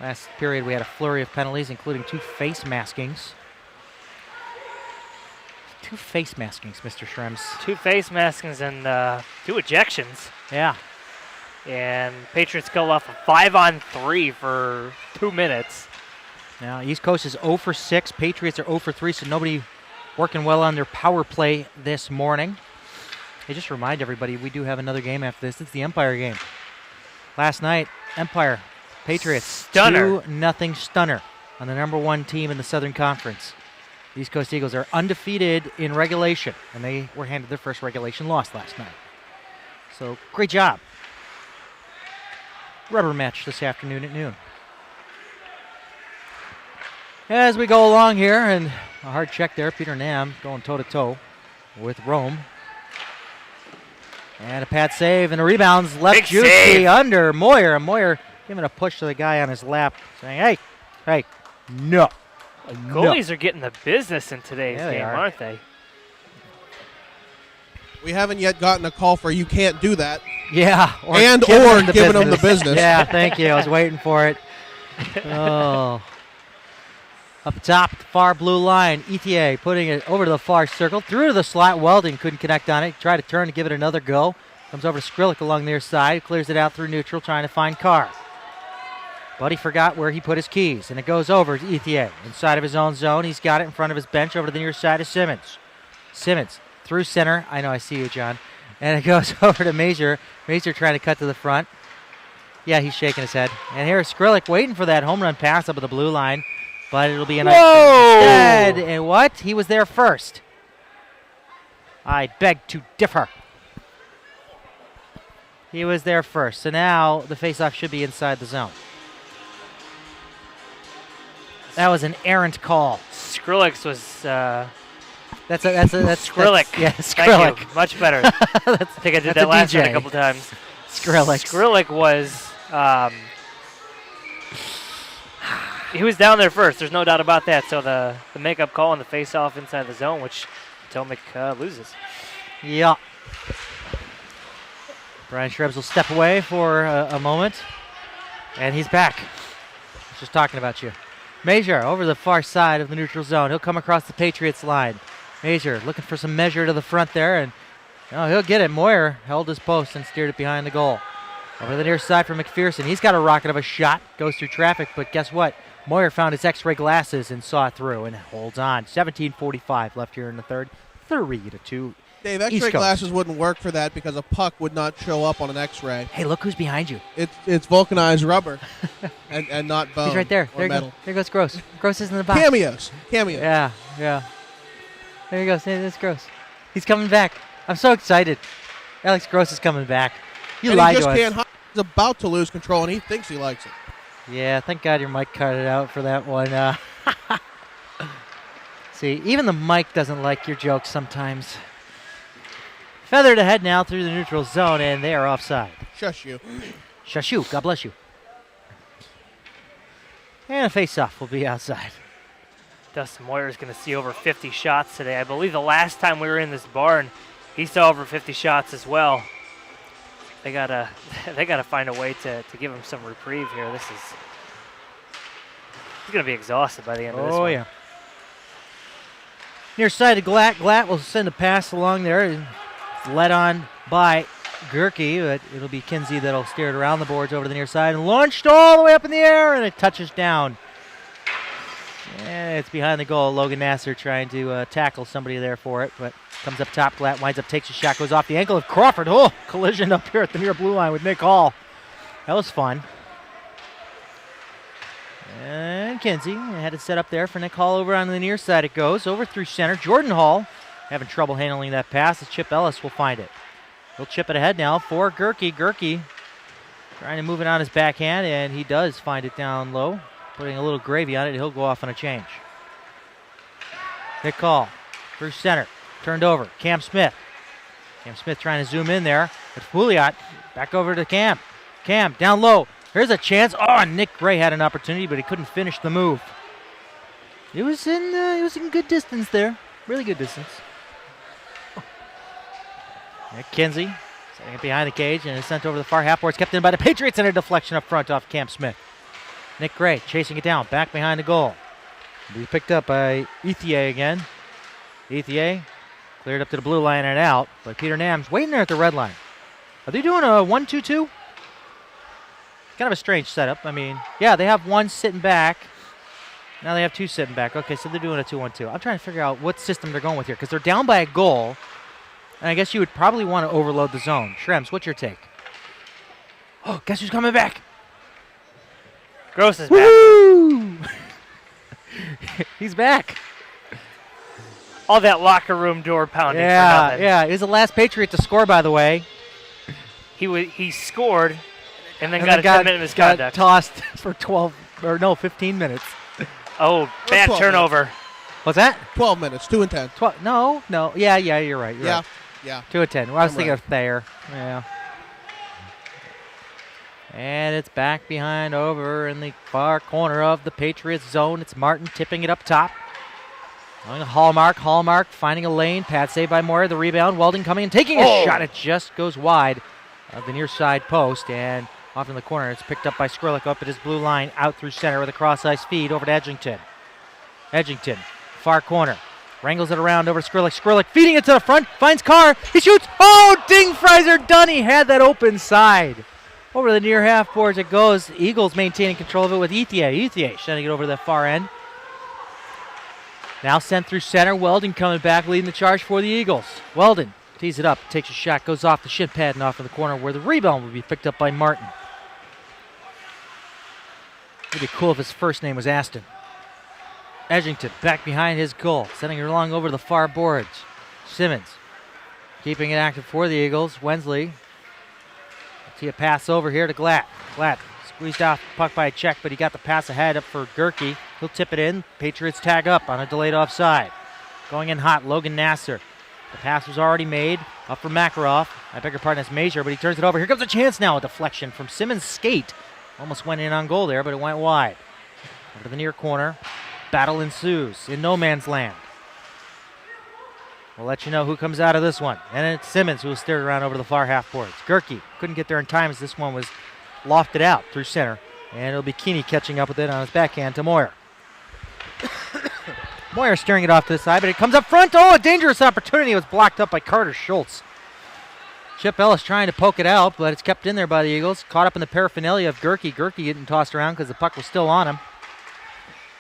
Last period we had a flurry of penalties, including 2 face maskings. 2 face maskings, Mr. Shrems. 2 face maskings and 2 ejections. Yeah. And Patriots go off a 5-on-3 for 2 minutes. Now, East Coast is 0 for 6. Patriots are 0 for 3, so nobody working well on their power play this morning. Hey, just remind everybody, we do have another game after this. It's the Empire game. Last night, Empire, Patriots, Stunner. 2-0 stunner on the number 1 team in the Southern Conference. The East Coast Eagles are undefeated in regulation, and they were handed their first regulation loss last night. So, great job. Rubber match this afternoon at noon. As we go along here, and a hard check there, Peter Nam going toe-to-toe with Rome. And a pad save and the rebounds left Big juicy save. under Moyer. And Moyer giving a push to the guy on his lap, saying, hey, no. Goalies are getting the business in today's Yeah, they game, are. aren't they? We haven't yet gotten a call for you can't do that. Yeah. Or giving them the business. Yeah, thank you. I was waiting for it. Oh. Up top, far blue line, ETA putting it over to the far circle, through to the slot. Welding couldn't connect on it. Tried to turn to give it another go. Comes over to Skrillick along their side, clears it out through neutral, trying to find Carr. But he forgot where he put his keys, and it goes over to ETA. Inside of his own zone, he's got it in front of his bench over to the near side of Simmons. Simmons through center. I know, I see you, John. And it goes over to Major. Major trying to cut to the front. Yeah, he's shaking his head. And here's Skrillick waiting for that home run pass up at the blue line. But it'll be a nice instead. And what? He was there first. I beg to differ. He was there first. So now the faceoff should be inside the zone. That was an errant call. Skrillex was That's Skrillick. Yeah, Thank Skrillick. you. Much better. I think I did that's that a last night DJ. a couple times. Skrillick. Skrillick was he was down there first. There's no doubt about that. So the makeup call and the face-off inside the zone, which Potomac loses. Yeah. Brian Shrebs will step away for a moment, and he's back. I was just talking about you. Major over the far side of the neutral zone. He'll come across the Patriots line. Major looking for some measure to the front there, and he'll get it. Moyer held his post and steered it behind the goal. Over to the near side for McPherson. He's got a rocket of a shot. Goes through traffic, but guess what? Moyer found his X-ray glasses and saw it through and holds on. 17:45 left here in the third. 3-2. Dave, East X-ray Coast. glasses wouldn't work for that because a puck would not show up on an X-ray. Hey, look who's behind you. It's vulcanized rubber and not bone. He's right there. Or There, metal. there goes Gross. Gross is in the box. Cameos. Yeah. There he goes. Hey, that's Gross. He's coming back. I'm so excited. Alex Gross is coming back. You And lied he to just us. can't hide. He's about to lose control, and he thinks he likes it. Yeah, thank God your mic cut it out for that one. See, even the mic doesn't like your jokes sometimes. Feathered ahead now through the neutral zone, and they are offside. Shush you. Shush you. God bless you. And a face-off will be outside. Dustin Moyer is going to see over 50 shots today. I believe the last time we were in this barn, he saw over 50 shots as well. They gotta find a way to give him some reprieve here. He's going to be exhausted by the end of this one. Oh, yeah. Near side of Glatt. Glatt will send a pass along there. And led on by Gerke, but it'll be Kinsey that'll steer it around the boards over to the near side and launched all the way up in the air, and it touches down. And it's behind the goal. Logan Nasser trying to tackle somebody there for it, but comes up top. Glatt winds up, takes a shot, goes off the ankle of Crawford. Oh, collision up here at the near blue line with Nick Hall. That was fun. And Kinsey had it set up there for Nick Hall over on the near side. It goes over through center. Jordan Hall having trouble handling that pass as Chip Ellis will find it. He'll chip it ahead now for Gerke. Gerke trying to move it on his backhand, and he does find it down low. Putting a little gravy on it, he'll go off on a change. Nick Hall through center. Turned over. Cam Smith. Cam Smith trying to zoom in there. But Fouliot back over to Cam. Cam down low. Here's a chance. Oh, and Nick Gray had an opportunity, but he couldn't finish the move. It was in good distance there. Really good distance. Nick Kinsey setting it behind the cage and is sent over the far half boards. Kept in by the Patriots and a deflection up front off Cam Smith. Nick Gray chasing it down. Back behind the goal. Be picked up by Ethier again. Ethier cleared up to the blue line and out, but Peter Nam's waiting there at the red line. Are they doing a 1-2-2? Kind of a strange setup. I mean, yeah, they have one sitting back. Now they have two sitting back. Okay, so they're doing a 2-1-2. I'm trying to figure out what system they're going with here because they're down by a goal, and I guess you would probably want to overload the zone. Shrems, what's your take? Oh, guess who's coming back? Gross is back. Woo! He's back. All that locker room door pounding for Yeah, nothing. yeah. He was the last Patriot to score, by the way. He scored and then And got then a 10-minute misconduct. got tossed for 15 minutes. Oh, bad 12 turnover. What's that? 12 minutes, 2 and 10. 12? No. Yeah, you're right. You're Yeah, right. yeah. 2 and 10. Well, I was I'm thinking right. of Thayer. Yeah. And it's back behind over in the far corner of the Patriots zone. It's Martin tipping it up top. Going to Hallmark. Hallmark finding a lane. Pat saved by Moyer. The rebound. Weldon coming and taking a shot. It just goes wide of the near side post. And off in the corner, it's picked up by Skrlik up at his blue line. Out through center with a cross-ice feed over to Edgington. Edgington, far corner. Wrangles it around over to Skrlik. Skrlik feeding it to the front. Finds Carr. He shoots. Oh, Ding Fraser Dunny had that open side. Over the near half boards it goes. Eagles maintaining control of it with Ethier. Ethier sending it over to the far end. Now sent through center. Weldon coming back, leading the charge for the Eagles. Weldon tees it up, takes a shot, goes off the shin pad and off in the corner where the rebound will be picked up by Martin. It'd be cool if his first name was Aston. Edgington back behind his goal, sending it along over the far boards. Simmons keeping it active for the Eagles. Wensley. See a pass over here to Glatt. Glatt squeezed off the puck by a check, but he got the pass ahead up for Gerke. He'll tip it in. Patriots tag up on a delayed offside. Going in hot, Logan Nasser. The pass was already made. Up for Makarov. I beg your pardon, it's Major, but he turns it over. Here comes a chance now. A deflection from Simmons' skate. Almost went in on goal there, but it went wide. Over to the near corner. Battle ensues in no man's land. We'll let you know who comes out of this one. And it's Simmons who will steer it around over the far half boards. Gerke couldn't get there in time as this one was lofted out through center. And it'll be Keeney catching up with it on his backhand to Moyer. Moyer steering it off to the side, but it comes up front. Oh, a dangerous opportunity. It was blocked up by Carter Schultz. Chip Ellis trying to poke it out, but it's kept in there by the Eagles. Caught up in the paraphernalia of Gerke. Gerke getting tossed around because the puck was still on him.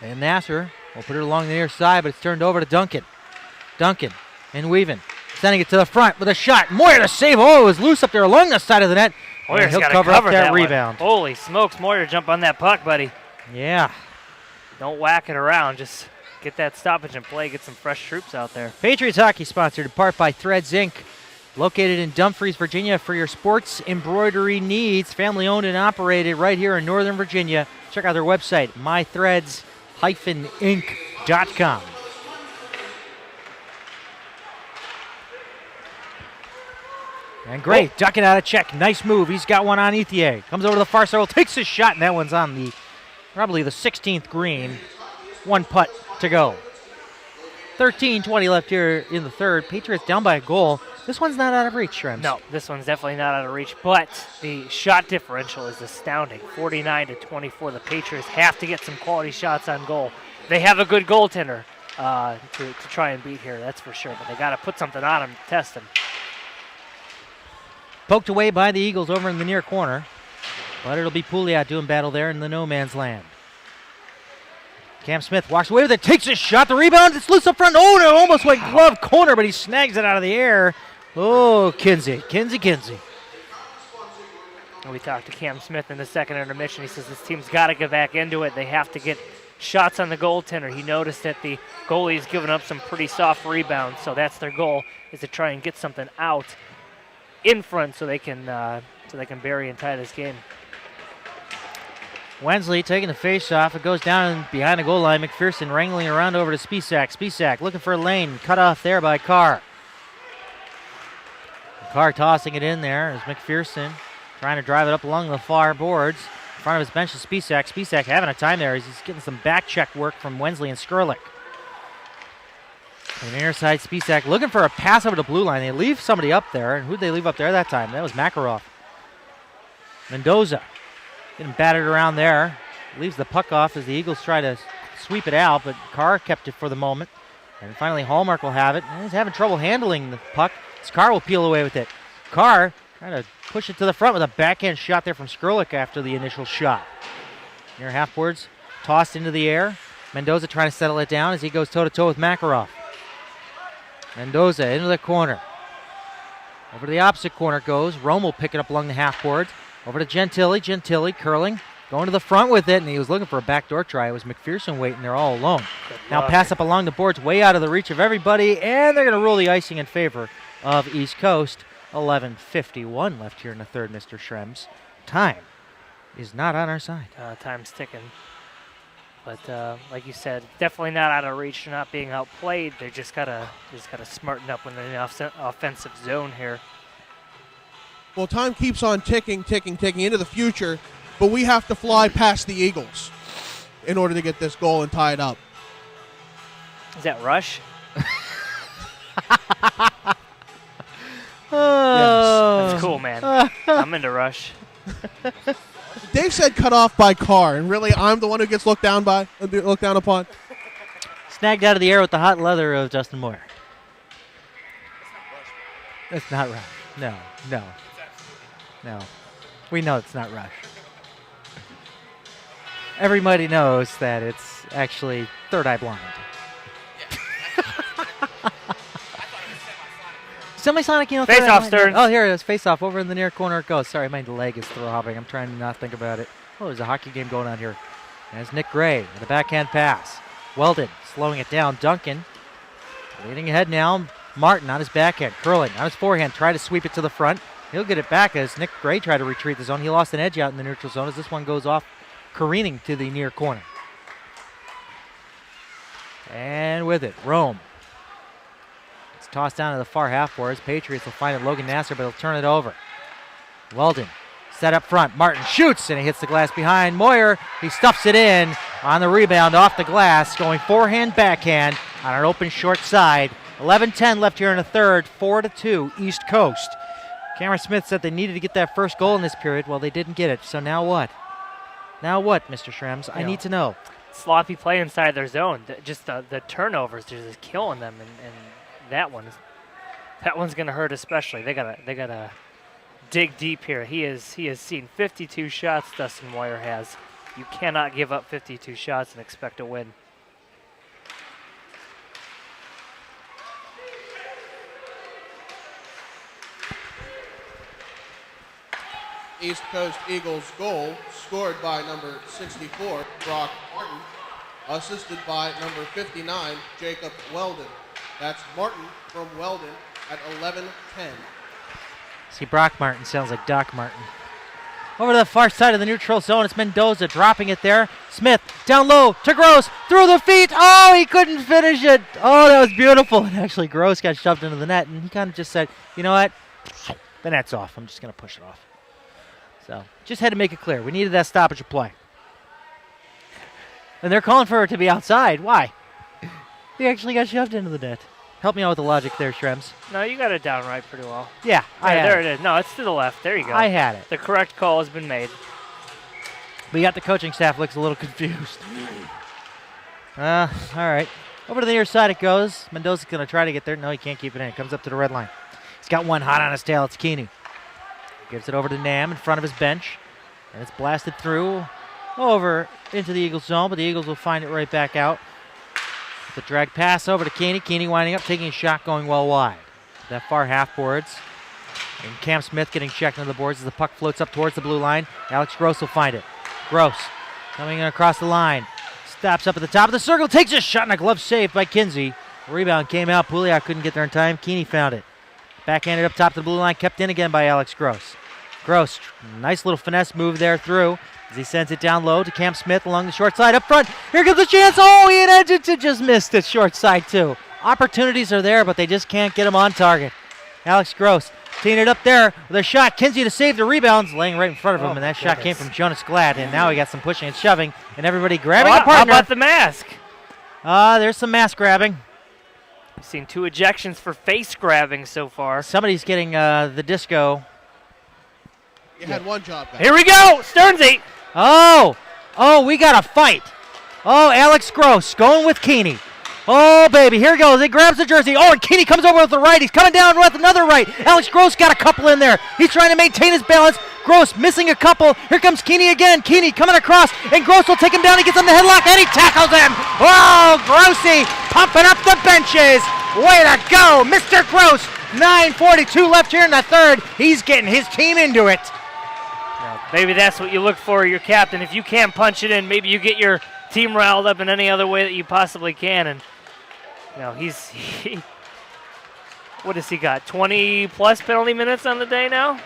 And Nasser will put it along the near side, but it's turned over to Duncan. Duncan and Weaven sending it to the front with a shot. Moyer to save. Oh, it was loose up there along the side of the net. Moyer's he'll got to cover up that one. rebound. Holy smokes, Moyer, jump on that puck, buddy. Yeah. Don't whack it around. Just get that stoppage and play. Get some fresh troops out there. Patriots hockey sponsored in part by Threads Inc., located in Dumfries, Virginia, for your sports embroidery needs. Family owned and operated right here in Northern Virginia. Check out their website, mythreads-inc.com. And Gray ducking out of check. Nice move. He's got one on Ethier. Comes over to the far circle, takes his shot, and that one's on probably the 16th green. One putt to go. 13:20 left here in the third. Patriots down by a goal. This one's not out of reach, Shrems. No, this one's definitely not out of reach, but the shot differential is astounding. 49-24. The Patriots have to get some quality shots on goal. They have a good goaltender to try and beat here, that's for sure, but they got to put something on him to test him. Poked away by the Eagles over in the near corner, but it'll be Pouliot doing battle there in the no man's land. Cam Smith walks away with it, takes his shot, the rebound, it's loose up front. Oh, no, almost went glove corner, but he snags it out of the air. Oh, Kinsey. And we talked to Cam Smith in the second intermission. He says this team's got to get back into it. They have to get shots on the goaltender. He noticed that the goalie's given up some pretty soft rebounds, so that's their goal, is to try and get something out in front so they can bury and tie this game. Wensley taking the face-off. It goes down behind the goal line. McPherson wrangling around over to Spisak. Spisak looking for a lane. Cut off there by Carr. Carr tossing it in there as McPherson trying to drive it up along the far boards. In front of his bench is Spisak. Spisak having a time there as he's getting some back check work from Wensley and Skurlik. On the near side, Spisak looking for a pass over the blue line. They leave somebody up there. And who'd they leave up there that time? That was Makarov. Mendoza getting battered around there. Leaves the puck off as the Eagles try to sweep it out, but Carr kept it for the moment. And finally Hallmark will have it. And he's having trouble handling the puck. As Carr will peel away with it. Carr trying to push it to the front with a backhand shot there from Skurlik after the initial shot. Near half-boards, tossed into the air. Mendoza trying to settle it down as he goes toe-to-toe with Makarov. Mendoza into the corner. Over to the opposite corner goes. Rome will pick it up along the half-boards. Over to Gentili. Gentili curling. Going to the front with it, and he was looking for a backdoor try. It was McPherson waiting there all alone. Now pass up along the boards, way out of the reach of everybody, and they're going to rule the icing in favor of East Coast. 11:51 left here in the third, Mr. Schrems. Time is not on our side. Time's ticking. But like you said, definitely not out of reach. They're not being outplayed. They just gotta smarten up when they're in the offensive zone here. Well, time keeps on ticking into the future, but we have to fly past the Eagles in order to get this goal and tie it up. Is that Rush? Oh. That's cool, man. I'm into Rush. Dave said cut off by Carr, and really I'm the one who gets looked down upon. Snagged out of the air with the hot leather of Justin Moyer. It's not Rush. No. We know it's not Rush. Everybody knows that it's actually Third Eye Blind. Semi-Sonic, Face off, Stearns. Oh, here it is. Face off. Over in the near corner it goes. Sorry, my leg is throbbing. I'm trying to not think about it. Oh, there's a hockey game going on here. There's Nick Gray with a backhand pass. Weldon slowing it down. Duncan leading ahead now. Martin on his backhand. Curling on his forehand. Try to sweep it to the front. He'll get it back as Nick Gray tried to retreat the zone. He lost an edge out in the neutral zone as this one goes off careening to the near corner. And with it, Rome. It's tossed down to the far half boards. Patriots will find it. Logan Nasser, but he'll turn it over. Weldon set up front. Martin shoots, and he hits the glass behind. Moyer, he stuffs it in on the rebound off the glass, going forehand, backhand on an open short side. 11:10 left here in the third. 4-2 East Coast. Cameron Smith said they needed to get that first goal in this period. Well, they didn't get it. So now what? Now what, Mr. Schrems? I need to know. Sloppy play inside their zone. Just the turnovers, they're just killing them, and that one's going to hurt especially. They gotta dig deep here. He has seen 52 shots. Dustin Moyer has. You cannot give up 52 shots and expect a win. East Coast Eagles goal scored by number 64, Brock Martin, assisted by number 59, Jacob Weldon. That's Martin from Weldon at 11:10. See, Brock Martin sounds like Doc Martin. Over to the far side of the neutral zone, it's Mendoza dropping it there. Smith down low to Gross, through the feet. Oh, he couldn't finish it. Oh, that was beautiful. And actually, Gross got shoved into the net, and he kind of just said, you know what? The net's off. I'm just going to push it off. So just had to make it clear. We needed that stoppage of play. And they're calling for it to be outside. Why? He actually got shoved into the net. Help me out with the logic there, Shrems. No, you got it down right pretty well. Yeah, There it is. No, it's to the left. There you go. I had it. The correct call has been made. But you got the coaching staff looks a little confused. All right. Over to the near side it goes. Mendoza's going to try to get there. No, he can't keep it in. It comes up to the red line. He's got one hot on his tail. It's Keeney. Gives it over to Nam in front of his bench. And it's blasted through over into the Eagles zone, but the Eagles will find it right back out. The drag pass over to Keeney. Keeney winding up, taking a shot, going well wide. That far half boards. And Cam Smith getting checked on the boards as the puck floats up towards the blue line. Alex Gross will find it. Gross coming in across the line. Stops up at the top of the circle. Takes a shot and a glove saved by Kinsey. Rebound came out. Pouliot couldn't get there in time. Keeney found it. Backhanded up top to the blue line. Kept in again by Alex Gross. Gross, nice little finesse move there through as he sends it down low to Cam Smith along the short side up front. Here comes the chance. Oh, he had just missed it short side too. Opportunities are there, but they just can't get him on target. Alex Gross teeing it up there with a shot. Kinsey to save the rebounds, laying right in front of him, and that shot came from Jonas Glad, and now he got some pushing and shoving, and everybody grabbing a partner. How about the mask? There's some mask grabbing. We've seen 2 ejections for face grabbing so far. Somebody's getting the disco. You had one job, guys. Here we go, Stearnsy. Oh, we got a fight. Oh, Alex Gross going with Keeney. Oh, baby, here he goes. He grabs the jersey. Oh, and Keeney comes over with the right. He's coming down with another right. Alex Gross got a couple in there. He's trying to maintain his balance. Gross missing a couple. Here comes Keeney again. Keeney coming across, and Gross will take him down. He gets on the headlock, and he tackles him. Oh, Grossy pumping up the benches. Way to go, Mr. Gross. 9:42 left here in the third. He's getting his team into it. Maybe that's what you look for, your captain. If you can't punch it in, maybe you get your team riled up in any other way that you possibly can. And what has he got? 20 plus penalty minutes on the day now?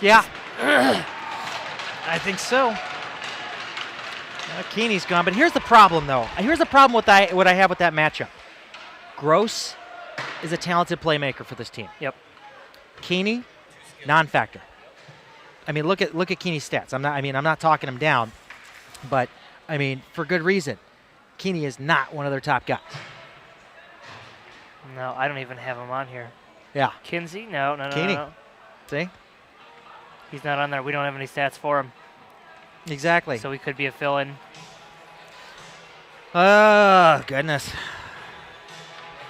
Yeah. I think so. Keeney's gone, but here's the problem, though. Here's the problem with what I have with that matchup. Gross is a talented playmaker for this team. Yep. Keeney, non-factor. I mean, look at Keeney's stats. I'm not talking him down, but I mean, for good reason. Keeney is not one of their top guys. No, I don't even have him on here. Yeah. Kinsey? No. Keeney. No. See? He's not on there. We don't have any stats for him. Exactly. So he could be a fill-in. Oh, goodness.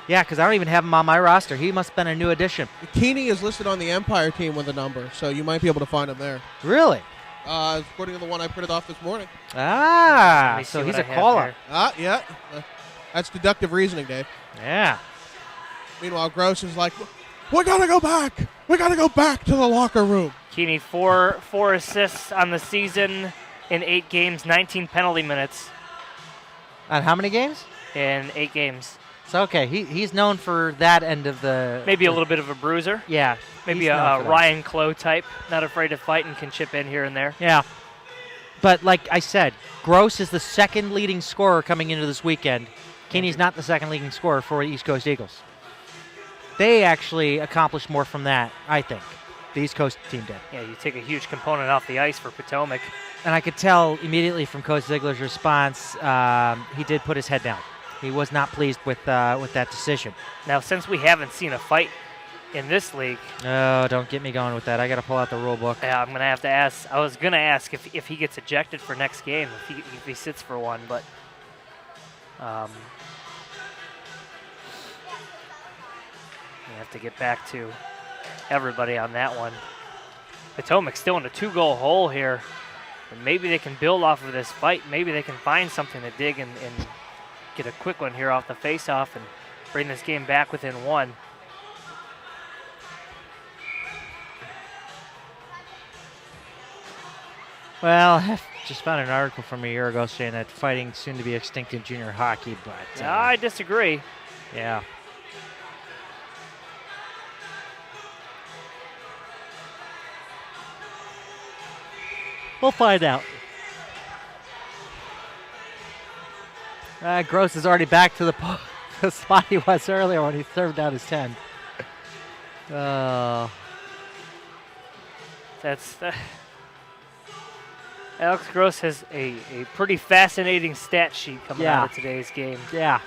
Yeah, because I don't even have him on my roster. He must have been a new addition. Keeney is listed on the Empire team with a number, so you might be able to find him there. Really? According to the one I printed off this morning. So he's a caller. Yeah. That's deductive reasoning, Dave. Yeah. Meanwhile, Gross is like, we got to go back. We got to go back to the locker room. Keeney, four assists on the season in 8 games, 19 penalty minutes. On how many games? In 8 games. So, okay, he's known for that end of the... Maybe a little bit of a bruiser. Yeah. Maybe a Ryan Clough type, not afraid to fight and can chip in here and there. Yeah. But like I said, Gross is the second leading scorer coming into this weekend. Keeney's not the second leading scorer for the East Coast Eagles. They actually accomplished more from that, I think. The East Coast team did. Yeah, you take a huge component off the ice for Potomac. And I could tell immediately from Coach Ziegler's response, he did put his head down. He was not pleased with that decision. Now, since we haven't seen a fight in this league... Oh, don't get me going with that. I got to pull out the rule book. Yeah, I'm going to have to ask. I was going to ask if he gets ejected for next game, if he sits for one, but... we have to get back to everybody on that one. Potomac's still in a 2-goal hole here. And maybe they can build off of this fight. Maybe they can find something to dig and get a quick one here off the face-off and bring this game back within 1. Well, I just found an article from a year ago saying that fighting soon to be extinct in junior hockey, but... I disagree. Yeah. We'll find out. Gross is already back to the spot he was earlier when he served out his 10. That's Alex Gross has a pretty fascinating stat sheet coming out of today's game. Yeah.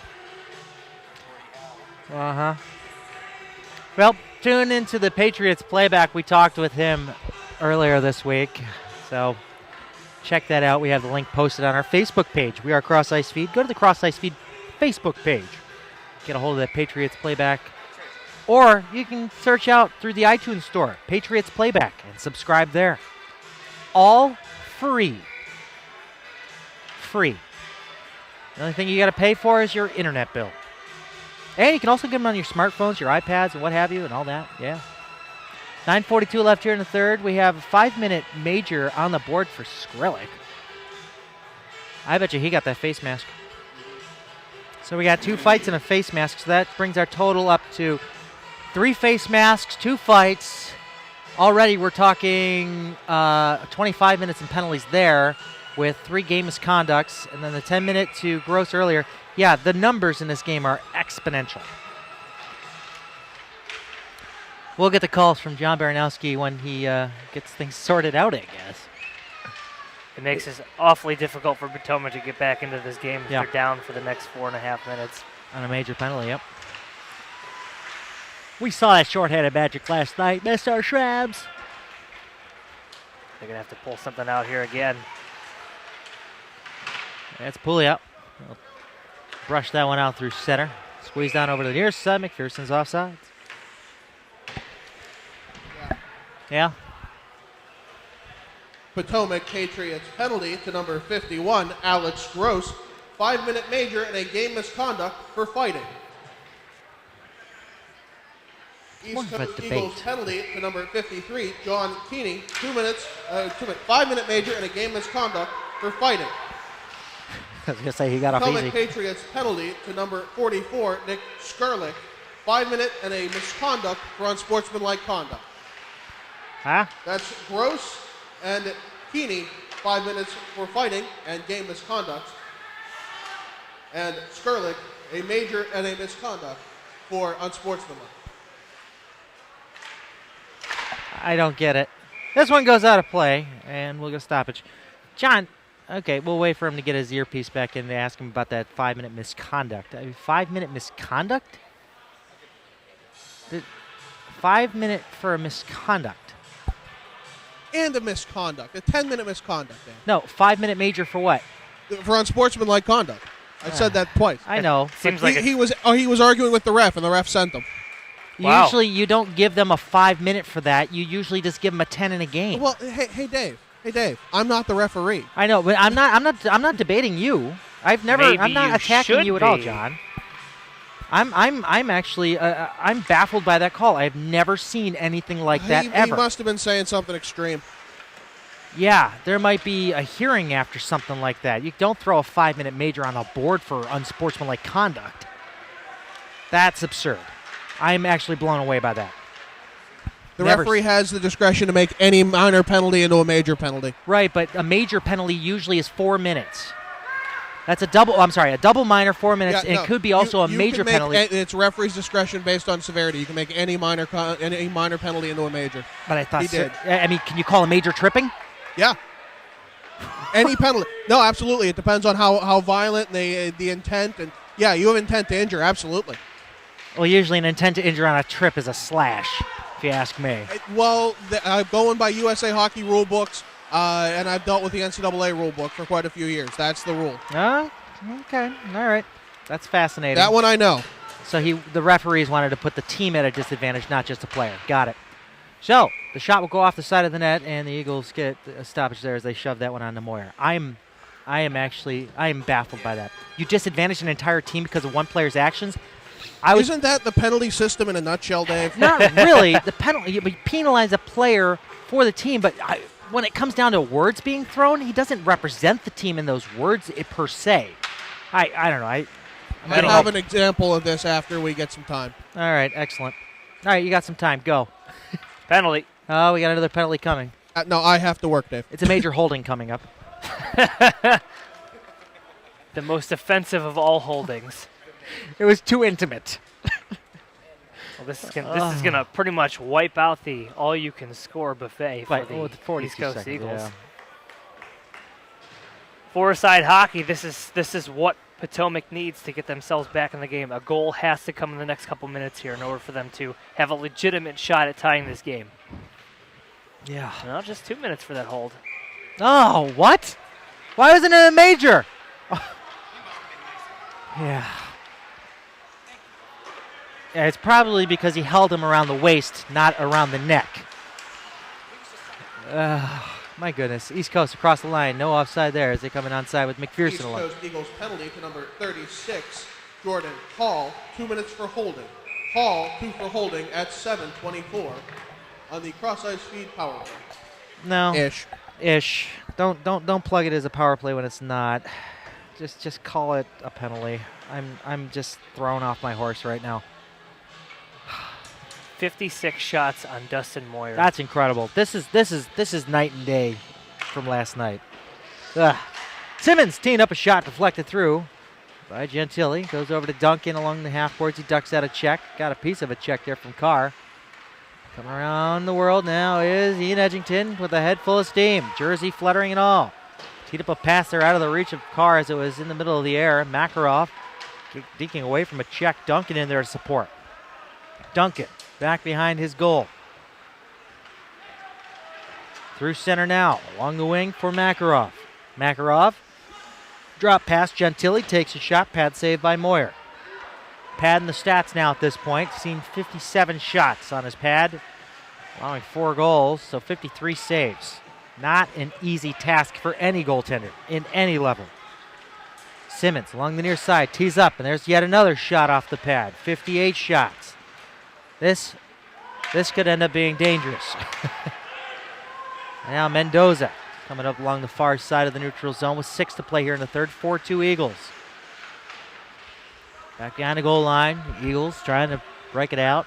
Well, tune into the Patriots playback. We talked with him earlier this week, so check that out. We have the link posted on our Facebook page. We are Cross Ice Feed. Go to the Cross Ice Feed Facebook page. Get a hold of that Patriots playback. Or you can search out through the iTunes store, Patriots Playback, and subscribe there. All free. Free. The only thing you got to pay for is your internet bill. And you can also get them on your smartphones, your iPads, and what have you, and all that. Yeah. 9:42 left here in the third. We have a 5-minute major on the board for Skrillex. I bet you he got that face mask. So we got 2 fights and a face mask, so that brings our total up to 3 face masks, 2 fights. Already we're talking 25 minutes and penalties there with 3 game misconducts, and then the 10-minute to Gross earlier. Yeah, the numbers in this game are exponential. We'll get the calls from John Baranowski when he gets things sorted out, I guess. It makes it awfully difficult for Potomac to get back into this game if they're down for the next 4.5 minutes. On a major penalty, yep. We saw that shorthanded magic last night. Missed our shrabs. They're going to have to pull something out here again. That's pulley out. We'll brush that one out through center. Squeeze down over to the near side. McPherson's offsides. Yeah. Potomac Patriots penalty to number 51, Alex Gross. 5-minute major and a game misconduct for fighting. East Coast Eagles penalty to number 53, John Keeney. 5-minute major and a game misconduct for fighting. I was going to say he got off Potomac easy. Patriots penalty to number 44, Nick Skrillex. 5-minute and a misconduct for unsportsmanlike conduct. Huh? That's Gross and Keeney, 5 minutes for fighting and game misconduct. And Skrillex, a major and a misconduct for unsportsmanlike. I don't get it. This one goes out of play, and we'll go stoppage. John, okay, we'll wait for him to get his earpiece back in and ask him about that 5-minute misconduct. 5-minute misconduct? 5-minute for a misconduct. And a misconduct, a 10-minute misconduct. Dan. No, 5-minute major for what? For unsportsmanlike conduct. I said that twice. I know. Seems like he was arguing with the ref, and the ref sent him. Wow. Usually you don't give them a 5-minute for that. You usually just give them a 10 in a game. Well, hey, Dave. I'm not the referee. I know, but I'm not debating you. I'm not attacking you at all, John. I'm actually I'm baffled by that call. I've never seen anything like that ever. He must have been saying something extreme. Yeah, there might be a hearing after something like that. You don't throw a 5-minute major on the board for unsportsmanlike conduct. That's absurd. I'm actually blown away by that. The referee has the discretion to make any minor penalty into a major penalty. Right, but a major penalty usually is 4 minutes. That's a double minor, 4 minutes, and it could be also a major penalty. It's referee's discretion based on severity. You can make any minor penalty into a major. But I thought he did. I mean, can you call a major tripping? Yeah. Any penalty. No, absolutely. It depends on how violent and the intent. And yeah, you have intent to injure, absolutely. Well, usually an intent to injure on a trip is a slash, if you ask me. Well, I'm going by USA Hockey rule books, and I've dealt with the NCAA rule book for quite a few years. That's the rule. Oh, okay. All right. That's fascinating. That one I know. So the referees wanted to put the team at a disadvantage, not just the player. Got it. So the shot will go off the side of the net, and the Eagles get a stoppage there as they shove that one on to Moyer. I am baffled by that. You disadvantage an entire team because of one player's actions. Isn't that the penalty system in a nutshell, Dave? Not really. The penalty, you penalize a player for the team, but when it comes down to words being thrown, he doesn't represent the team in those words per se. I don't know. I have an example of this after we get some time. All right, excellent. All right, you got some time. Go. Penalty. Oh, we got another penalty coming. No, I have to work, Dave. It's a major holding coming up. The most offensive of all holdings. It was too intimate. Well, this is gonna pretty much wipe out the all-you-can-score buffet for But, the with 42 East Coast seconds, Eagles. yeah. Four-side hockey. This is what Potomac needs to get themselves back in the game. A goal has to come in the next couple minutes here in order for them to have a legitimate shot at tying this game. Yeah. Well, just 2 minutes for that hold. Oh, what? Why wasn't it a major? Yeah. Yeah, it's probably because he held him around the waist, not around the neck. My goodness. East Coast across the line. No offside there as they come in onside with East McPherson alone. Coast Eagles penalty to number 36, Jordan Hall. 2 minutes for holding. Hall, 2 for holding at 7:24 on the cross-ice feed power play. No. Ish. Don't plug it as a power play when it's not. Just call it a penalty. I'm just thrown off my horse right now. 56 shots on Dustin Moyer. That's incredible. This is night and day from last night. Ugh. Simmons teeing up a shot deflected through by Gentili. Goes over to Duncan along the half boards. He ducks out a check. Got a piece of a check there from Carr. Coming around the world now is Ian Edgington with a head full of steam. Jersey fluttering and all. Teed up a pass there out of the reach of Carr as it was in the middle of the air. Makarov deking away from a check. Duncan in there to support. Duncan back behind his goal. Through center now. Along the wing for Makarov. Makarov drop past Gentili. Takes a shot. Pad saved by Moyer. Padding the stats now at this point. Seen 57 shots on his pad. Allowing 4 goals. So 53 saves. Not an easy task for any goaltender in any level. Simmons along the near side. Tees up. And there's yet another shot off the pad. 58 shots. This could end up being dangerous. Now Mendoza coming up along the far side of the neutral zone with 6 to play here in the third. 4-2 Eagles. Back behind the goal line. Eagles trying to break it out.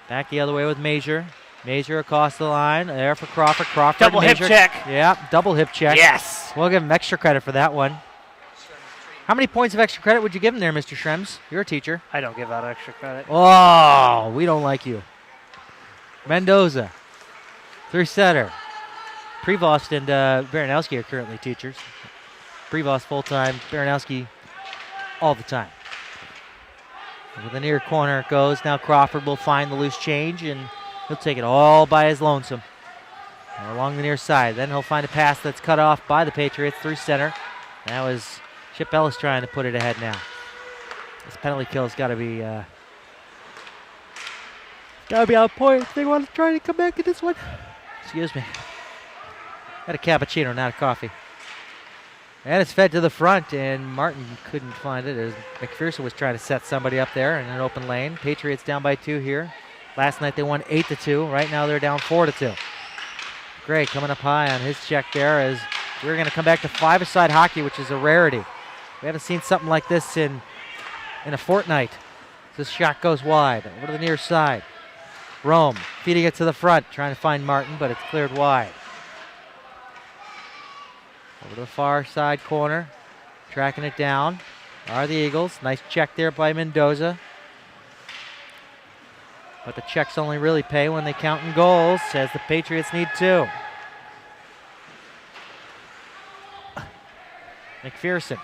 Back the other way with Major. Major across the line. There for Crawford. Crawford. Double hip Major. check. Yeah, double hip check. Yes. We'll give him extra credit for that one. How many points of extra credit would you give him there, Mr. Schrems? You're a teacher. I don't give out extra credit. Oh, we don't like you. Mendoza. Through center. Prevost and Baranowski are currently teachers. Prevost full-time, Baranowski all the time. Over the near corner it goes. Now Crawford will find the loose change, and he'll take it all by his lonesome. Along the near side. Then he'll find a pass that's cut off by the Patriots through center. That was Chip Ellis trying to put it ahead now. This penalty kill's got to be on point if they want to try to come back in this one. Excuse me. Got a cappuccino, not a coffee. And it's fed to the front, and Martin couldn't find it as McPherson was trying to set somebody up there in an open lane. Patriots down by 2 here. Last night they won 8-2. Right now they're down 4-2. Gray coming up high on his check there as we're going to come back to 5-a-side hockey, which is a rarity. We haven't seen something like this in a fortnight. This shot goes wide over to the near side. Rome feeding it to the front, trying to find Martin, but it's cleared wide. Over to the far side corner, tracking it down are the Eagles. Nice check there by Mendoza. But the checks only really pay when they count in goals, as the Patriots need 2. McPherson,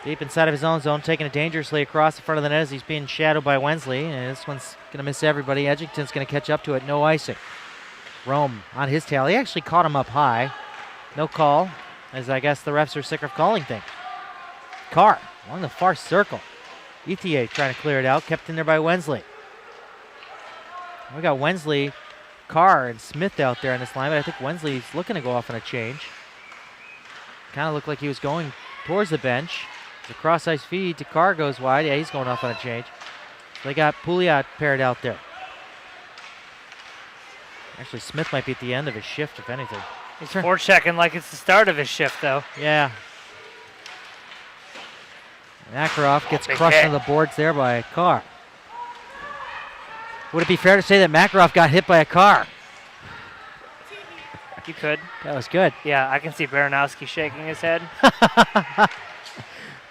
deep inside of his own zone, taking it dangerously across the front of the net as he's being shadowed by Wensley. And this one's going to miss everybody. Edgington's going to catch up to it. No icing. Rome on his tail. He actually caught him up high. No call, as I guess the refs are sick of calling things. Carr along the far circle. ETA trying to clear it out. Kept in there by Wensley. We got Wensley, Carr, and Smith out there on this line, but I think Wensley's looking to go off on a change. Kind of looked like he was going towards the bench. The cross-ice feed to Carr goes wide. Yeah, he's going off on a change. They got Pouliot paired out there. Actually, Smith might be at the end of his shift, if anything. He's forechecking like it's the start of his shift, though. Yeah. Makarov gets crushed on the boards there by a car. Would it be fair to say that Makarov got hit by a car? You could. That was good. Yeah, I can see Baranowski shaking his head.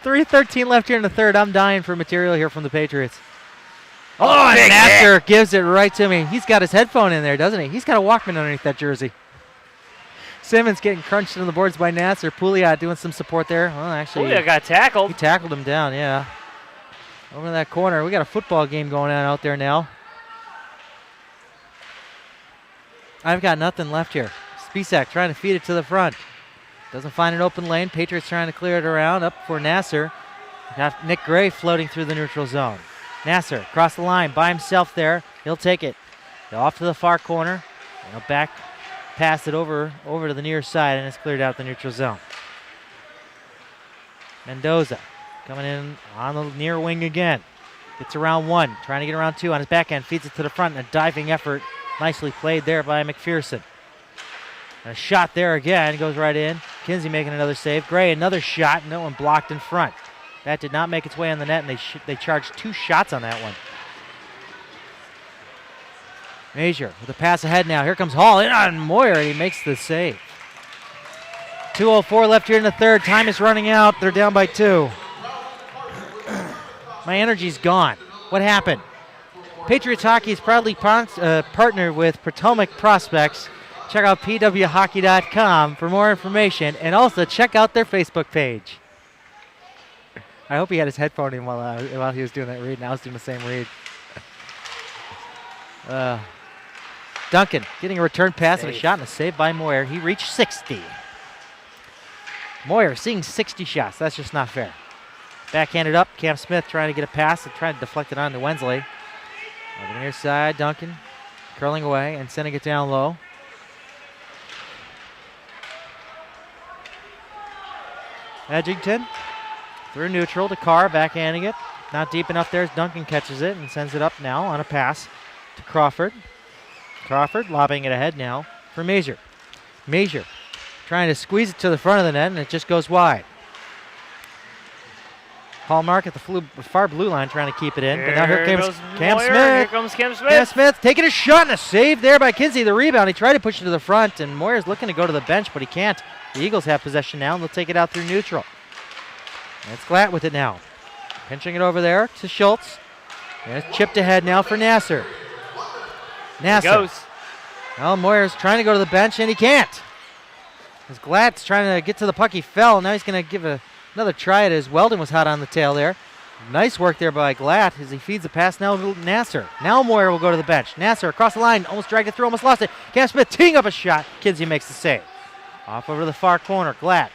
3:13 left here in the third. I'm dying for material here from the Patriots. Oh, and big Nasser gives it right to me. He's got his headphone in there, doesn't he? He's got a Walkman underneath that jersey. Simmons getting crunched on the boards by Nasser. Pouliot doing some support there. Well, actually, Pouliot got tackled. he tackled him down, yeah. Over in that corner. We got a football game going on out there now. I've got nothing left here. Spisak trying to feed it to the front. Doesn't find an open lane. Patriots trying to clear it around. Up for Nasser. Got Nick Gray floating through the neutral zone. Nasser across the line by himself there. He'll take it. Off to the far corner. And he'll back pass it over to the near side, and it's cleared out the neutral zone. Mendoza coming in on the near wing again. Gets around one. Trying to get around two on his back end. Feeds it to the front. A diving effort. Nicely played there by McPherson. And a shot there again. Goes right in. Kinsey making another save. Gray another shot. No one blocked in front. That did not make its way on the net, and they charged 2 shots on that one. Major with a pass ahead now. Here comes Hall in on Moyer, and he makes the save. 2:04 left here in the third. Time is running out. They're down by 2. My energy's gone. What happened? Patriots Hockey is proudly partnered with Potomac Prospects. Check out pwhockey.com for more information, and also check out their Facebook page. I hope he had his headphone in while he was doing that read, and I was doing the same read. Duncan getting a return pass and a shot and a save by Moyer. He reached 60. Moyer seeing 60 shots. That's just not fair. Backhanded up. Cam Smith trying to get a pass and trying to deflect it on to Wensley. On the near side, Duncan curling away and sending it down low. Edgington through neutral to Carr, backhanding it. Not deep enough there as Duncan catches it and sends it up now on a pass to Crawford. Crawford lobbing it ahead now for Major. Major trying to squeeze it to the front of the net, and it just goes wide. Hallmark at the far blue line trying to keep it in. But now here comes Cam Moyer. Smith. Here comes Cam Smith. Cam Smith taking a shot and a save there by Kinsey. The rebound. He tried to push it to the front, and Moyer's looking to go to the bench, but he can't. The Eagles have possession now, and they'll take it out through neutral. And it's Glatt with it now. Pinching it over there to Schultz. And it's chipped ahead now for Nasser. Nasser. He goes. Well, Moyer's trying to go to the bench, and he can't. As Glatt's trying to get to the puck, he fell. Now he's going to give another try at it as Weldon was hot on the tail there. Nice work there by Glatt as he feeds the pass now to Nasser. Now Moyer will go to the bench. Nasser across the line, almost dragged it through, almost lost it. Cam Smith teeing up a shot. Kinsey makes the save. Off over to the far corner, Glatt.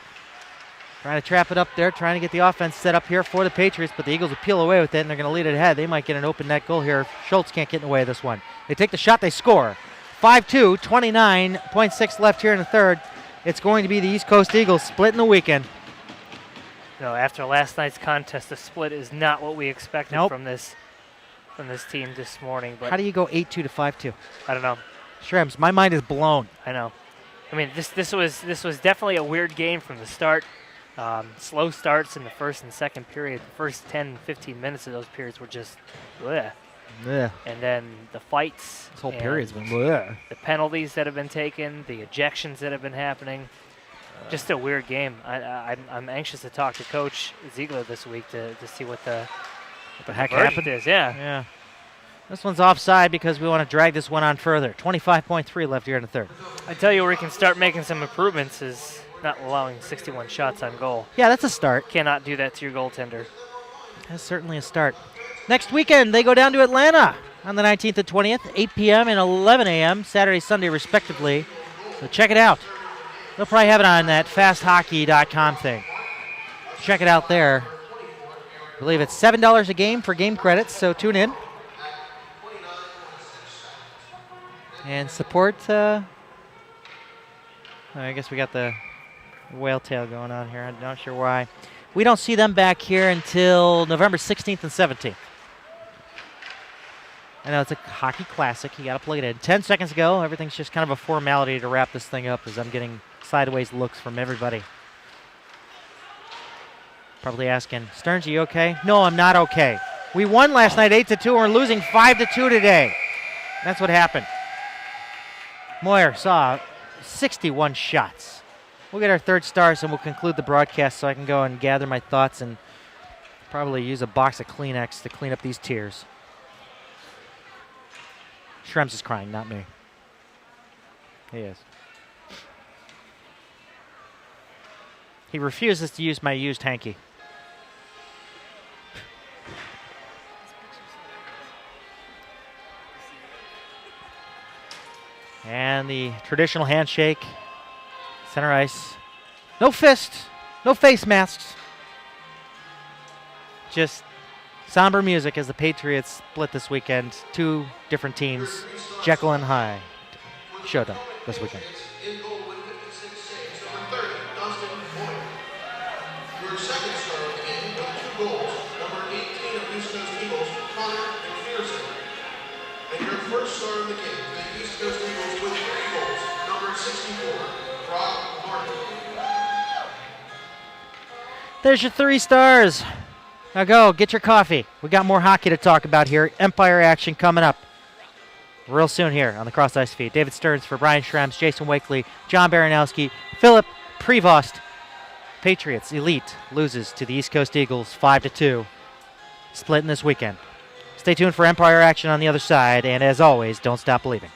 Trying to trap it up there, trying to get the offense set up here for the Patriots, but the Eagles will peel away with it, and they're going to lead it ahead. They might get an open net goal here. Schultz can't get in the way of this one. They take the shot, they score. 5-2, 29.6 left here in the third. It's going to be the East Coast Eagles splitting the weekend. No, after last night's contest, the split is not what we expected from this team this morning. But how do you go 8-2 to 5-2? I don't know. Shrems, my mind is blown. I know. I mean, this was definitely a weird game from the start. Slow starts in the first and second period. The first 10, 15 minutes of those periods were just bleh. Yeah. And then the fights. This whole period's been bleh. The penalties that have been taken, the ejections that have been happening. Just a weird game. I'm anxious to talk to Coach Ziegler this week to see what the heck verdict happened is. Yeah. Yeah. This one's offside because we want to drag this one on further. 25.3 left here in the third. I tell you where we can start making some improvements is not allowing 61 shots on goal. Yeah, that's a start. Cannot do that to your goaltender. That's certainly a start. Next weekend, they go down to Atlanta on the 19th and 20th, 8 p.m. and 11 a.m., Saturday, Sunday, respectively. So check it out. They'll probably have it on that fasthockey.com thing. Check it out there. I believe it's $7 a game for game credits, so tune in. And support, I guess we got the whale tail going on here. I'm not sure why. We don't see them back here until November 16th and 17th. I know it's a hockey classic. You got to plug it in. 10 seconds ago, everything's just kind of a formality to wrap this thing up as I'm getting sideways looks from everybody. Probably asking, Stearns, are you okay? No, I'm not okay. We won last night 8-2, and we're losing 5-2 today. That's what happened. Moyer saw 61 shots. We'll get our third stars, and we'll conclude the broadcast so I can go and gather my thoughts and probably use a box of Kleenex to clean up these tears. Shrems is crying, not me. He is. He refuses to use my used hanky. And the traditional handshake. Center ice. No fist. No face masks. Just somber music as the Patriots split this weekend. Two different teams, Jekyll and Hyde, showed up this weekend. In goal with 56 saves, number 30, Dustin Moyer. Your second star of the game with 2 goals, number 18 of East Coast Eagles, Connor McPherson. And your first star of the game for the East Coast Eagles with 3 goals, number 64, Brock Martin. There's your 3 stars. Now go, get your coffee. We got more hockey to talk about here. Empire action coming up real soon here on the Cross Ice feed. David Stearns for Brian Schrems, Jason Wakely, John Baranowski, Philip Prevost. Patriots Elite loses to the East Coast Eagles 5-2. Splitting this weekend. Stay tuned for Empire action on the other side, and as always, don't stop believing.